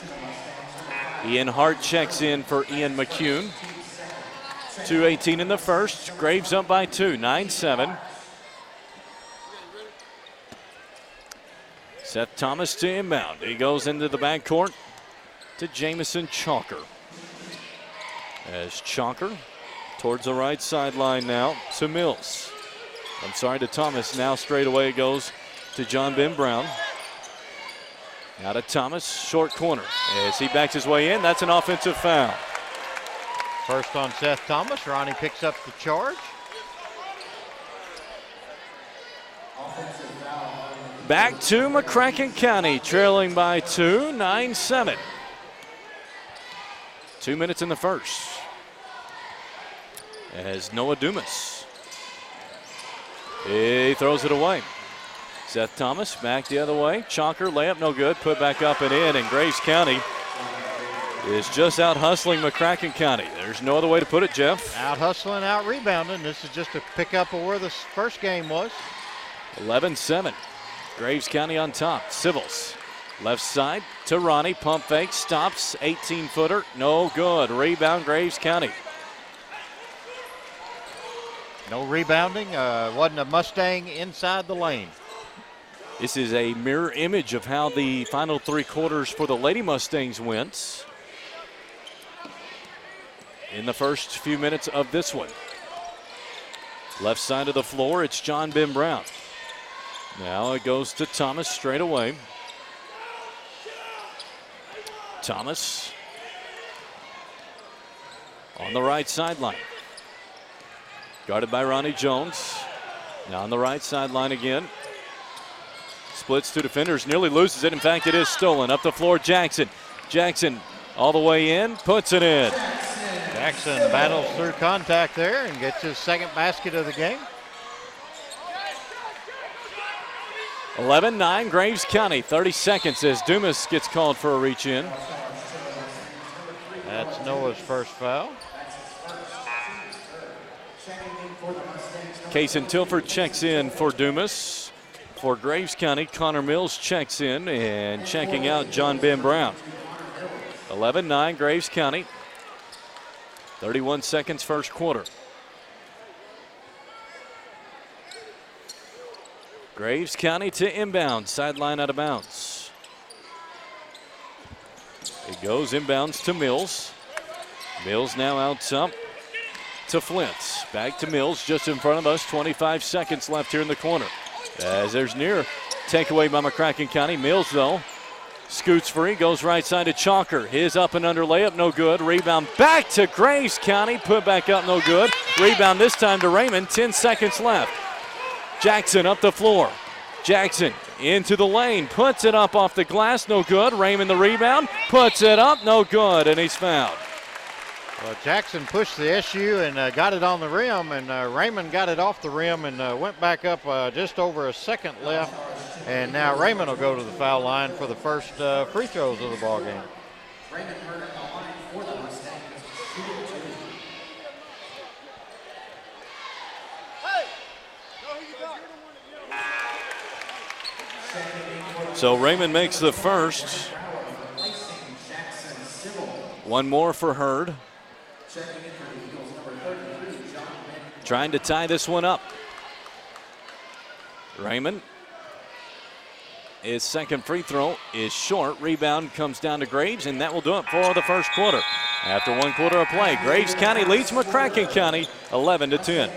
Ian Hart checks in for Ian McCune. 2:18 in the first. Graves up by 2, 9-7. Seth Thomas to inbound. He goes into the backcourt to Jamison Chalker. As Chalker towards the right sideline now to Mills. To Thomas. Now straight away it goes to John Ben Brown. Now to Thomas, short corner. As he backs his way in, that's an offensive foul. First on Seth Thomas. Ronnie picks up the charge. Back to McCracken County, trailing by 2, 9-7. 2 minutes in the first. As Noah Dumas. He throws it away. Seth Thomas back the other way. Chalker layup no good. Put back up and in. And Graves County is just out hustling McCracken County. There's no other way to put it, Jeff. Out hustling, out rebounding. This is just a pickup of where the first game was. 11-7. Graves County on top. Civils. Left side to Ronnie. Pump fake. Stops. 18-footer. No good. Rebound Graves County. No rebounding. Wasn't a Mustang inside the lane. This is a mirror image of how the final 3 quarters for the Lady Mustangs went. in the first few minutes of this one. Left side of the floor, it's John Ben Brown. Now it goes to Thomas straight away. Thomas on the right sideline. Guarded by Ronnie Jones. Now on the right sideline again. Splits two defenders, nearly loses it. In fact, it is stolen. Up the floor, Jackson. Jackson all the way in, puts it in. Jackson battles through contact there and gets his second basket of the game. 11-9 Graves County. 30 seconds as Dumas gets called for a reach in. That's Noah's first foul. Kaysen Tilford checks in for Dumas. For Graves County, Connor Mills checks in, and checking out John Ben Brown. 11-9 Graves County. 31 seconds first quarter. Graves County to inbound, sideline out of bounds. It goes inbounds to Mills. Mills now out top to Flintz. Back to Mills just in front of us. 25 seconds left here in the corner. As there's near takeaway by McCracken County. Mills, though, scoots free, goes right side to Chalker. His up and under layup, no good. Rebound back to Graves County. Put back up, no good. Rebound this time to Raymond. 10 seconds left. Jackson up the floor. Jackson into the lane. Puts it up off the glass, no good. Raymond the rebound. Puts it up, no good, and he's fouled. Well, Jackson pushed the SU and got it on the rim, and Raymond got it off the rim and went back up just over a second left. And now Raymond will go to the foul line for the first free throws of the ball game. Raymond Hurd at the line for the Mustangs. So Raymond makes the first. One more for Hurd. Trying to tie this one up. Raymond. His second free throw is short. Rebound comes down to Graves, and that will do it for the first quarter. After 1 quarter of play, Graves County leads McCracken County 11-10.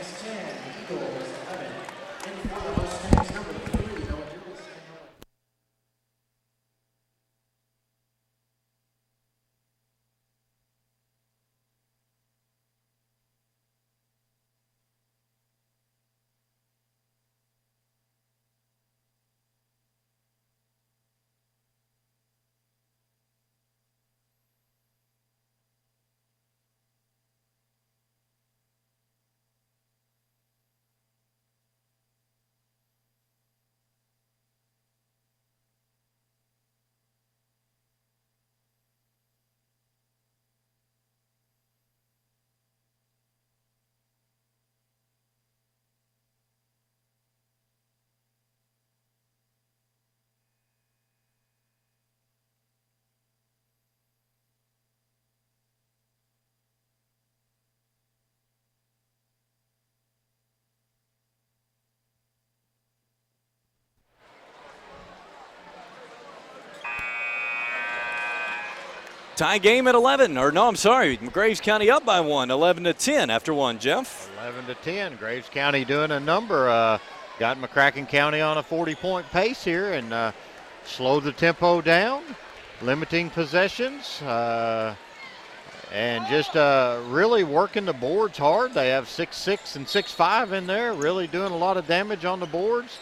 Tie game at 11, or no, I'm sorry, Graves County up by 1, 11-10 after 1, Jeff. 11-10, Graves County doing a number. Got McCracken County on a 40-point pace here and slowed the tempo down, limiting possessions, and just really working the boards hard. They have 6'6" and 6'5" in there, really doing a lot of damage on the boards.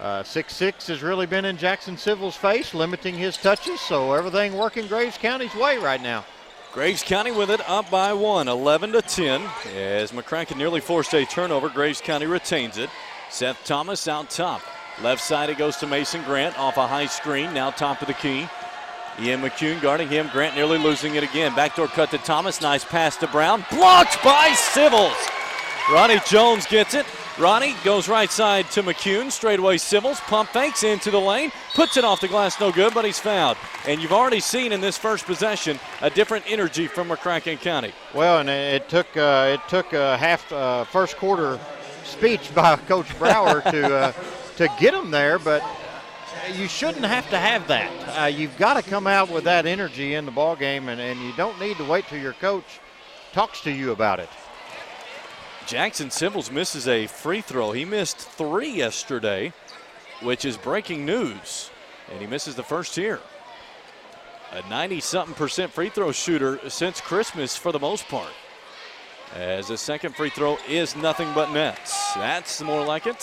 6'6" has really been in Jackson Civil's face, limiting his touches, so everything working Graves County's way right now. Graves County with it up by 1, 11-10. As McCracken nearly forced a turnover, Graves County retains it. Seth Thomas out top. Left side it goes to Mason Grant off a high screen, now top of the key. Ian McCune guarding him. Grant nearly losing it again. Backdoor cut to Thomas, nice pass to Brown. Blocked by Civils. Ronnie Jones gets it. Ronnie goes right side to McCune. Straightaway Civils. Pump fakes into the lane. Puts it off the glass, no good, but he's fouled. And you've already seen in this first possession a different energy from McCracken County. Well, and it took a first quarter speech by Coach Brower to get them there, but you shouldn't have to have that. You've got to come out with that energy in the ball game, and you don't need to wait till your coach talks to you about it. Jackson Symbols misses a free throw. He missed 3 yesterday, which is breaking news. And he misses the first here. A 90-something% free throw shooter since Christmas for the most part. As the second free throw is nothing but nets. That's more like it.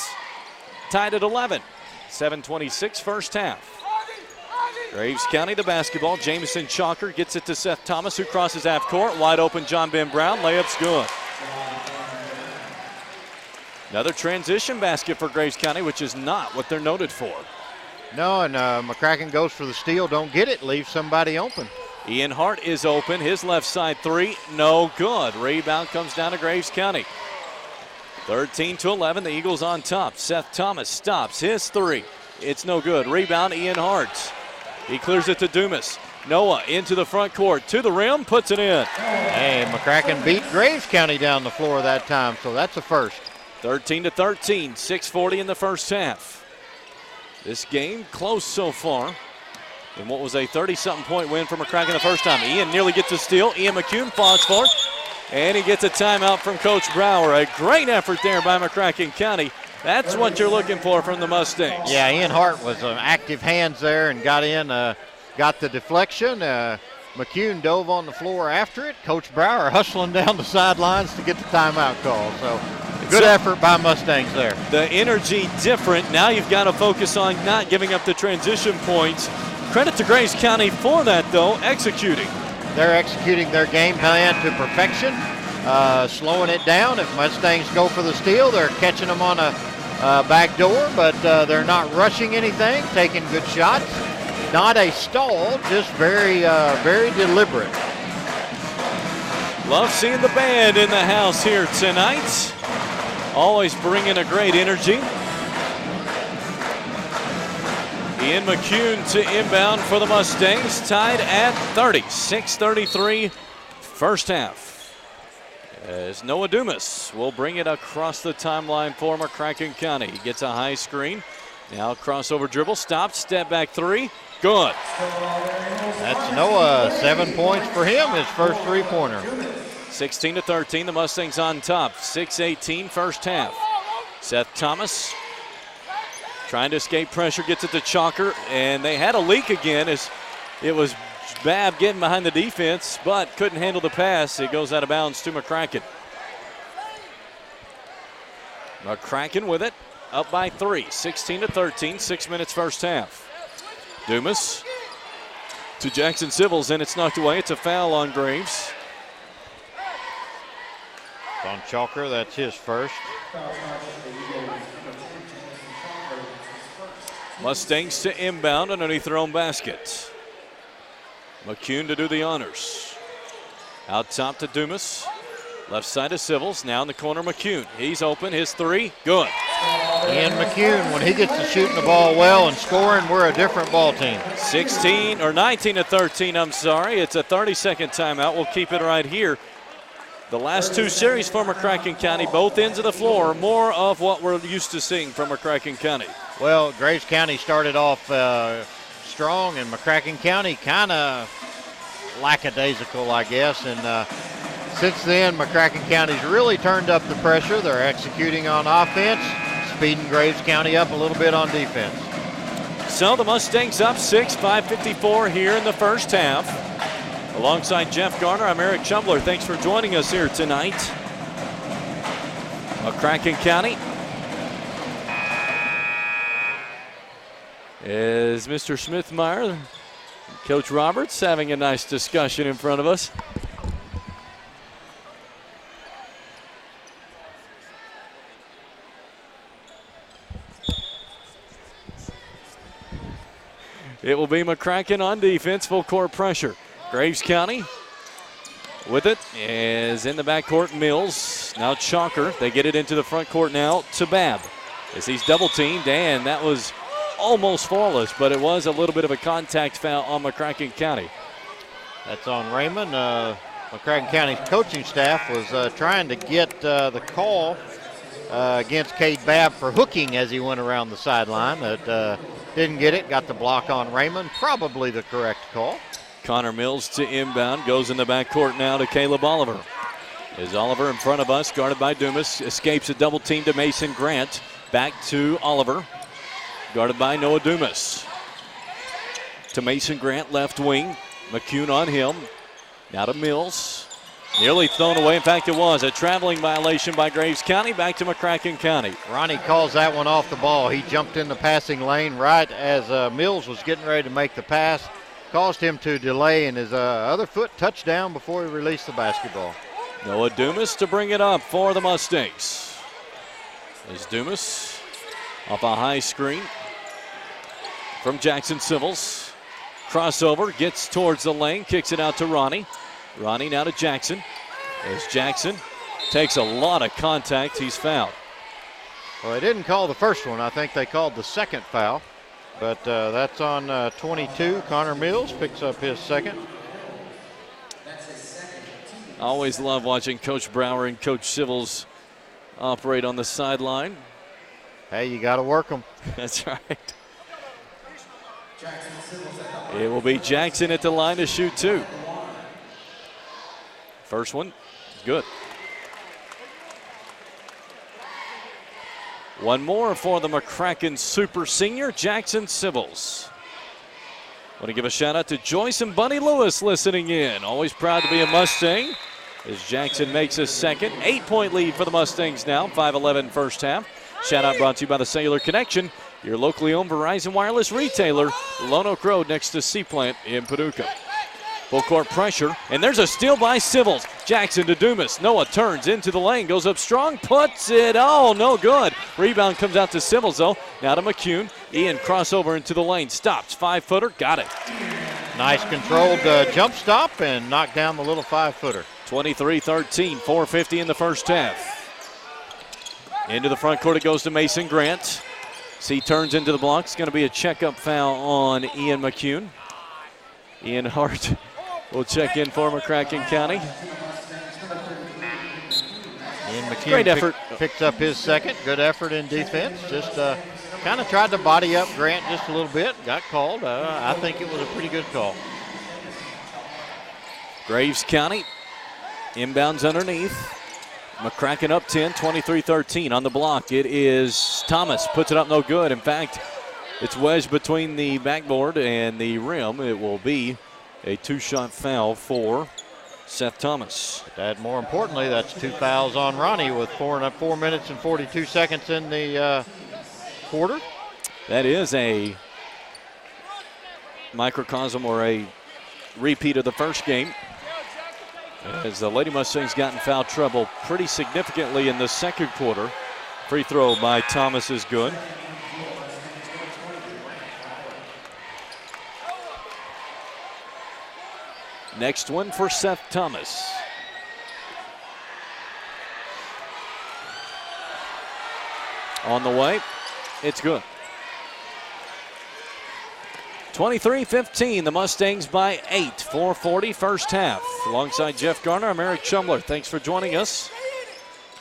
Tied at 11. 7:26 first half. Graves County the basketball. Jamison Chalker gets it to Seth Thomas, who crosses half court. Wide open John Ben Brown. Layup's good. Another transition basket for Graves County, which is not what they're noted for. No, and McCracken goes for the steal. Don't get it. Leave somebody open. Ian Hart is open. His left side three, no good. Rebound comes down to Graves County. 13-11, the Eagles on top. Seth Thomas stops his three. It's no good. Rebound, Ian Hart. He clears it to Dumas. Noah into the front court, to the rim, puts it in. Hey, McCracken beat Graves County down the floor that time, so that's a first. 13-13, 6:40 in the first half. This game close so far. In what was a 30-something point win for McCracken the first time. Ian nearly gets a steal. Ian McCune falls for it. And he gets a timeout from Coach Brower. A great effort there by McCracken County. That's what you're looking for from the Mustangs. Yeah, Ian Hart was active hands there and got in, got the deflection. McCune dove on the floor after it. Coach Brower hustling down the sidelines to get the timeout call. So good effort by Mustangs there. The energy different. Now you've got to focus on not giving up the transition points. Credit to Graves County for that, though, executing. They're executing their game plan to perfection, slowing it down. If Mustangs go for the steal, they're catching them on a back door, but they're not rushing anything, taking good shots. Not a stall, just very, very deliberate. Love seeing the band in the house here tonight. Always bringing a great energy. Ian McCune to inbound for the Mustangs, tied at 30. 6:33 first half. As Noah Dumas will bring it across the timeline for McCracken County. He gets a high screen. Now crossover dribble, stopped, step back three, good. That's Noah, 7 points for him, his first three-pointer. 16-13, the Mustangs on top. 6:18 first half. Seth Thomas trying to escape pressure, gets it to Chalker, and they had a leak again as it was Babb getting behind the defense, but couldn't handle the pass. It goes out of bounds to McCracken. McCracken with it, up by 3, 16-13, 6 minutes first half. Dumas to Jackson Symbols, and it's knocked away. It's a foul on Graves. On Chalker, that's his first. Mustangs to inbound underneath their own basket. McCune to do the honors. Out top to Dumas. Left side to Symbols. Now in the corner, McCune. He's open. His three. Good. Ian McCune, when he gets to shooting the ball well and scoring, we're a different ball team. 19-13, I'm sorry. It's a 30-second timeout. We'll keep it right here. The last two series for McCracken County, both ends of the floor, more of what we're used to seeing from McCracken County. Well, Graves County started off strong, and McCracken County kind of lackadaisical, I guess. And since then, McCracken County's really turned up the pressure. They're executing on offense, speeding Graves County up a little bit on defense. So the Mustangs up 6, 5:54 here in the first half. Alongside Jeff Garner, I'm Eric Chumbler. Thanks for joining us here tonight. McCracken County is Mr. Smithmeyer, Coach Roberts having a nice discussion in front of us. It will be McCracken on defense, full court pressure. Graves County with it is in the backcourt. Mills, now Chalker. They get it into the front court now to Babb as he's double teamed, and that was almost flawless, but it was a little bit of a contact foul on McCracken County. That's on Raymond. McCracken County's coaching staff was trying to get the call against Cade Babb for hooking as he went around the sideline. Didn't get it, got the block on Raymond. Probably the correct call. Connor Mills to inbound, goes in the backcourt now to Caleb Oliver. Is Oliver in front of us, guarded by Dumas. Escapes a double team to Mason Grant. Back to Oliver, guarded by Noah Dumas. To Mason Grant, left wing. McCune on him. Now to Mills. Nearly thrown away. In fact, it was a traveling violation by Graves County. Back to McCracken County. Ronnie calls that one off the ball. He jumped in the passing lane right as Mills was getting ready to make the pass. Caused him to delay, and his other foot touched down before he released the basketball. Noah Dumas to bring it up for the Mustangs. As Dumas off a high screen from Jackson Civils. Crossover, gets towards the lane, kicks it out to Ronnie. Ronnie now to Jackson. As Jackson takes a lot of contact, he's fouled. Well, they didn't call the first one. I think they called the second foul. But that's on 22. Connor Mills picks up his second. I always love watching Coach Brower and Coach Civils operate on the sideline. Hey, you got to work them. That's right. It will be Jackson at the line to shoot two. First one, good. One more for the McCracken Super Senior, Jackson Civils. Want to give a shout out to Joyce and Bunny Lewis listening in. Always proud to be a Mustang as Jackson makes his second. 8-point lead for the Mustangs now, 5-11 first half. Shout out brought to you by the Cellular Connection, your locally owned Verizon Wireless retailer, Lone Oak Road next to Seaplant in Paducah. Full court pressure, and there's a steal by Civils. Jackson to Dumas. Noah turns into the lane, goes up strong, puts it, oh, no good. Rebound comes out to Civils, though. Now to McCune. Ian crossover into the lane, stops, 5-footer, got it. Nice controlled jump stop and knocked down the little 5-footer. 23-13, 4:50 in the first half. Into the front court it goes to Mason Grant. He turns into the block. It's going to be a checkup foul on Ian McCune. Ian Hart will check in for McCracken County. Ian McCune Great effort. Picks up his second. Good effort in defense. Just kind of tried to body up Grant just a little bit. Got called. I think it was a pretty good call. Graves County inbounds underneath. McCracken up 10, 23-13 on the block. It is Thomas, puts it up no good. In fact, it's wedged between the backboard and the rim. It will be a two-shot foul for Seth Thomas. More importantly, that's 2 fouls on Ronnie with 4 minutes and 42 seconds in the quarter. That is a microcosm or a repeat of the first game, as the Lady Mustangs got in foul trouble pretty significantly in the second quarter. Free throw by Thomas is good. Next one for Seth Thomas. On the way, it's good. 23-15, the Mustangs by 8, 4:40 first half. Alongside Jeff Garner, I'm Eric Chumler. Thanks for joining us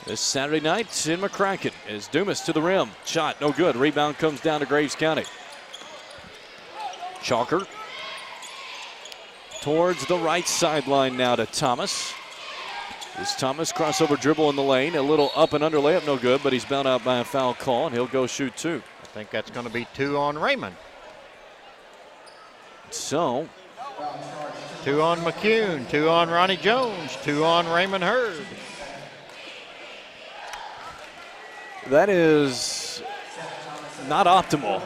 this Saturday night in McCracken. As Dumas to the rim, shot no good. Rebound comes down to Graves County. Chalker towards the right sideline now to Thomas. Is Thomas crossover dribble in the lane, a little up and under layup, no good, but he's bound out by a foul call, and he'll go shoot two. I think that's going to be 2 on Raymond. So, 2 on McCune, 2 on Ronnie Jones, 2 on Raymond Hurd. that is not optimal.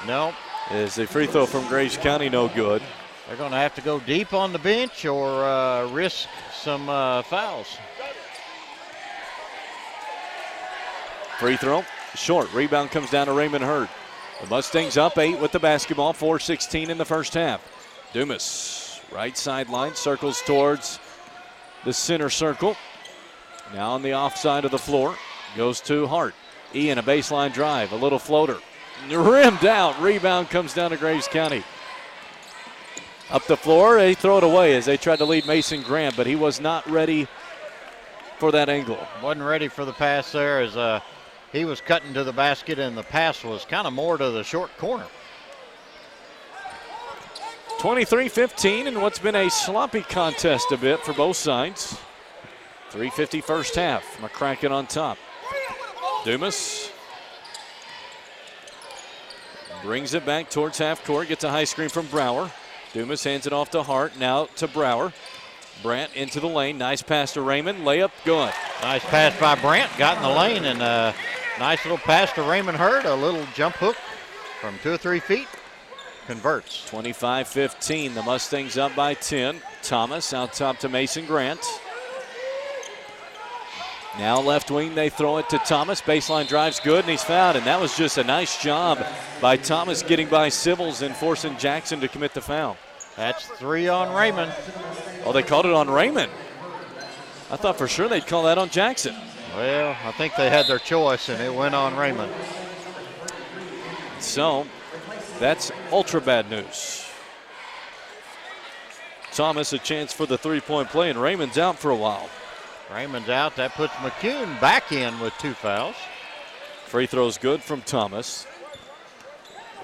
No. Is the free throw from Graves County no good? They're going to have to go deep on the bench or risk some fouls. Free throw, short. Rebound comes down to Raymond Hurd. The Mustangs up 8 with the basketball, 4:16 in the first half. Dumas, right sideline, circles towards the center circle. Now on the offside of the floor, goes to Hart. Ian, a baseline drive, a little floater. Rimmed out, rebound comes down to Graves County. Up the floor, they throw it away as they tried to lead Mason Grant, but he was not ready for that angle. Wasn't ready for the pass there as he was cutting to the basket and the pass was kind of more to the short corner. 23-15 in what's been a sloppy contest a bit for both sides. 3:50 first half. McCracken on top. Dumas brings it back towards half court. Gets a high screen from Brower. Dumas hands it off to Hart. Now to Brower. Brandt into the lane. Nice pass to Raymond. Layup good. Nice pass by Brandt. Got in the lane, and nice little pass to Raymond Hurd. A little jump hook from 2 or 3 feet. Converts. 25-15. The Mustangs up by 10. Thomas out top to Mason Grant. Now left wing, they throw it to Thomas. Baseline drive's good, and he's fouled. And that was just a nice job by Thomas getting by Sibbles and forcing Jackson to commit the foul. That's 3 on Raymond. Oh, they called it on Raymond. I thought for sure they'd call that on Jackson. Well, I think they had their choice, and it went on Raymond. So that's ultra bad news. Thomas a chance for the three-point play, and Raymond's out for a while. Raymond's out. That puts McCune back in with 2 fouls. Free throw's good from Thomas.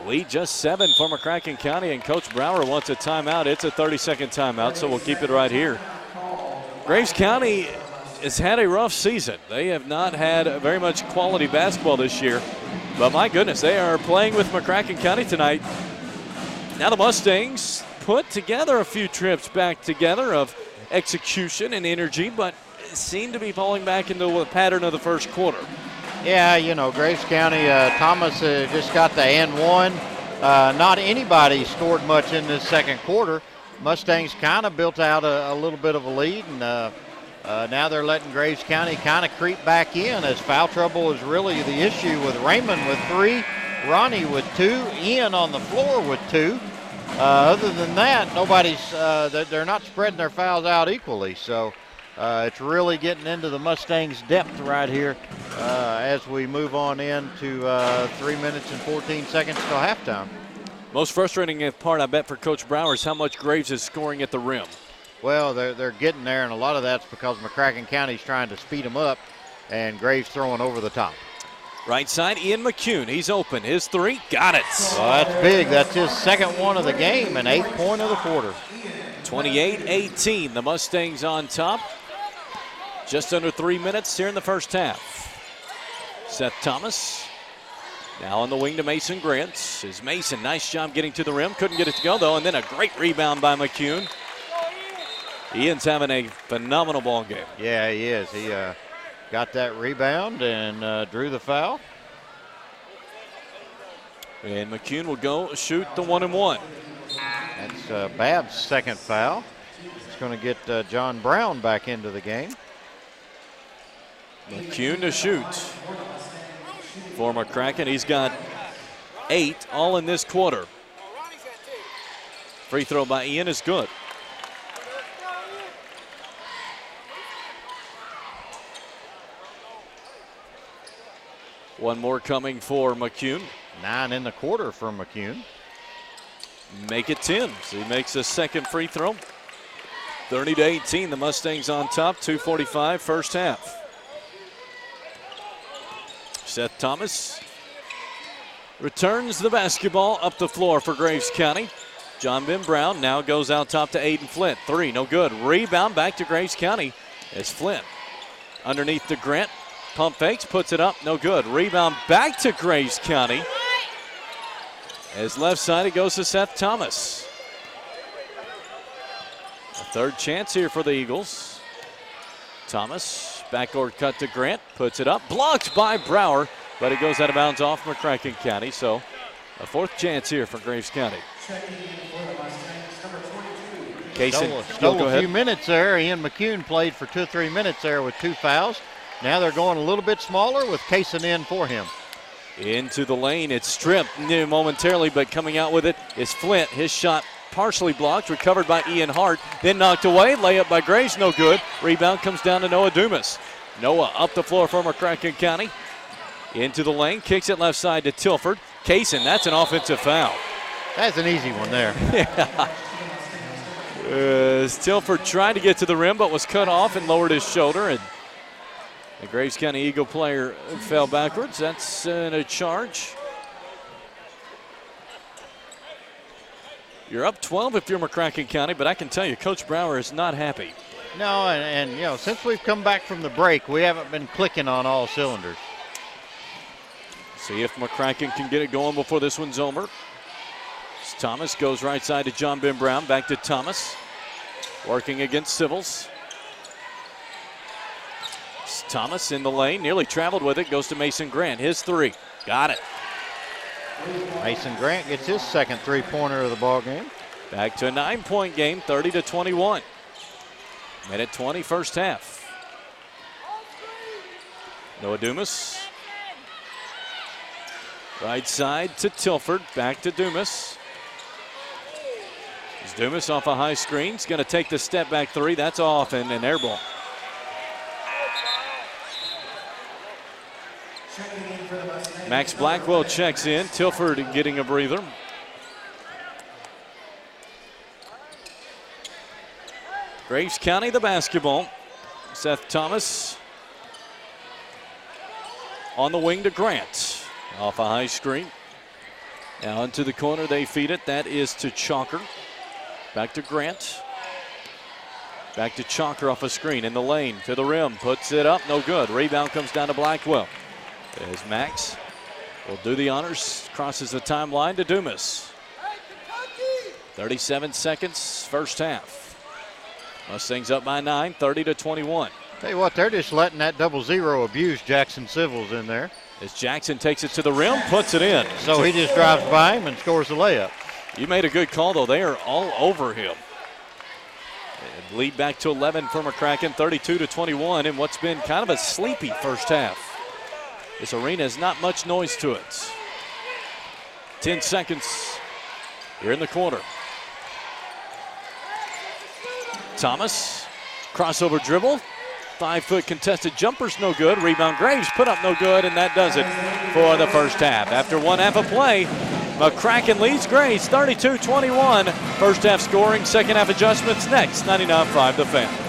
Lead just 7 for McCracken County, and Coach Brower wants a timeout. It's a 30-second timeout, so we'll keep it right here. Graves County has had a rough season. They have not had very much quality basketball this year, but my goodness, they are playing with McCracken County tonight. Now the Mustangs put together a few trips back together of execution and energy, but seem to be falling back into the pattern of the first quarter. Yeah, you know, Graves County, Thomas just got the and one. Not anybody scored much in this second quarter. Mustangs kind of built out a little bit of a lead, and now they're letting Graves County kind of creep back in, as foul trouble is really the issue with Raymond with 3, Ronnie with 2, Ian on the floor with 2. Other than that, they're not spreading their fouls out equally. So it's really getting into the Mustangs' depth right here as we move on into 3 minutes and 14 seconds till halftime. Most frustrating part, I bet, for Coach Brower is how much Graves is scoring at the rim. Well, they're getting there, and a lot of that's because McCracken County's trying to speed them up, and Graves throwing over the top. Right side, Ian McCune. He's open. His 3, got it. Well, that's big. That's his second one of the game and 8th point of the quarter. 28-18. The Mustangs on top. Just under 3 minutes here in the first half. Seth Thomas now on the wing to Mason Grant. Is Mason, nice job getting to the rim. Couldn't get it to go, though, and then a great rebound by McCune. Ian's having a phenomenal ball game. Yeah, he is. He got that rebound and drew the foul. And McCune will go shoot the 1-and-1. That's Babb's second foul. It's going to get John Brown back into the game. McCune to shoot for McCracken. He's got 8 all in this quarter. Free throw by Ian is good. One more coming for McCune. 9 in the quarter for McCune. Make it 10. So he makes a second free throw. 30-18. The Mustangs on top. 2:45 first half. Seth Thomas returns the basketball up the floor for Graves County. John Ben Brown now goes out top to Aiden Flint. 3, no good. Rebound back to Graves County as Flint underneath to Grant. Pump fakes, puts it up, no good. Rebound back to Graves County. As left side, it goes to Seth Thomas. A third chance here for the Eagles. Thomas, backcourt cut to Grant, puts it up, blocked by Brower, but it goes out of bounds off McCracken County. So a 4th chance here for Graves County. Stole a few minutes there. Ian McCune played for 2 or 3 minutes there with 2 fouls. Now they're going a little bit smaller with Kaysen in for him. Into the lane, it's stripped momentarily, but coming out with it is Flint. His shot partially blocked, recovered by Ian Hart, then knocked away. Layup by Graves, no good. Rebound comes down to Noah Dumas. Noah up the floor for McCracken County. Into the lane, kicks it left side to Tilford. Kaysen, that's an offensive foul. That's an easy one there. Yeah. Tilford tried to get to the rim, but was cut off and lowered his shoulder, and the Graves County Eagle player fell backwards. That's a charge. You're up 12 if you're McCracken County, but I can tell you, Coach Brower is not happy. No, and you know, since we've come back from the break, we haven't been clicking on all cylinders. See if McCracken can get it going before this one's over. Thomas goes right side to John Ben Brown. Back to Thomas. Working against Civils. Thomas in the lane. Nearly traveled with it. Goes to Mason Grant. His three. Got it. Mason Grant gets his second three-pointer of the ball game. Back to a 9-point game, 30-21. Minute 20, first half. Noah Dumas. Right side to Tilford. Back to Dumas. As Dumas off a high screen. He's going to take the step back three. That's off and an air ball. Max Blackwell checks in. Tilford getting a breather. Graves County the basketball. Seth Thomas on the wing to Grant. Off a high screen. Now into the corner they feed it. That is to Chalker. Back to Grant. Back to Chalker off a screen in the lane to the rim. Puts it up, no good. Rebound comes down to Blackwell. As Max will do the honors. Crosses the timeline to Dumas. 37 seconds, first half. Mustangs up by 9, 30-21. Tell you what, they're just letting that 0-0 abuse Jackson Civils in there. As Jackson takes it to the rim, puts it in. So he just drives by him and scores the layup. You made a good call, though. They are all over him. And lead back to 11 for McCracken, 32-21, in what's been kind of a sleepy first half. This arena has not much noise to it. 10 seconds here in the quarter. Thomas, crossover dribble. 5-foot contested jumper's no good. Rebound Graves put up no good, and that does it for the first half. After one half of play, McCracken leads Graves 32-21. First half scoring, second half adjustments next. 99.5 The Fan.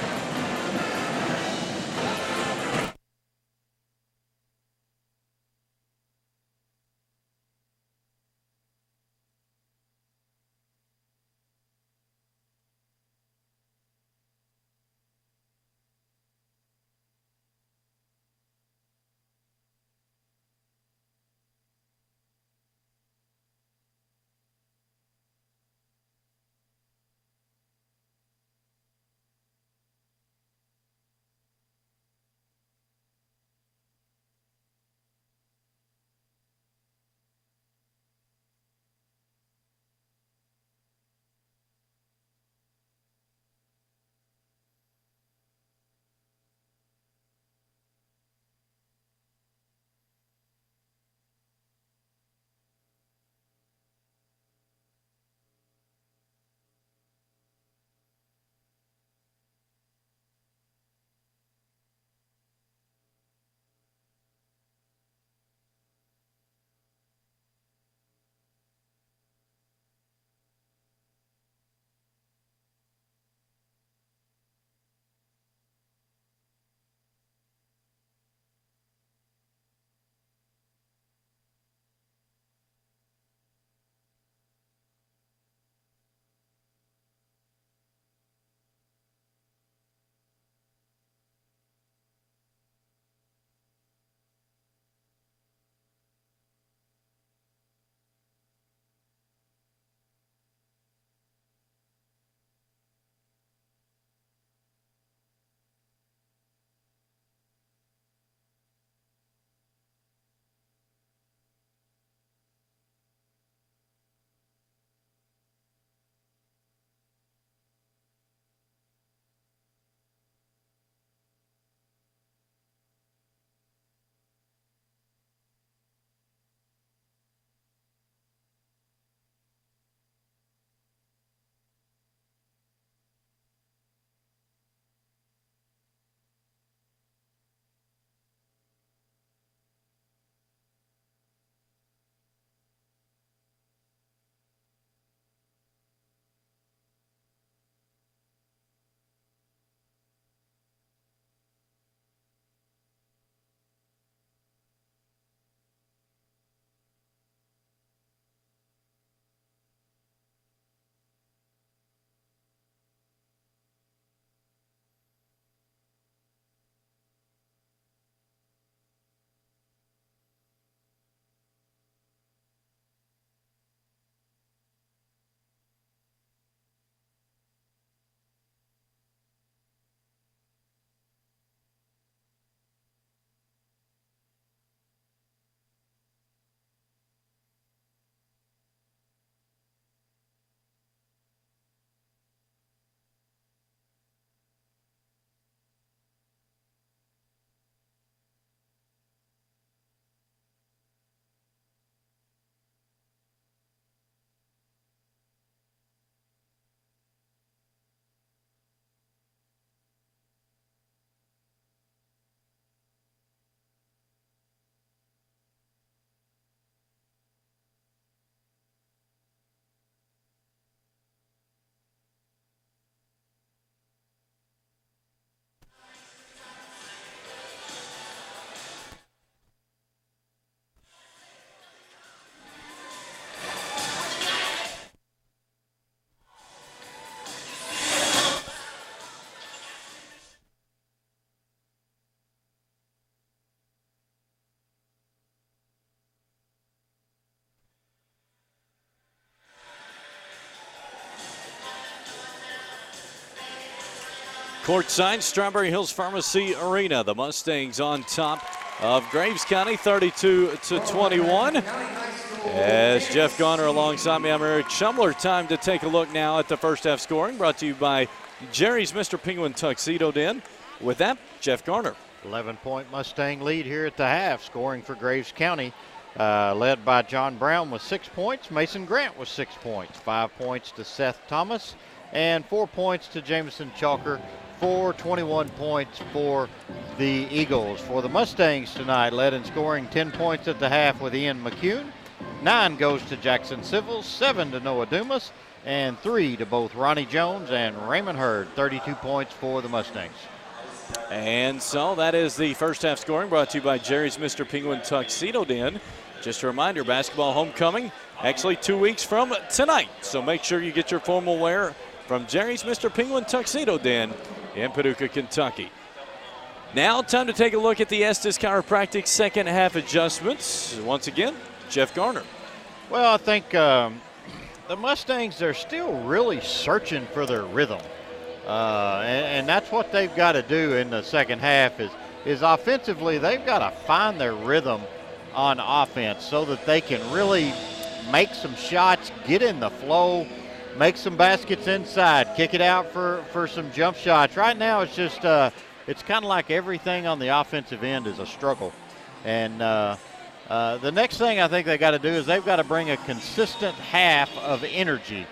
Courtside, Strawberry Hills Pharmacy Arena. The Mustangs on top of Graves County, 32-21. As Jeff Garner alongside me, I'm Eric Shumler. Time to take a look now at the first half scoring, brought to you by Jerry's Mr. Penguin Tuxedo Den. With that, Jeff Garner. 11-point Mustang lead here at the half, scoring for Graves County, led by John Brown with 6 points. Mason Grant with 6 points. 5 points to Seth Thomas, and 4 points to Jameson Chalker for 21 points for the Eagles. For the Mustangs tonight, led in scoring 10 points at the half with Ian McCune. 9 goes to Jackson Civils, 7 to Noah Dumas, and 3 to both Ronnie Jones and Raymond Hurd. 32 points for the Mustangs. And so that is the first half scoring, brought to you by Jerry's Mr. Penguin Tuxedo Den. Just a reminder, basketball homecoming actually 2 weeks from tonight. So make sure you get your formal wear from Jerry's Mr. Penguin Tuxedo Den in Paducah, Kentucky. Now time to take a look at the Estes Chiropractic second half adjustments. Once again, Jeff Garner. Well, I think the Mustangs are still really searching for their rhythm. And that's what they've got to do in the second half is offensively, they've got to find their rhythm on offense so that they can really make some shots, get in the flow, make some baskets inside, kick it out for some jump shots. Right now it's just it's kind of like everything on the offensive end is a struggle. And the next thing I think they got to do is they've got to bring a consistent half of energy.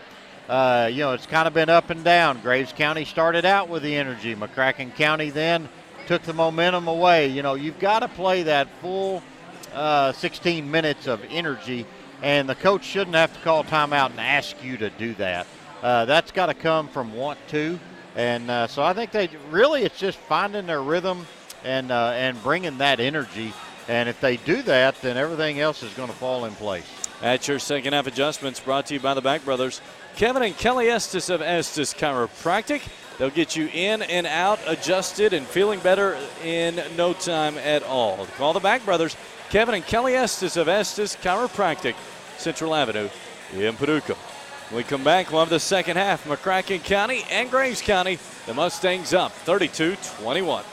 It's kind of been up and down. Graves County started out with the energy. McCracken County then took the momentum away. You've got to play that full 16 minutes of energy, and the coach shouldn't have to call timeout and ask you to do that. That's got to come from want to. And so I think it's just finding their rhythm and bringing that energy. And if they do that, then everything else is going to fall in place. That's your second half adjustments, brought to you by the Back Brothers, Kevin and Kelly Estes of Estes Chiropractic. They'll get you in and out, adjusted, and feeling better in no time at all. Call the Back Brothers, Kevin and Kelly Estes of Estes Chiropractic, Central Avenue in Paducah. When we come back, we'll have the second half. McCracken County and Graves County, the Mustangs up 32-21.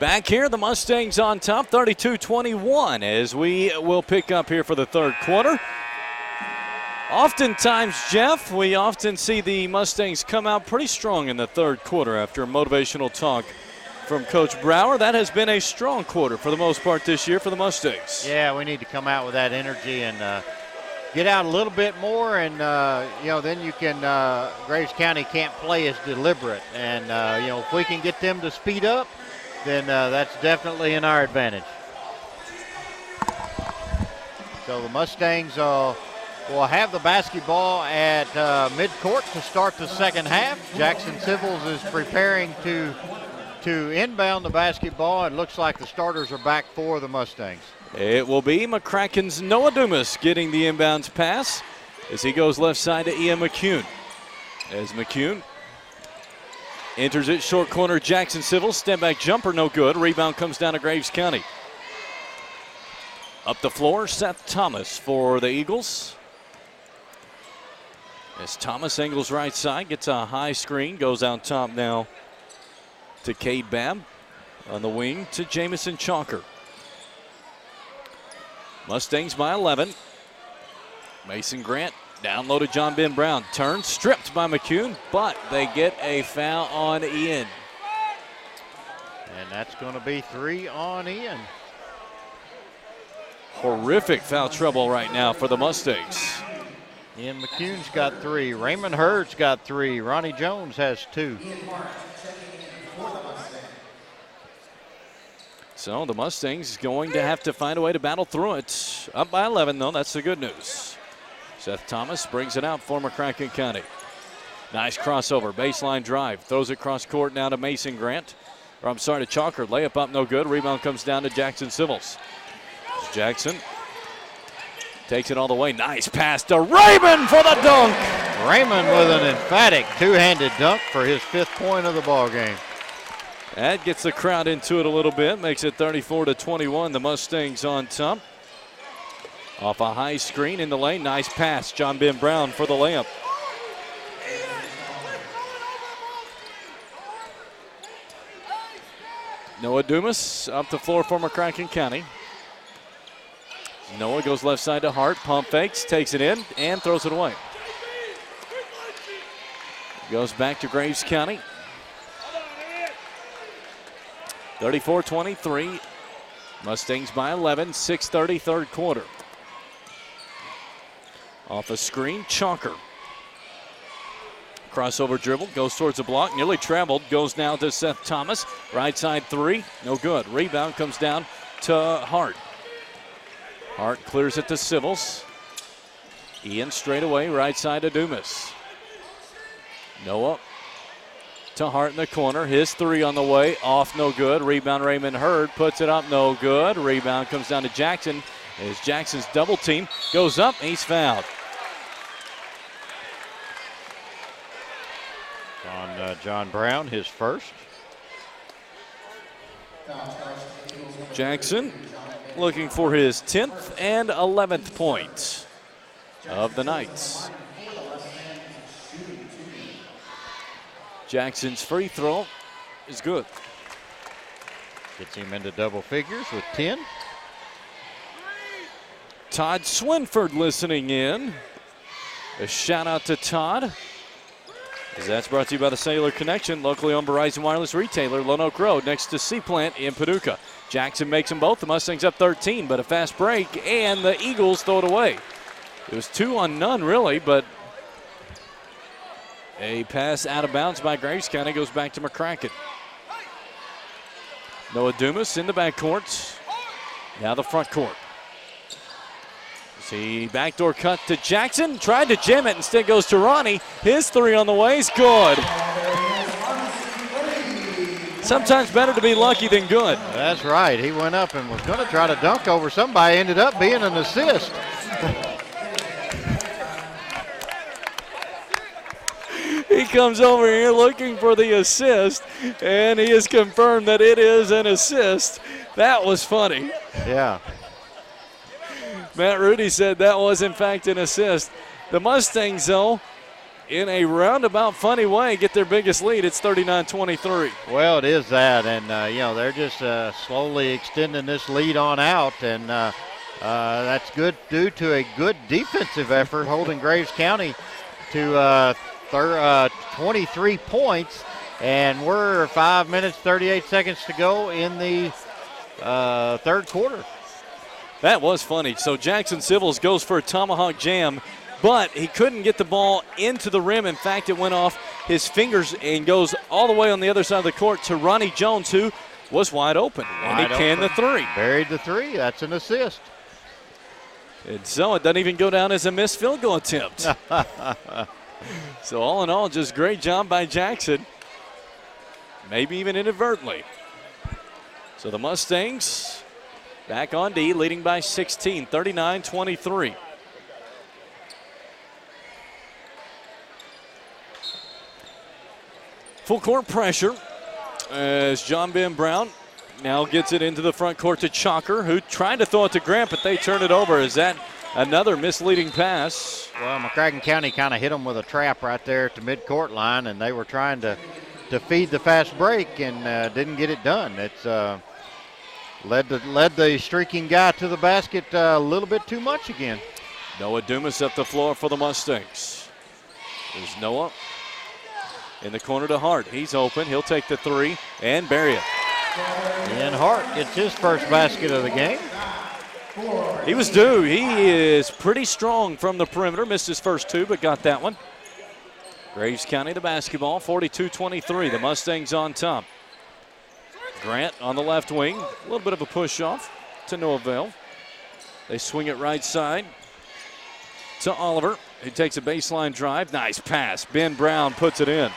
Back here, the Mustangs on top, 32-21, as we will pick up here for the third quarter. Oftentimes, Jeff, we often see the Mustangs come out pretty strong in the third quarter after motivational talk from Coach Brower. That has been a strong quarter for the most part this year for the Mustangs. Yeah, we need to come out with that energy and get out a little bit more, and then you can. Graves County can't play as deliberate, and if we can get them to speed up, then that's definitely in our advantage. So the Mustangs will have the basketball at midcourt to start the second half. Jackson Civils is preparing to inbound the basketball. It looks like the starters are back for the Mustangs. It will be McCracken's Noah Dumas getting the inbounds pass as he goes left side to Ian McCune. As McCune enters it, short corner, Jackson Civil, step back jumper, no good. Rebound comes down to Graves County. Up the floor, Seth Thomas for the Eagles. As Thomas angles right side, gets a high screen, goes out top now to Cade Babb. On the wing to Jamison Chalker. Mustangs by 11. Mason Grant down low to John Ben Brown. Turn stripped by McCune, but they get a foul on Ian. And that's going to be 3 on Ian. Horrific foul trouble right now for the Mustangs. Ian McCune's got 3. Raymond Hurd's got 3. Ronnie Jones has 2. So the Mustangs going to have to find a way to battle through it. Up by 11, though. That's the good news. Seth Thomas brings it out for McCracken County. Nice crossover, baseline drive. Throws it cross court now to Mason Grant. To Chalker. Layup up, no good. Rebound comes down to Jackson Civils. Jackson takes it all the way. Nice pass to Raymond for the dunk. Raymond with an emphatic two-handed dunk for his 5th point of the ball game. That gets the crowd into it a little bit. Makes it 34-21. The Mustangs on top. Off a high screen in the lane. Nice pass. John Ben Brown for the layup. Noah Dumas up the floor for McCracken County. Noah goes left side to Hart. Pump fakes. Takes it in and throws it away. Goes back to Graves County. 34-23. Mustangs by 11. 6:30 third quarter. Off a screen, Chalker. Crossover dribble, goes towards the block, nearly traveled, goes now to Seth Thomas. Right side 3, no good. Rebound comes down to Hart. Hart clears it to Civils. Ian straight away, right side to Dumas. Noah to Hart in the corner. His 3 on the way, off no good. Rebound Raymond Hurd, puts it up, no good. Rebound comes down to Jackson as Jackson's double team goes up, he's fouled. On John Brown, his first. Jackson looking for his 10th and 11th point of the night. Jackson's free throw is good. Gets him into double figures with 10. Todd Swinford listening in. A shout out to Todd. As that's brought to you by the Cellular Connection, locally owned Verizon Wireless retailer, Lone Oak Road, next to Seaplant in Paducah. Jackson makes them both. The Mustangs up 13, but a fast break, and the Eagles throw it away. It was 2 on none, really, but a pass out of bounds by Graves County goes back to McCracken. Noah Dumas in the backcourt. Now the front court. See, backdoor cut to Jackson. Tried to jam it, instead goes to Ronnie. His 3 on the way is good. Sometimes better to be lucky than good. That's right. He went up and was going to try to dunk over somebody. Ended up being an assist. He comes over here looking for the assist, and he has confirmed that it is an assist. That was funny. Yeah. Matt Rudy said that was, in fact, an assist. The Mustangs, though, in a roundabout funny way, get their biggest lead. It's 39-23. Well, it is that, and they're just slowly extending this lead on out, and that's good due to a good defensive effort, holding Graves County to 23 points, and we're 5 minutes 38 seconds to go in the third quarter. That was funny. So Jackson Civils goes for a tomahawk jam, but he couldn't get the ball into the rim. In fact, it went off his fingers and goes all the way on the other side of the court to Ronnie Jones, who was wide open. And he canned the three. Buried the three. That's an assist. And so it doesn't even go down as a missed field goal attempt. So all in all, just great job by Jackson. Maybe even inadvertently. So the Mustangs back on D, leading by 16, 39-23. Full court pressure as John Ben Brown now gets it into the front court to Chalker, who tried to throw it to Grant, but they turn it over. Is that another misleading pass? Well, McCracken County kind of hit them with a trap right there at the midcourt line, and they were trying to feed the fast break and didn't get it done. It's led the streaking guy to the basket a little bit too much again. Noah Dumas up the floor for the Mustangs. There's Noah in the corner to Hart. He's open. He'll take the three and bury it. And Hart gets his first basket of the game. He was due. He is pretty strong from the perimeter. Missed his first two, but got that one. Graves County the basketball, 42-23. The Mustangs on top. Grant on the left wing. A little bit of a push off to no avail. They swing it right side to Oliver, who takes a baseline drive. Nice pass. Ben Brown puts it in.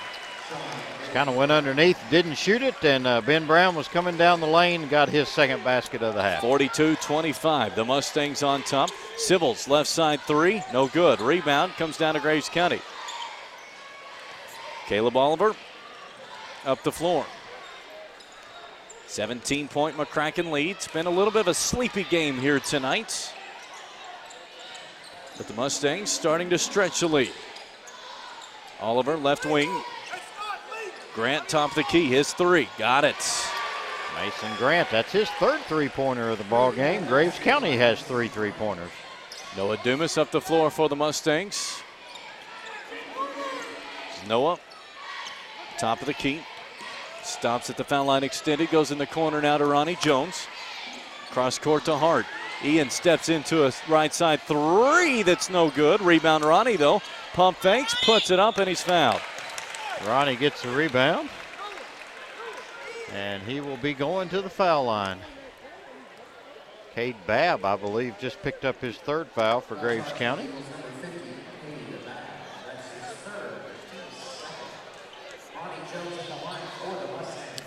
Kind of went underneath, didn't shoot it, and Ben Brown was coming down the lane and got his second basket of the half. 42-25, the Mustangs on top. Civils, left side three, no good. Rebound comes down to Graves County. Caleb Oliver up the floor. 17-point McCracken lead. It's been a little bit of a sleepy game here tonight, but the Mustangs starting to stretch the lead. Oliver, left wing. Grant, top of the key, his three, got it. Mason Grant, that's his third three-pointer of the ball game. Graves County has 3 3-pointers. Noah Dumas up the floor for the Mustangs. Noah, top of the key, stops at the foul line extended, goes in the corner now to Ronnie Jones. Cross court to Hart. Ian steps into a right side three that's no good. Rebound Ronnie though, pump fakes, puts it up, and he's fouled. Ronnie gets the rebound, and he will be going to the foul line. Cade Babb, I believe, just picked up his third foul for Graves County.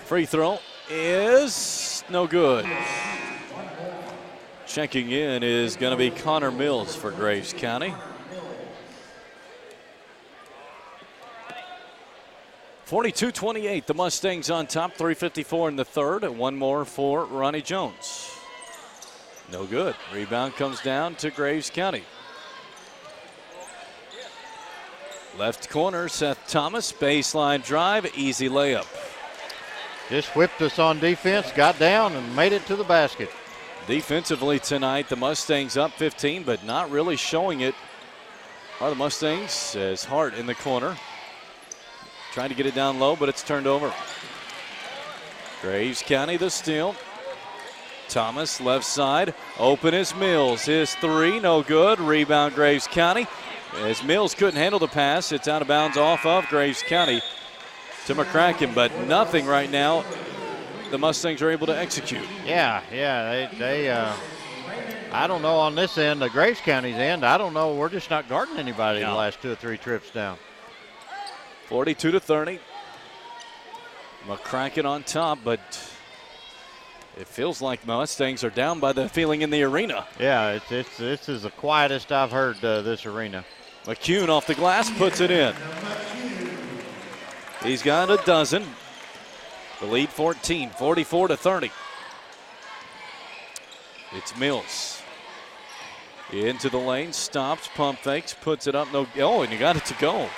Free throw is no good. Checking in is going to be Connor Mills for Graves County. 42-28, the Mustangs on top, 3:54 in the third, and one more for Ronnie Jones. No good. Rebound comes down to Graves County. Left corner, Seth Thomas, baseline drive, easy layup. Just whipped us on defense, got down, and made it to the basket. Defensively tonight, the Mustangs up 15, but not really showing it are the Mustangs as Hart in the corner. Trying to get it down low, but it's turned over. Graves County the steal. Thomas left side. Open is Mills. His three, no good. Rebound Graves County. As Mills couldn't handle the pass, it's out of bounds off of Graves County to McCracken, but nothing right now the Mustangs are able to execute. Yeah, they I don't know on this end, the Graves County's end, I don't know. We're just not guarding anybody the last 2 or 3 trips down. 42-30. McCracken on top, but it feels like Mustangs are down by the feeling in the arena. Yeah, this is the quietest I've heard this arena. McCune off the glass, puts it in. He's got a dozen. The lead 14, 44-30. It's Mills. Into the lane, stops, pump fakes, puts it up. No, oh, and you got it to go.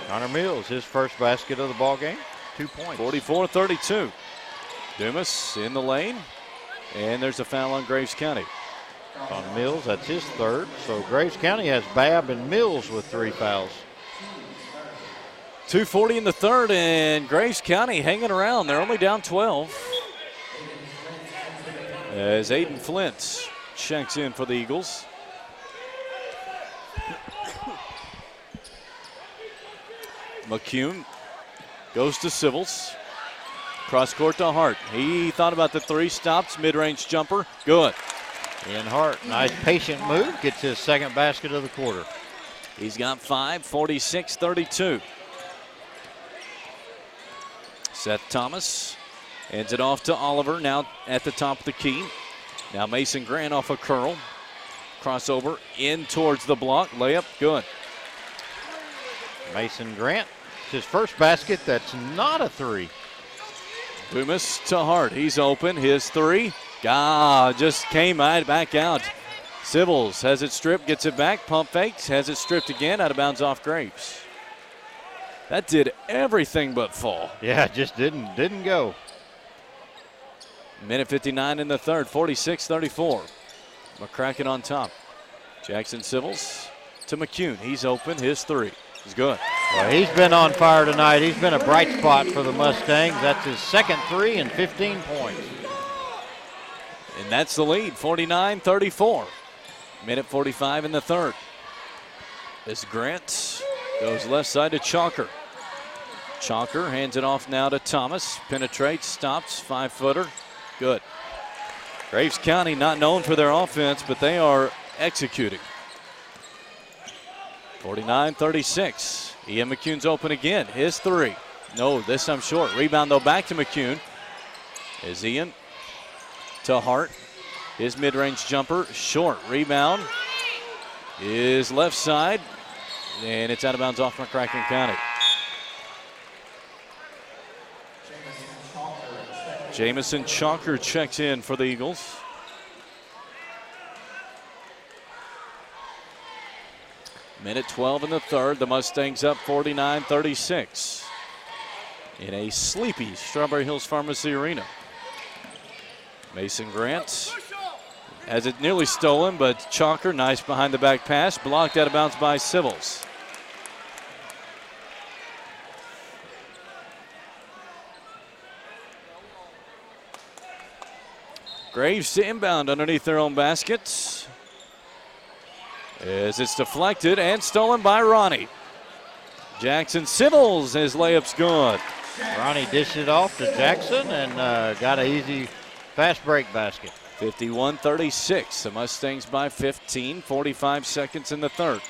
Connor Mills, his first basket of the ball game, 2 points. 44-32. Dumas in the lane, and there's a foul on Graves County. On Mills, that's his third. So Graves County has Babb and Mills with 3 fouls. 2:40 in the third, and Graves County hanging around. They're only down 12. As Aiden Flint checks in for the Eagles. McCune goes to Civils. Cross court to Hart. He thought about the 3, stops, mid-range jumper, good. Ian Hart, nice patient move, gets his second basket of the quarter. He's got 5, 46-32. Seth Thomas hands it off to Oliver, now at the top of the key. Now Mason Grant off a curl. Crossover in towards the block, layup, good. Mason Grant, his first basket that's not a 3. Dumas to Hart, he's open, his 3. Just came right back out. Civils has it stripped, gets it back, pump fakes, has it stripped again, out of bounds off Graves. That did everything but fall. Yeah, just didn't go. Minute 59 in the third, 46-34. McCracken on top. Jackson Civils to McCune. He's open, his 3 is good. Well, he's been on fire tonight. He's been a bright spot for the Mustangs. That's his second 3 and 15 points. And that's the lead, 49-34. Minute 45 in the third. As Grant goes left side to Chalker. Chalker hands it off now to Thomas. Penetrates, stops, 5-footer. Good. Graves County not known for their offense, but they are executing. 49-36. Ian McCune's open again. His 3. No, this time short. Rebound, though, back to McCune. As Ian to Hart. His mid-range jumper, short. Rebound is left side, and it's out of bounds off McCracken County. Jamison Chalker checks in for the Eagles. Minute 12 in the third. The Mustangs up 49-36 in a sleepy Strawberry Hills Pharmacy Arena. Mason Grant has it nearly stolen, but Chalker, nice behind the back pass, blocked out of bounds by Civils. Graves to inbound underneath their own baskets. As it's deflected and stolen by Ronnie. Jackson Civils, his layup's good. Ronnie dished it off to Jackson and got an easy fast break basket. 51-36, the Mustangs by 15, 45 seconds in the third.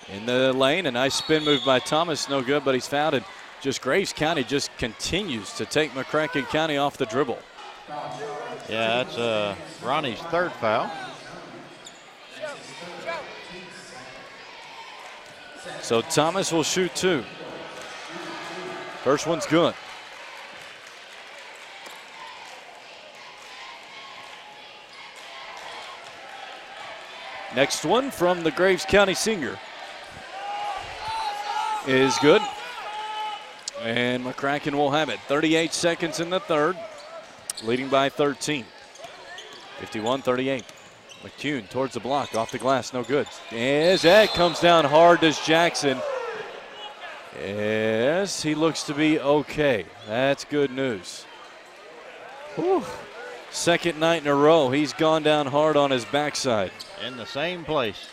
In the lane, a nice spin move by Thomas, no good, but he's fouled. And just Graves County just continues to take McCracken County off the dribble. Yeah, that's Ronnie's third foul. So Thomas will shoot 2. First one's good. Next one from the Graves County senior is good. And McCracken will have it. 38 seconds in the third, leading by 13. 51-38. McCune towards the block, off the glass, no good. As that comes down hard, does Jackson. Yes, he looks to be okay. That's good news. Whew. Second night in a row, he's gone down hard on his backside. In the same place.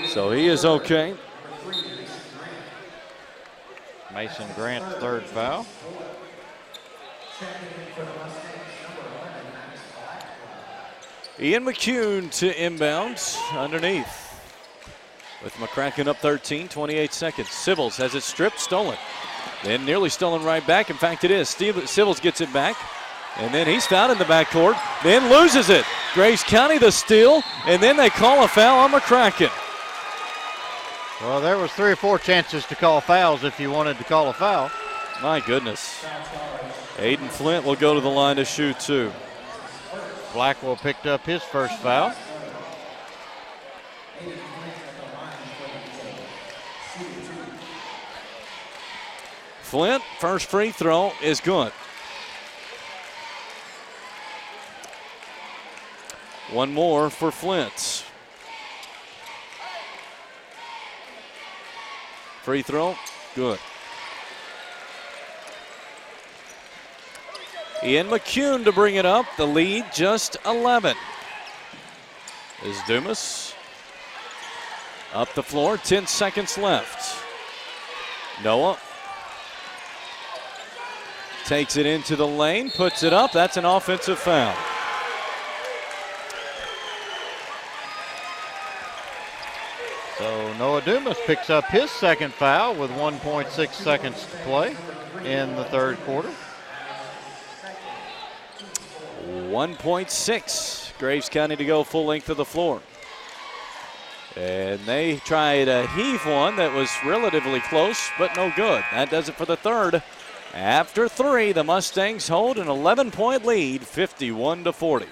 So he is okay. Mason Grant's third foul. Ian McCune to inbounds underneath. With McCracken up 13, 28 seconds. Civils has it stripped, stolen. Then nearly stolen right back. In fact, it is. Civils gets it back. And then he's fouled in the backcourt. Then loses it. Graves County the steal. And then they call a foul on McCracken. Well, there was 3 or 4 chances to call fouls if you wanted to call a foul. My goodness. Aiden Flint will go to the line to shoot 2. Blackwell picked up his first foul. Flint, first free throw is good. One more for Flint. Free throw, good. Ian McCune to bring it up. The lead just 11. Is Dumas up the floor, 10 seconds left. Noah takes it into the lane, puts it up. That's an offensive foul. So Noah Dumas picks up his second foul with 1.6 seconds to play in the third quarter. 1.6. Graves County to go full length of the floor. And they tried a heave one that was relatively close, but no good. That does it for the third. After three, the Mustangs hold an 11-point lead, 51-40.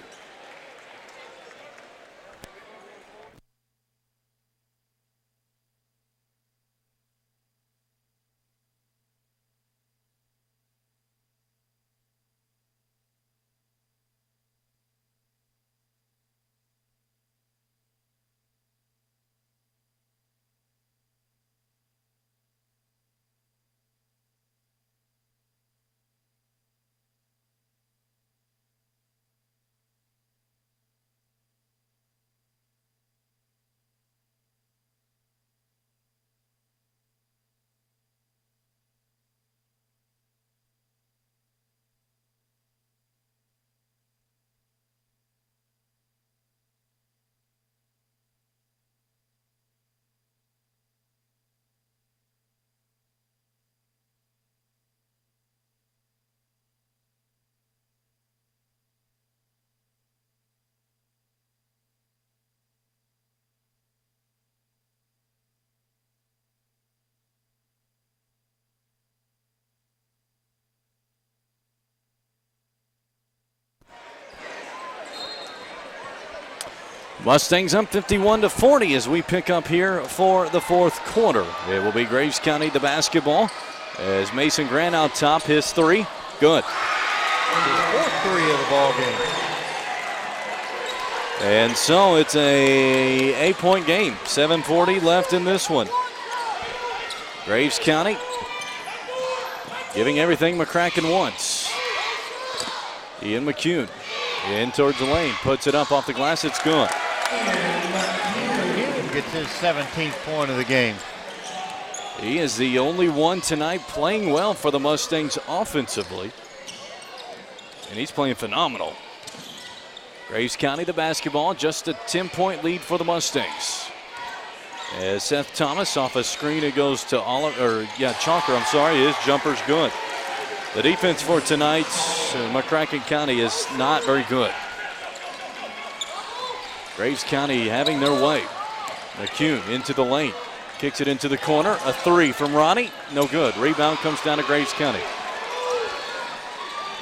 Mustangs up 51-40 as we pick up here for the fourth quarter. It will be Graves County the basketball as Mason Grant out top, his three, good. His fourth three of the ball game. And so it's a 8-point game, 7:40 left in this one. Graves County giving everything McCracken wants. Ian McCune in towards the lane, puts it up off the glass, it's good. McCune gets his 17th point of the game. He is the only one tonight playing well for the Mustangs offensively. And he's playing phenomenal. Graves County the basketball, just a 10-point lead for the Mustangs. As Seth Thomas off a screen, it goes to Chalker, I'm sorry, his jumper's good. The defense for tonight, McCracken County, is not very good. Graves County having their way. McCune into the lane, kicks it into the corner. A three from Ronnie, no good. Rebound comes down to Graves County.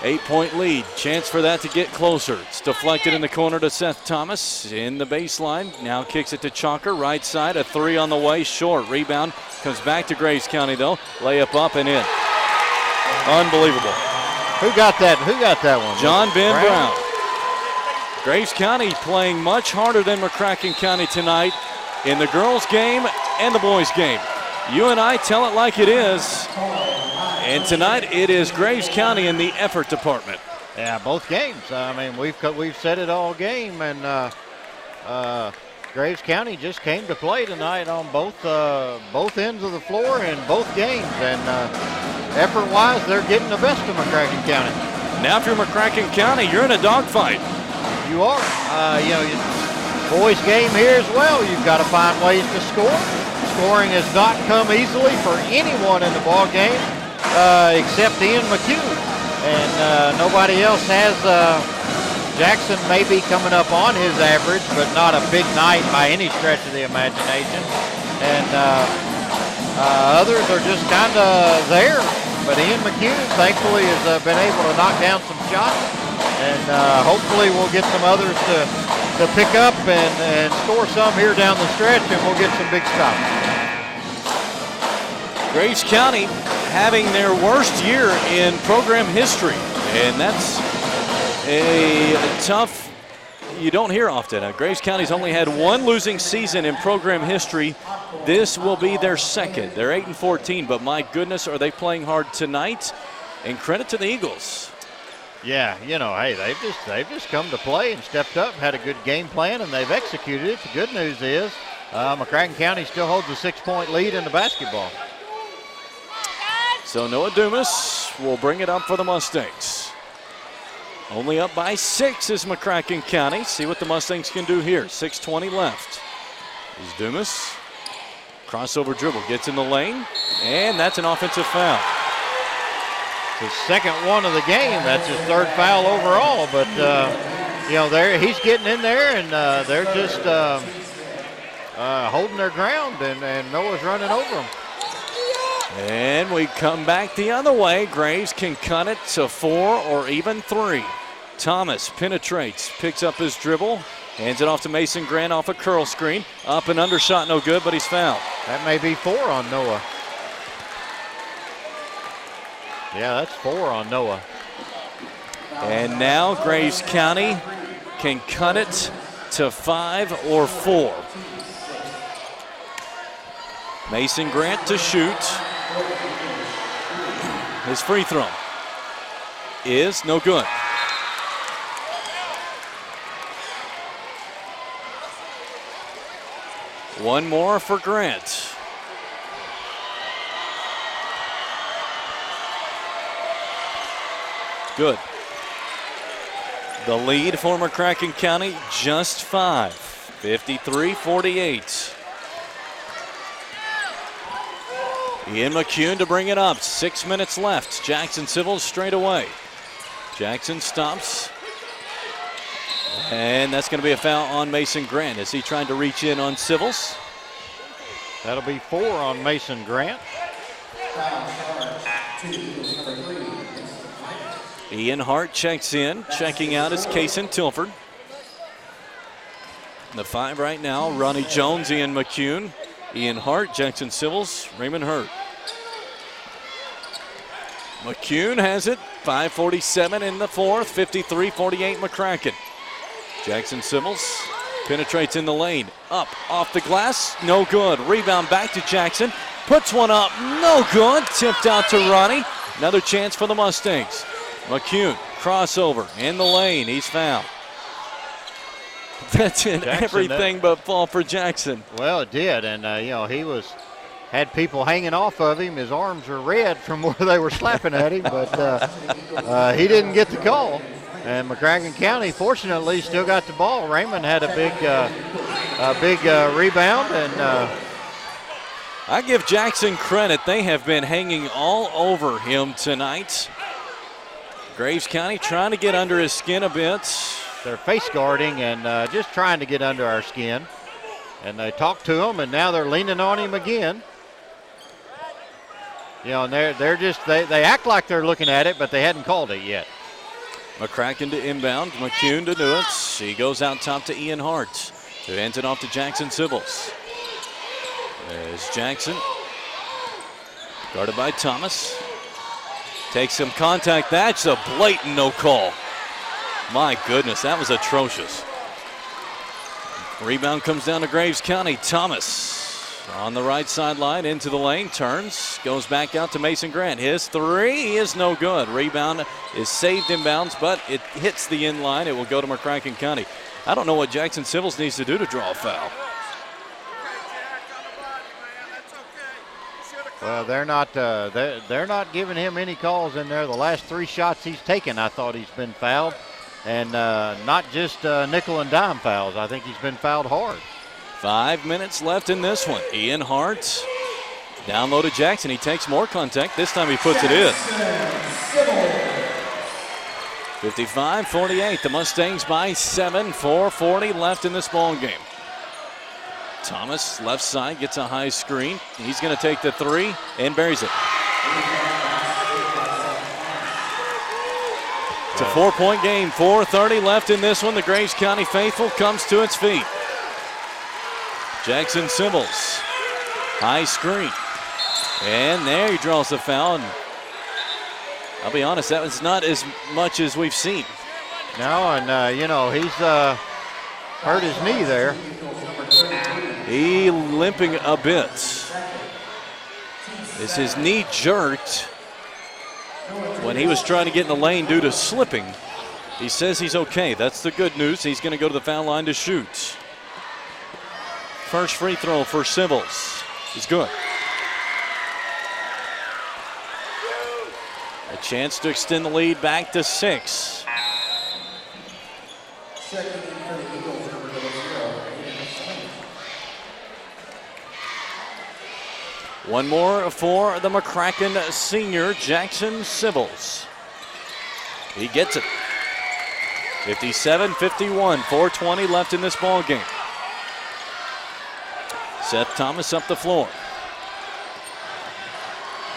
8-point lead, chance for that to get closer. It's deflected in the corner to Seth Thomas in the baseline. Now kicks it to Chalker, right side. A three on the way, short. Rebound comes back to Graves County though. Layup up and in. Unbelievable. Who got that? Who got that one? John Ben Brown. Graves County playing much harder than McCracken County tonight in the girls' game and the boys' game. You and I tell it like it is. And tonight it is Graves County in the effort department. Yeah, both games. I mean, we've said it all game, and Graves County just came to play tonight on both ends of the floor in both games, and effort-wise, they're getting the best of McCracken County. Now, if you're McCracken County, you're in a dogfight. You are. Boys' game here as well. You've got to find ways to score. Scoring has not come easily for anyone in the ball game except Ian McCune, and nobody else has. Jackson may be coming up on his average, but not a big night by any stretch of the imagination. And others are just kind of there. But Ian McCune, thankfully, has been able to knock down some shots. And hopefully we'll get some others to to pick up and score some here down the stretch, and we'll get some big stops. Graves County having their worst year in program history, and that's a tough, you don't hear often. Graves County's only had one losing season in program history. This will be their second. They're 8-14, but my goodness, are they playing hard tonight? And credit to the Eagles. Yeah, hey, they've just come to play and stepped up, had a good game plan, and they've executed it. The good news is McCracken County still holds a 6-point lead in the basketball. So Noah Dumas will bring it up for the Mustangs. Only up by 6 is McCracken County. See what the Mustangs can do here. 6:20 left. Is Dumas. Crossover dribble, gets in the lane, and that's an offensive foul. His second one of the game. That's his third foul overall. But, he's getting in there, and they're just holding their ground, and Noah's running over them. And we come back the other way. Graves can cut it to 4 or even 3. Thomas penetrates, picks up his dribble, hands it off to Mason Grant off a curl screen. Up and under shot, no good, but he's fouled. That may be 4 on Noah. Yeah, that's 4 on Noah. And now Graves County can cut it to 5 or 4. Mason Grant to shoot. His free throw is no good. One more for Grant. Good. The lead for McCracken County, just 5. 53-48. Ian McCune to bring it up. 6 minutes left. Jackson Civils straight away. Jackson stops. And that's going to be a foul on Mason Grant as he tried to reach in on Civils. That'll be 4 on Mason Grant. Ian Hart checks in. Checking out is Kaysen Tilford. The 5 right now, Ronnie Jones, Ian McCune, Ian Hart, Jackson Civils, Raymond Hurt. McCune has it. 5:47 in the fourth. 53-48 McCracken. Jackson Civils penetrates in the lane. Up off the glass. No good. Rebound back to Jackson. Puts one up. No good. Tipped out to Ronnie. Another chance for the Mustangs. McCune crossover in the lane. He's fouled. That's in Jackson, everything but fall for Jackson. Well, it did, and he had people hanging off of him. His arms were red from where they were slapping at him, but he didn't get the call. And McCracken County, fortunately, still got the ball. Raymond had a big rebound, and I give Jackson credit. They have been hanging all over him tonight. Graves County trying to get under his skin a bit. they're face guarding and just trying to get under our skin. And they talked to him, and now they're leaning on him again. You know, and they act like they're looking at it, but they hadn't called it yet. McCracken to inbound, McCune to do it. He goes out top to Ian Hart, who hands it off to Jackson Civils. There's Jackson, guarded by Thomas. Takes some contact. That's a blatant no call. My goodness, that was atrocious. Rebound comes down to Graves County. Thomas on the right sideline into the lane, turns, goes back out to Mason Grant. His three is no good. Rebound is saved inbounds, but it hits the in line. It will go to McCracken County. I don't know what Jackson Civils needs to do to draw a foul. Well, they're not giving him any calls in there. The last three shots he's taken, I thought he's been fouled, and not just nickel and dime fouls. I think he's been fouled hard. 5 minutes left in this one. Ian Hart down low to Jackson. He takes more contact. This time he puts it in. 55-48. The Mustangs by 7. 4:40 left in this ball game. Thomas, left side, gets a high screen. He's going to take the three and buries it. It's a 4-point game, 4:30 left in this one. The Graves County faithful comes to its feet. Jackson Symbols, high screen. And there he draws the foul. And I'll be honest, that was not as much as we've seen. No, and he's hurt his knee there. He limping a bit. As his knee jerked when he was trying to get in the lane due to slipping. He says he's okay. That's the good news. He's going to go to the foul line to shoot. First free throw for Symbols is good. A chance to extend the lead back to 6. One more for the McCracken senior, Jackson Symbols. He gets it. 57-51, 4:20 left in this ball game. Seth Thomas up the floor.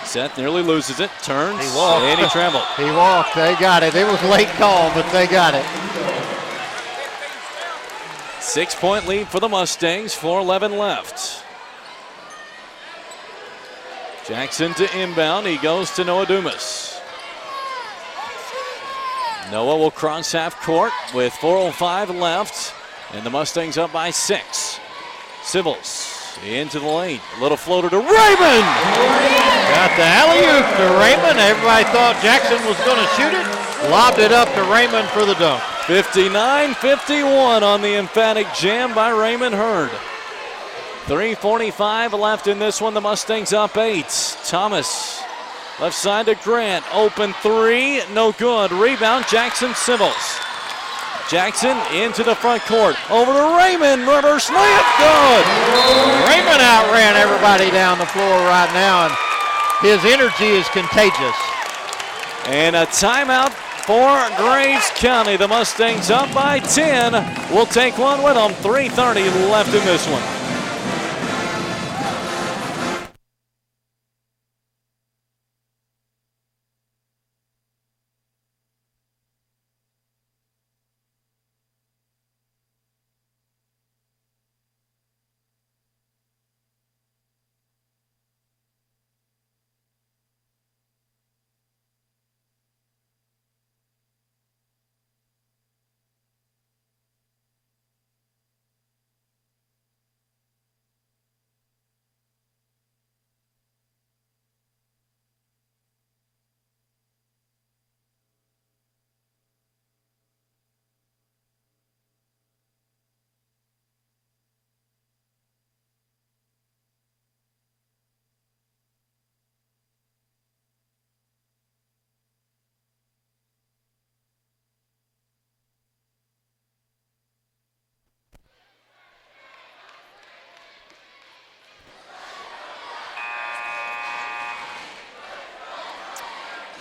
Seth nearly loses it, turns, and he traveled. He walked, they got it. It was a late call, but they got it. 6-point lead for the Mustangs, 4:11 left. Jackson to inbound, he goes to Noah Dumas. Noah will cross half court with 4:05 left, and the Mustangs up by 6. Symbols into the lane, a little floater to Raymond! Got the alley-oop to Raymond. Everybody thought Jackson was going to shoot it. Lobbed it up to Raymond for the dunk. 59-51 on the emphatic jam by Raymond Hurd. 3:45 left in this one. The Mustangs up 8. Thomas, left side to Grant. Open 3, no good. Rebound, Jackson Symbols. Jackson into the front court. Over to Raymond. Reverse layup, good. Raymond outran everybody down the floor right now, and his energy is contagious. And a timeout for Graves County. The Mustangs up by 10. We'll take one with them. 3:30 left in this one.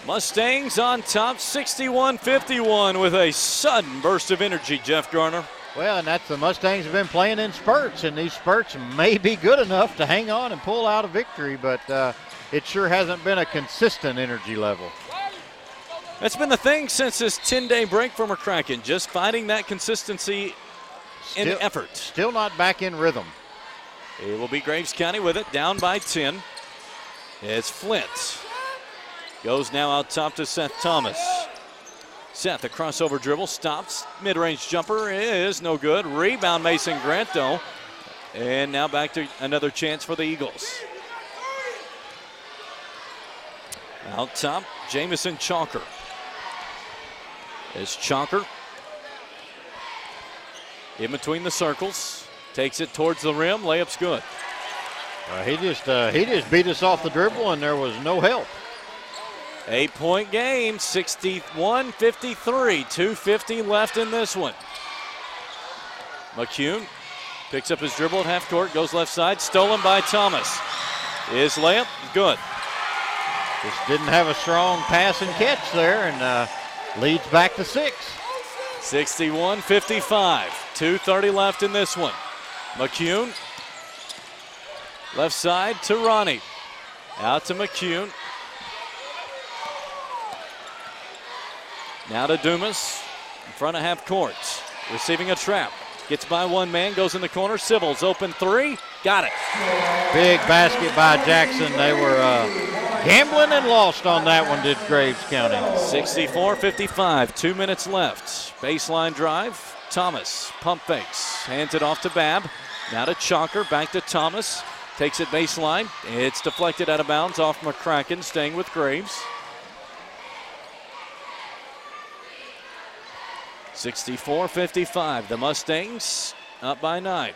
Mustangs on top, 61-51 with a sudden burst of energy, Jeff Garner. Well, and that's the Mustangs have been playing in spurts, and these spurts may be good enough to hang on and pull out a victory, but it sure hasn't been a consistent energy level. That's been the thing since this 10-day break for McCracken, just finding that consistency in effort. Still not back in rhythm. It will be Graves County with it, down by 10. It's Flint. Goes now out top to Seth Thomas. Seth, a crossover dribble, stops. Mid-range jumper is no good. Rebound Mason Grant, though. And now back to another chance for the Eagles. Out top, Jamison Chalker. It's Chalker. In between the circles. Takes it towards the rim. Layup's good. He just beat us off the dribble, and there was no help. 8-point game, 61-53, 2:50 left in this one. McCune picks up his dribble at half court, goes left side, stolen by Thomas. His layup, good. Just didn't have a strong pass and catch there, and leads back to 6. 61-55, 2:30 left in this one. McCune, left side to Ronnie. Out to McCune. Now to Dumas in front of half court. Receiving a trap. Gets by one man, goes in the corner. Civils open three. Got it. Big basket by Jackson. They were gambling and lost on that one, did Graves County. 64-55, 2 minutes left. Baseline drive. Thomas, pump fakes. Hands it off to Babb. Now to Chalker, back to Thomas. Takes it baseline. It's deflected out of bounds off McCracken, staying with Graves. 64-55, the Mustangs up by 9.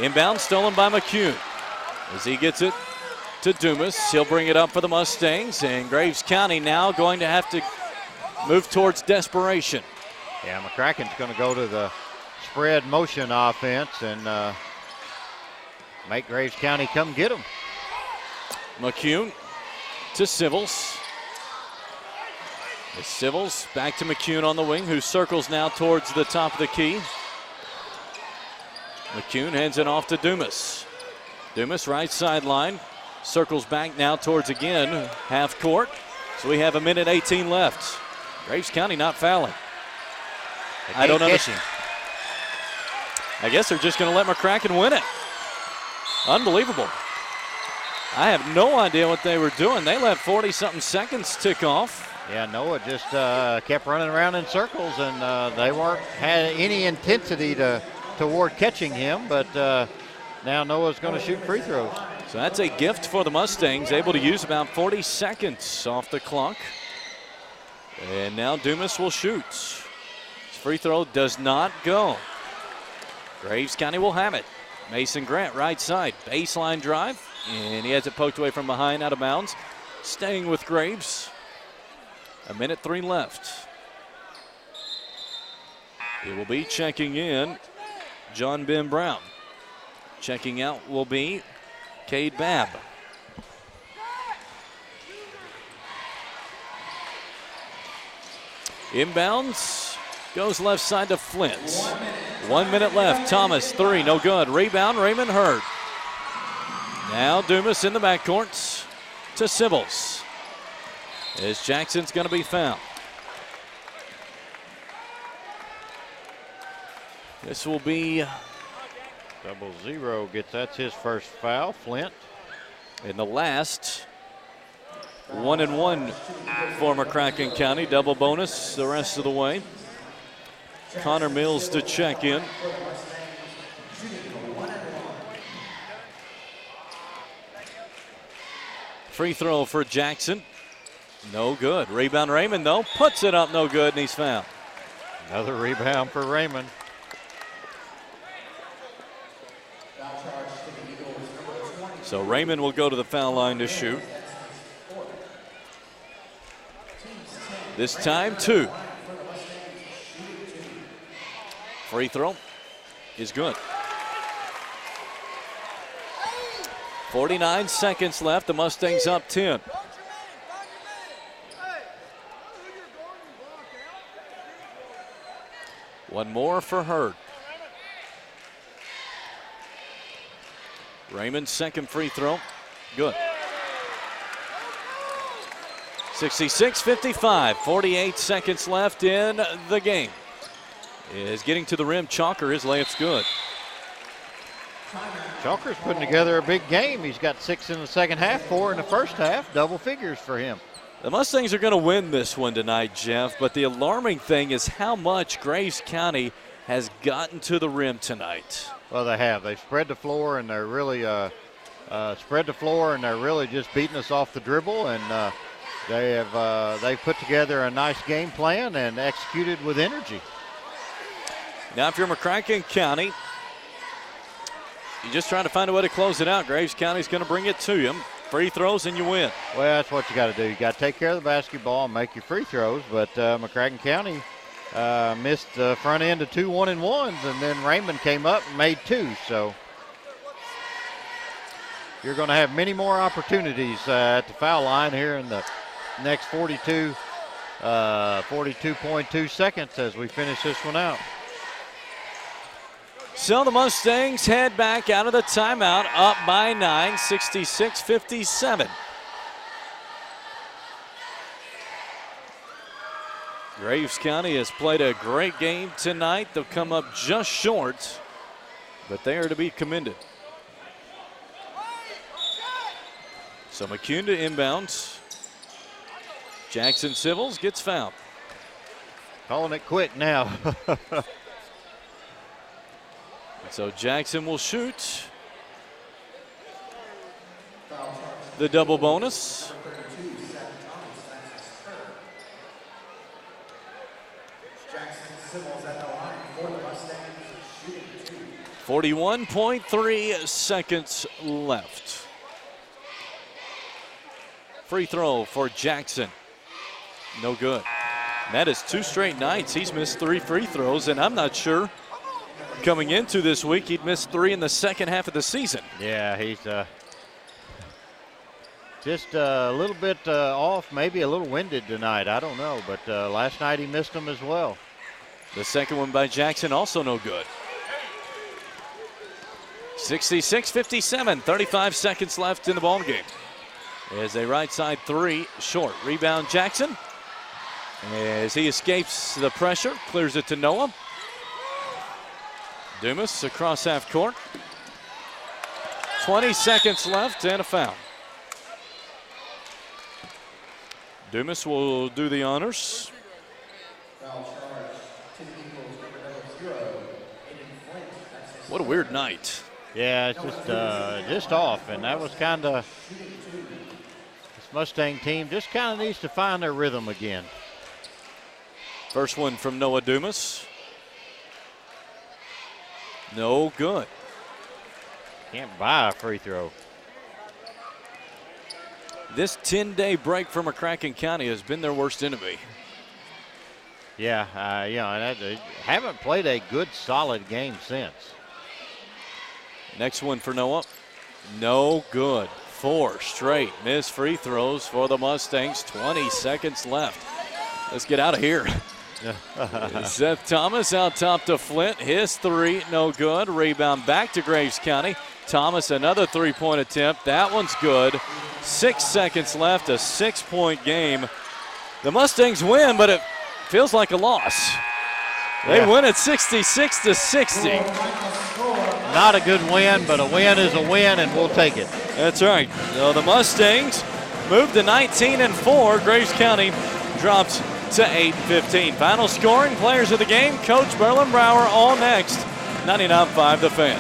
Inbound stolen by McCune. As he gets it to Dumas, he'll bring it up for the Mustangs, and Graves County now going to have to move towards desperation. Yeah, McCracken's going to go to the spread motion offense and make Graves County come get him. McCune to Civils. It's Civils back to McCune on the wing, who circles now towards the top of the key. McCune hands it off to Dumas. Dumas right sideline, circles back now towards again half court. So we have 1:18 left. Graves County not fouling. I don't understand. I guess they're just going to let McCracken win it. Unbelievable. I have no idea what they were doing. They let 40-something seconds tick off. Yeah, Noah just kept running around in circles, and they weren't had any intensity toward catching him. But now Noah's going to shoot free throws. So that's a gift for the Mustangs, able to use about 40 seconds off the clock. And now Dumas will shoot. His free throw does not go. Graves County will have it. Mason Grant right side, baseline drive, and he has it poked away from behind, out of bounds. Staying with Graves. 1:03 left. It will be checking in John Ben Brown. Checking out will be Cade Babb. Inbounds goes left side to Flint. 1 minute left. Thomas, three, no good. Rebound, Raymond Hurd. Now Dumas in the backcourt to Civils. As Jackson's going to be fouled. This will be 0-0 that's his first foul, Flint. In the last 1-1 for McCracken County. Double bonus the rest of the way. Connor Mills to check in. Free throw for Jackson. No good. Rebound Raymond, though. Puts it up, no good, and he's fouled. Another rebound for Raymond. So Raymond will go to the foul line to shoot. This time, 2. Free throw is good. 49 seconds left. The Mustangs up 10. One more for Hurd. Raymond's second free throw. Good. 66-55. 48 seconds left in the game. Is getting to the rim. Chalker, his layup's good. Chalker's putting together a big game. He's got 6 in the second half, 4 in the first half. Double figures for him. The Mustangs are going to win this one tonight, Jeff, but the alarming thing is how much Graves County has gotten to the rim tonight. Well, they have. They've spread the floor, and they're really just beating us off the dribble, and they've put together a nice game plan and executed with energy. Now, if you're McCracken County, you're just trying to find a way to close it out. Graves County's going to bring it to you. Free throws and you win. Well, that's what you got to do. You got to take care of the basketball and make your free throws. But McCracken County missed the front end of 2 1-and-1s, and then Raymond came up and made 2. So you're going to have many more opportunities at the foul line here in the next 42.2 seconds as we finish this one out. So the Mustangs head back out of the timeout, up by 9, 66-57. Graves County has played a great game tonight. They'll come up just short, but they are to be commended. So McCune to inbounds. Jackson Civils gets fouled. Calling it quick now. So Jackson will shoot the double bonus. 41.3 seconds left. Free throw for Jackson. No good. And that is 2 straight nights. He's missed 3 free throws, and I'm not sure coming into this week he'd missed 3 in the second half of the season. Yeah, he's just a little bit off, maybe a little winded tonight. I don't know, but last night he missed them as well. The second one by Jackson also no good. 66-57, 35 seconds left in the ball game. As a right side 3 short. Rebound Jackson. As he escapes the pressure, clears it to Noah. Dumas across half court. 20 seconds left and a foul. Dumas will do the honors. What a weird night. Yeah, it's just off, and that was kind of, this Mustang team just kind of needs to find their rhythm again. First one from Noah Dumas. No good. Can't buy a free throw. This 10-day break for McCracken County has been their worst enemy. Yeah, they haven't played a good, solid game since. Next one for Noah. No good. 4 straight missed free throws for the Mustangs. 20 seconds left. Let's get out of here. Seth Thomas out top to Flint. His 3, no good. Rebound back to Graves County. Thomas, another 3-point attempt. That one's good. 6 seconds left, a 6-point game. The Mustangs win, but it feels like a loss. They win at 66-60. Not a good win, but a win is a win, and we'll take it. That's right. So the Mustangs move to 19-4. Graves County drops to 8-15. Final scoring, players of the game, Coach Berlin Brower, all next. 99.5 The Fan.